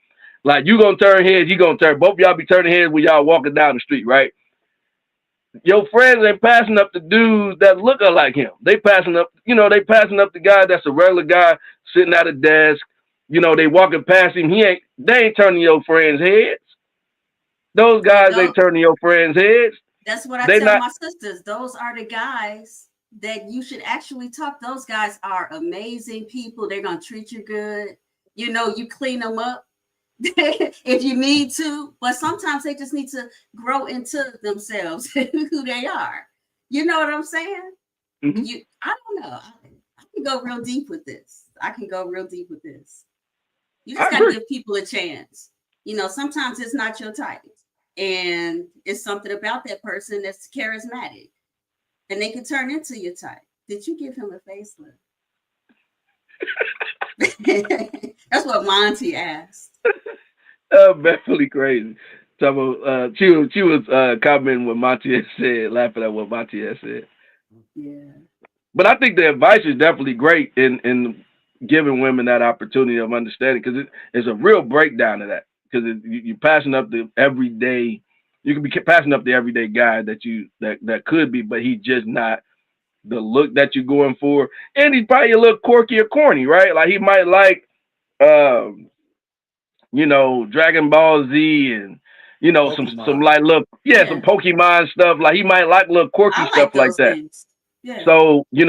Like, you gonna turn heads, you gonna turn. Both of y'all be turning heads when y'all walking down the street, right? Your friends ain't passing up the dudes that look like him. They passing up, they passing up the guy that's a regular guy sitting at a desk. You know, they walking past him. They ain't turning your friends' heads. Those But guys ain't turning your friends' heads. that's what I They tell not. my sisters. Those are the guys that you should actually talk. Those guys are amazing people. They're gonna treat you good. You know, you clean them up if you need to, but sometimes they just need to grow into themselves, who they are. You know what I'm saying? Mm-hmm. I don't know. I can go real deep with this. You just got to give people a chance. You know, sometimes it's not your type, and it's something about that person that's charismatic, and they can turn into your type. Did you give him a facelift? That's what Monty asked. Beverly crazy. She was commenting what Monty had said, laughing at what Monty had said. Yeah. But I think the advice is definitely great in giving women that opportunity of understanding, because it's a real breakdown of that. Because you're passing up the everyday, you can be passing up the everyday guy that could be, but he's just not the look that you're going for, and he's probably a little quirky or corny, right? Like he might like, Dragon Ball Z and some Pokemon. like some Pokemon stuff. Like he might like little quirky I stuff like like those that. things. Yeah. So, we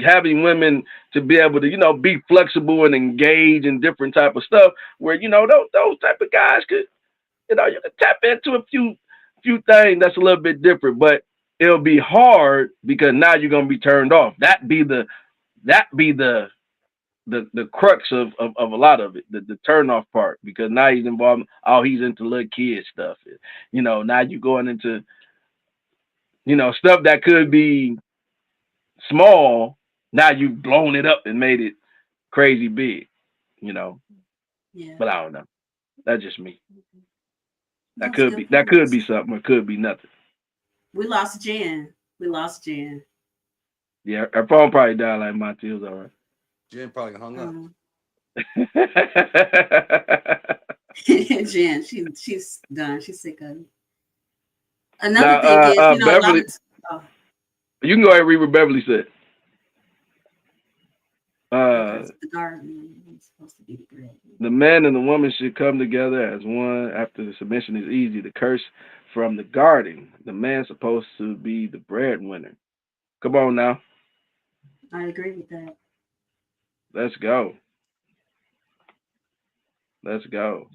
having women to be able to, be flexible and engage in different type of stuff where, those type of guys could, you can tap into a few things that's a little bit different, but it'll be hard because now you're going to be turned off. That be the crux of a lot of it, the turn off part, because now he's involved. Oh, he's into little kid stuff. Now you're going into, stuff that could be small. Now you've blown it up and made it crazy big, Yeah. But I don't know. That's just me. That That's could good be points. something, or could be nothing. We lost Jen. Yeah, her phone probably died like my tears. All right. Jen probably hung up. Jen, she's done. She's sick of it. Another Now, thing is, a lot Beverly, of you can go ahead and read what Beverly said. the garden. supposed to be the bread. The man and the woman should come together as one. After the submission is easy, the curse from the garden. The man's supposed to be the breadwinner. Come on now, I agree with that. let's go. Let's go.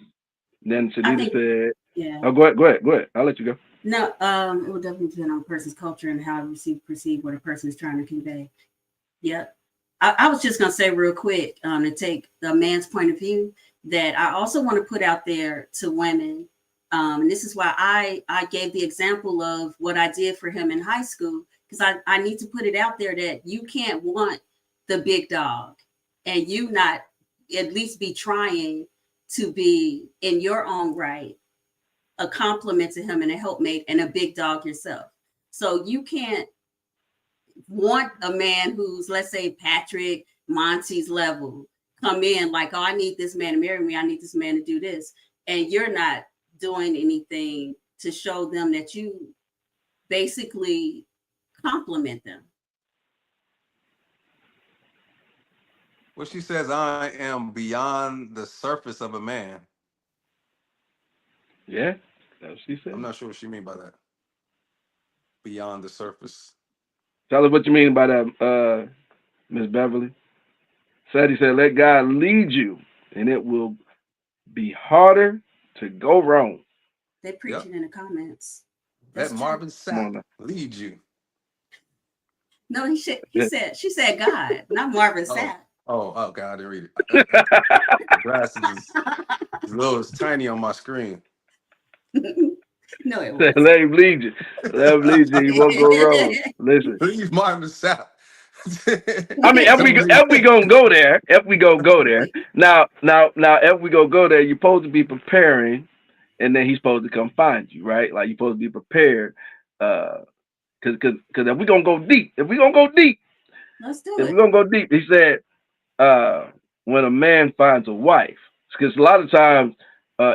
Then I Shanita think, said, yeah. "Oh, go ahead. I'll let you go." No, it will definitely depend on a person's culture and how you perceive what a person is trying to convey. Yep. I was just going to say real quick to take the man's point of view that I also want to put out there to women. And this is why I gave the example of what I did for him in high school, because I need to put it out there that you can't want the big dog and you not at least be trying to be in your own right a compliment to him and a helpmate and a big dog yourself. So you can't want a man who's, let's say, Patrick Monty's level come in like, oh, I need this man to marry me. I need this man to do this. And you're not doing anything to show them that you basically compliment them. Well, she says, I am beyond the surface of a man. Yeah, that's what she I'm said. not sure what she mean by that. Beyond the surface. Tell us what you mean by that, Miss Beverly. Sadie said, "Let God lead you, and it will be harder to go wrong." They preach Yep. it in the comments. Let That's true. Marvin Come on Sapp now. lead you. No, she said God, not Marvin Oh, Sapp. oh, God, I didn't read it. The glasses is little, it's tiny on my screen. No, it Let wasn't. him lead you. Let him lead you. You won't go wrong. Listen. Leave Marvin Sapp. I mean, Don't leave. if we gonna go there, now, if we go there, you're supposed to be preparing, and then he's supposed to come find you, right? Like you're supposed to be prepared, because if we gonna go deep, Let's do if it. we're gonna go deep, he said, uh, when a man finds a wife, because a lot of times,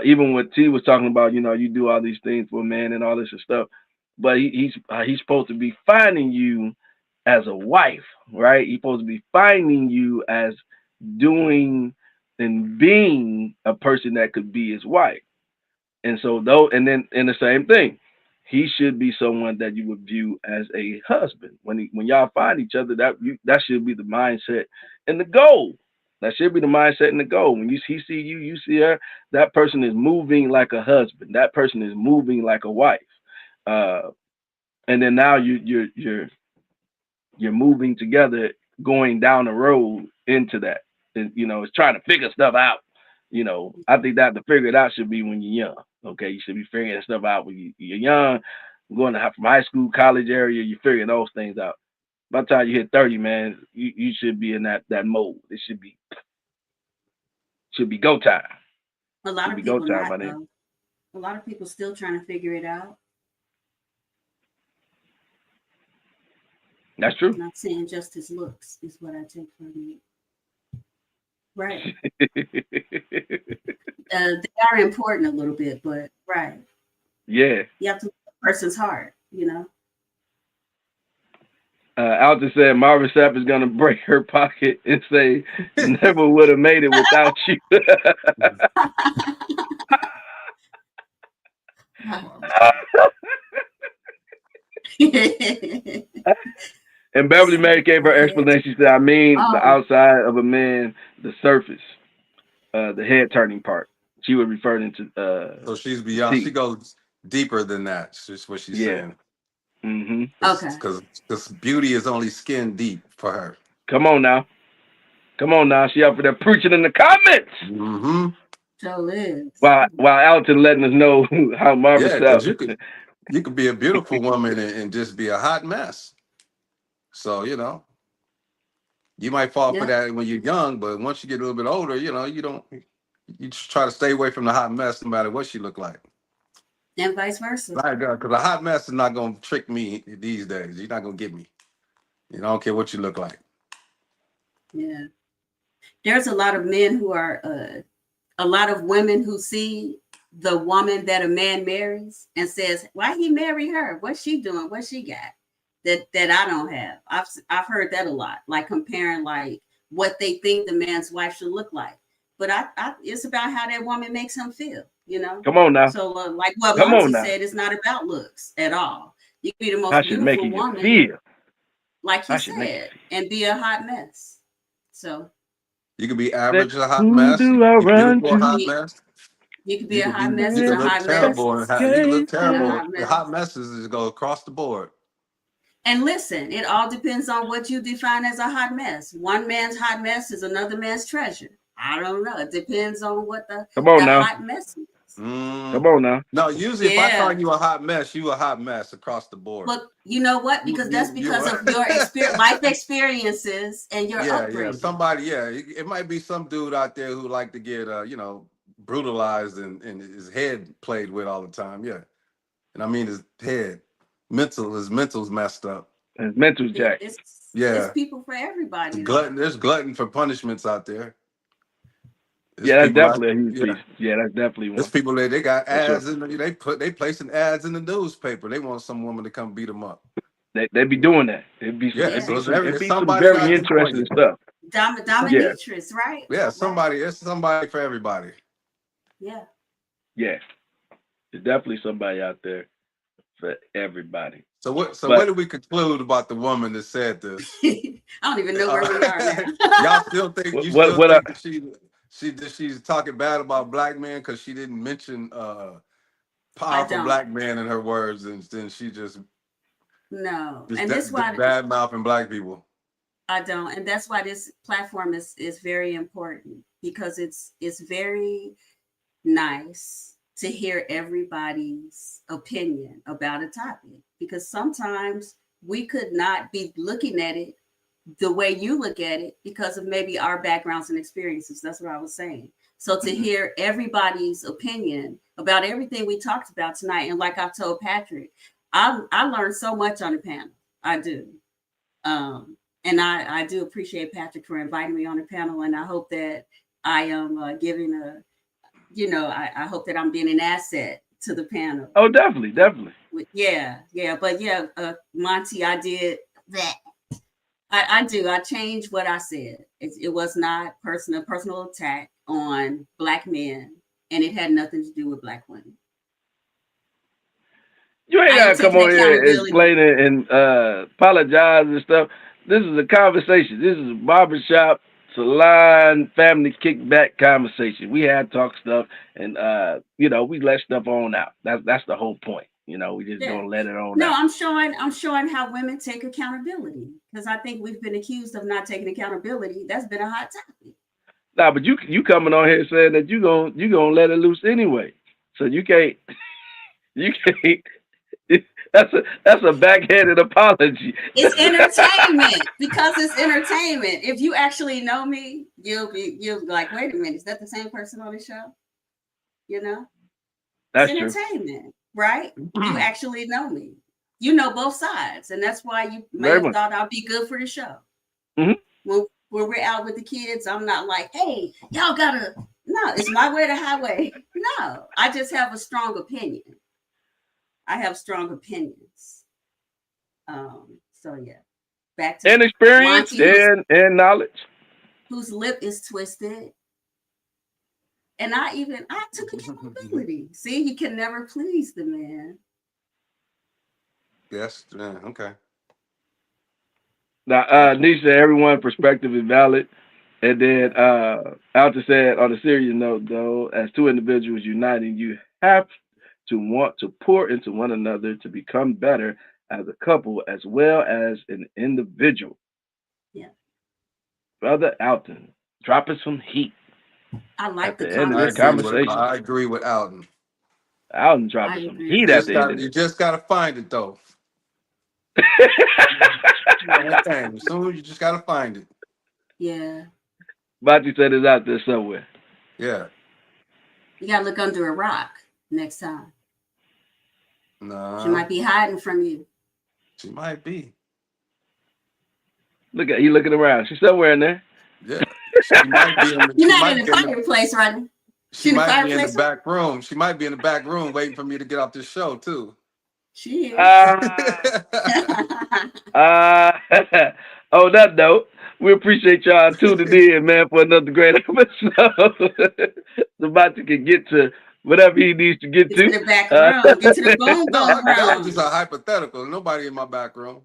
even what T was talking about, you do all these things for a man and all this and stuff, but he's supposed to be finding you as a wife, right? He's supposed to be finding you as doing and being a person that could be his wife. And so though, and then in the same thing, he should be someone that you would view as a husband. When y'all find each other, that should be the mindset and the goal. That should be the mindset and the goal. When he see you, you see her. That person is moving like a husband. That person is moving like a wife. Uh, and then now you're moving together, going down the road into that. And, it's trying to figure stuff out. I think that to figure it out should be when you're young. Okay, you should be figuring stuff out when you're young, going to from high school, college area. You figure those things out. By the time you hit 30, man, you should be in that mode. It should be go time. A lot Should of be go people time, not my nigga. though. A lot of people still trying to figure it out. That's true. Not saying just his looks is what I take from it. Right. They are important a little bit, but right. Yeah. You have to look at the person's heart, Alton said Marvin Sapp is gonna break her pocket and say, "Never would have made it without you." And Beverly May gave her explanation. She said, "I mean, the outside of a man, the surface, the head turning part." She was referring to So she's beyond. She T. goes deeper than that. That's what she's Yeah. saying. Mm-hmm. Okay. Because beauty is only skin deep for her. Come on now. She up for that preaching in the comments. Mm-hmm. So is. While Alton letting us know how Marvin Yeah, Sapp. because you could be a beautiful woman and just be a hot mess. So you might fall for Yeah. that when you're young, but once you get a little bit older, you don't. You just try to stay away from the hot mess, no matter what she look like. And vice versa. Because a hot mess is not gonna trick me these days. You're not gonna get me. I don't care what you look like. Yeah. There's a lot of men who are a lot of women who see the woman that a man marries and says, why he marry her? What's she doing? What she got that I don't have? I've heard that a lot, like comparing like what they think the man's wife should look like. but it's about how that woman makes him feel, you know. Come on now. So like what Come on Monty now. said, it's not about looks at all. You can be the How most should beautiful making you woman, feel? like he How should make you said, feel? and be a hot mess. So You can be That, average, a hot who mess. You do I can be run beautiful, a hot to? mess. you could be You a could be. hot mess You to can a look hot mess terrible, and you can look to a terrible. hot The mess. hot messes just go across the board. And listen, it all depends on what you define as a hot mess. One man's hot mess is another man's treasure. I don't know. It depends on what the Come on now. hot mess is. Come on now. No, usually if I call Yeah. you a hot mess, you a hot mess across the board. But you know what? Because that's because are. of your life experiences and your Yeah, upbringing. somebody, it might be some dude out there who like to get, brutalized and his head played with all the time. Yeah, and I mean his head, his mental's messed up. His mental jack. It's people for everybody. There's glutton for punishments out there. There's Yeah, that's people definitely a huge piece. Yeah, that's definitely one. There's people that they got For ads sure. in. They placing ads in the newspaper. They want some woman to come beat them up. They be doing that. It'd be some, Yeah, it'd so be it's some, every, it'd it's be some somebody very out there for interesting you. stuff. Dominatrix, right? Yeah, somebody. It's somebody for everybody. Yeah. Yeah, there's definitely somebody out there for everybody. So what do we conclude about the woman that said this? I don't even know where we are now. Y'all still think that she's talking bad about black men because she didn't mention powerful black men in her words, and then she just and that's why bad mouthing black people. I don't, and that's why this platform is very important, because it's very nice to hear everybody's opinion about a topic, because sometimes we could not be looking at it the way you look at it because of maybe our backgrounds and experiences. That's what I was saying. So to hear everybody's opinion about everything we talked about tonight, and like I told Patrick, I learned so much on the panel. I do. And I do appreciate Patrick for inviting me on the panel, and I hope that I am giving I hope that I'm being an asset to the panel. Oh, definitely. Yeah. But Monty, I did that. I do. I changed what I said. It was not personal attack on black men, and it had nothing to do with black women. You ain't gotta come on here and explain it and apologize and stuff. This is a conversation. This is a barbershop, salon, family kickback conversation. We had talk stuff, and we let stuff on out. That's the whole point. We just gonna let it on out. No, I'm showing how women take accountability, because I think we've been accused of not taking accountability. That's been a hot topic. Nah, but you coming on here saying that you gonna let it loose anyway. So you can't. That's a backhanded apology. It's entertainment, because it's entertainment. If you actually know me, you'll be like, wait a minute, is that the same person on the show? That's it's entertainment, right? You actually know me. You know both sides, and that's why you may have thought I'll be good for the show. Mm-hmm. When we're out with the kids, I'm not like, hey, y'all gotta. No, it's my way, the highway. No, I just have a strong opinion. I have strong opinions. So yeah, back to experience and knowledge. Whose lip is twisted. And I took accountability. See, you can never please the man. Yes, okay. Now, Nisha, everyone's perspective is valid. And then Alta said, on a serious note, though, as two individuals uniting, you have to want to pour into one another to become better as a couple as well as an individual. Yeah. Brother Alton, drop us some heat. I like the end of this conversation. I agree with Alton. Alton dropping some heat at the end. You just gotta find it though. Soon you just gotta find it. Yeah. Bati said it's out there somewhere. Yeah. You gotta look under a rock next time. No. She might be hiding from you. She might be. Look at he looking around. She's somewhere in there. Yeah. She might be You're not in the fireplace, right? She might be in the back room. She might be in the back room waiting for me to get off this show too. She is. On that note, We appreciate y'all tuning in, man, for another great episode. Samantha can get to whatever he needs to get Get to to. the back room. Get to the boom No, boom that was just a room. hypothetical. Nobody in my back room.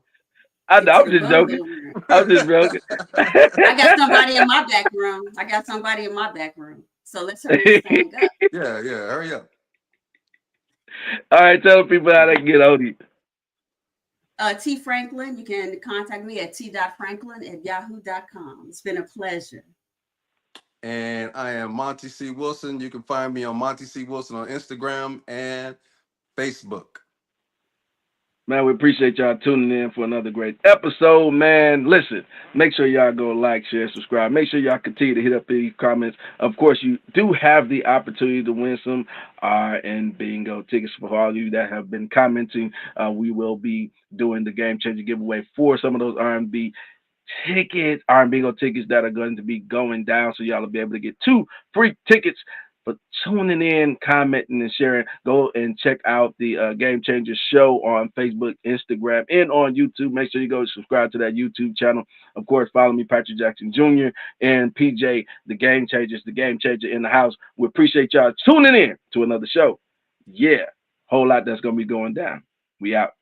Get to I'm the just boom joking. boom room. I'm just joking. I got somebody in my back room. I got somebody in my back room. So let's hurry this thing up. Yeah, hurry up. All right, tell people how they can get on you. T Franklin, you can contact me at t.franklin@yahoo.com. It's been a pleasure. And I am Monty C. Wilson. You can find me on Monty C. Wilson on Instagram and Facebook. Man, we appreciate y'all tuning in for another great episode, man. Listen, make sure y'all go like, share, subscribe. Make sure y'all continue to hit up these comments. Of course, you do have the opportunity to win some and bingo tickets for all of you that have been commenting. We will be doing the Game Changer giveaway for some of those R&B bingo tickets that are going to be going down. So y'all will be able to get 2 free tickets for tuning in, commenting, and sharing. Go and check out the Game Changers show on Facebook, Instagram, and on YouTube. Make sure you go subscribe to that YouTube channel. Of course, follow me, Patrick Jackson Jr. and PJ, the Game Changers, the Game Changer in the house. We appreciate y'all tuning in to another show. Yeah, whole lot that's going to be going down. We out.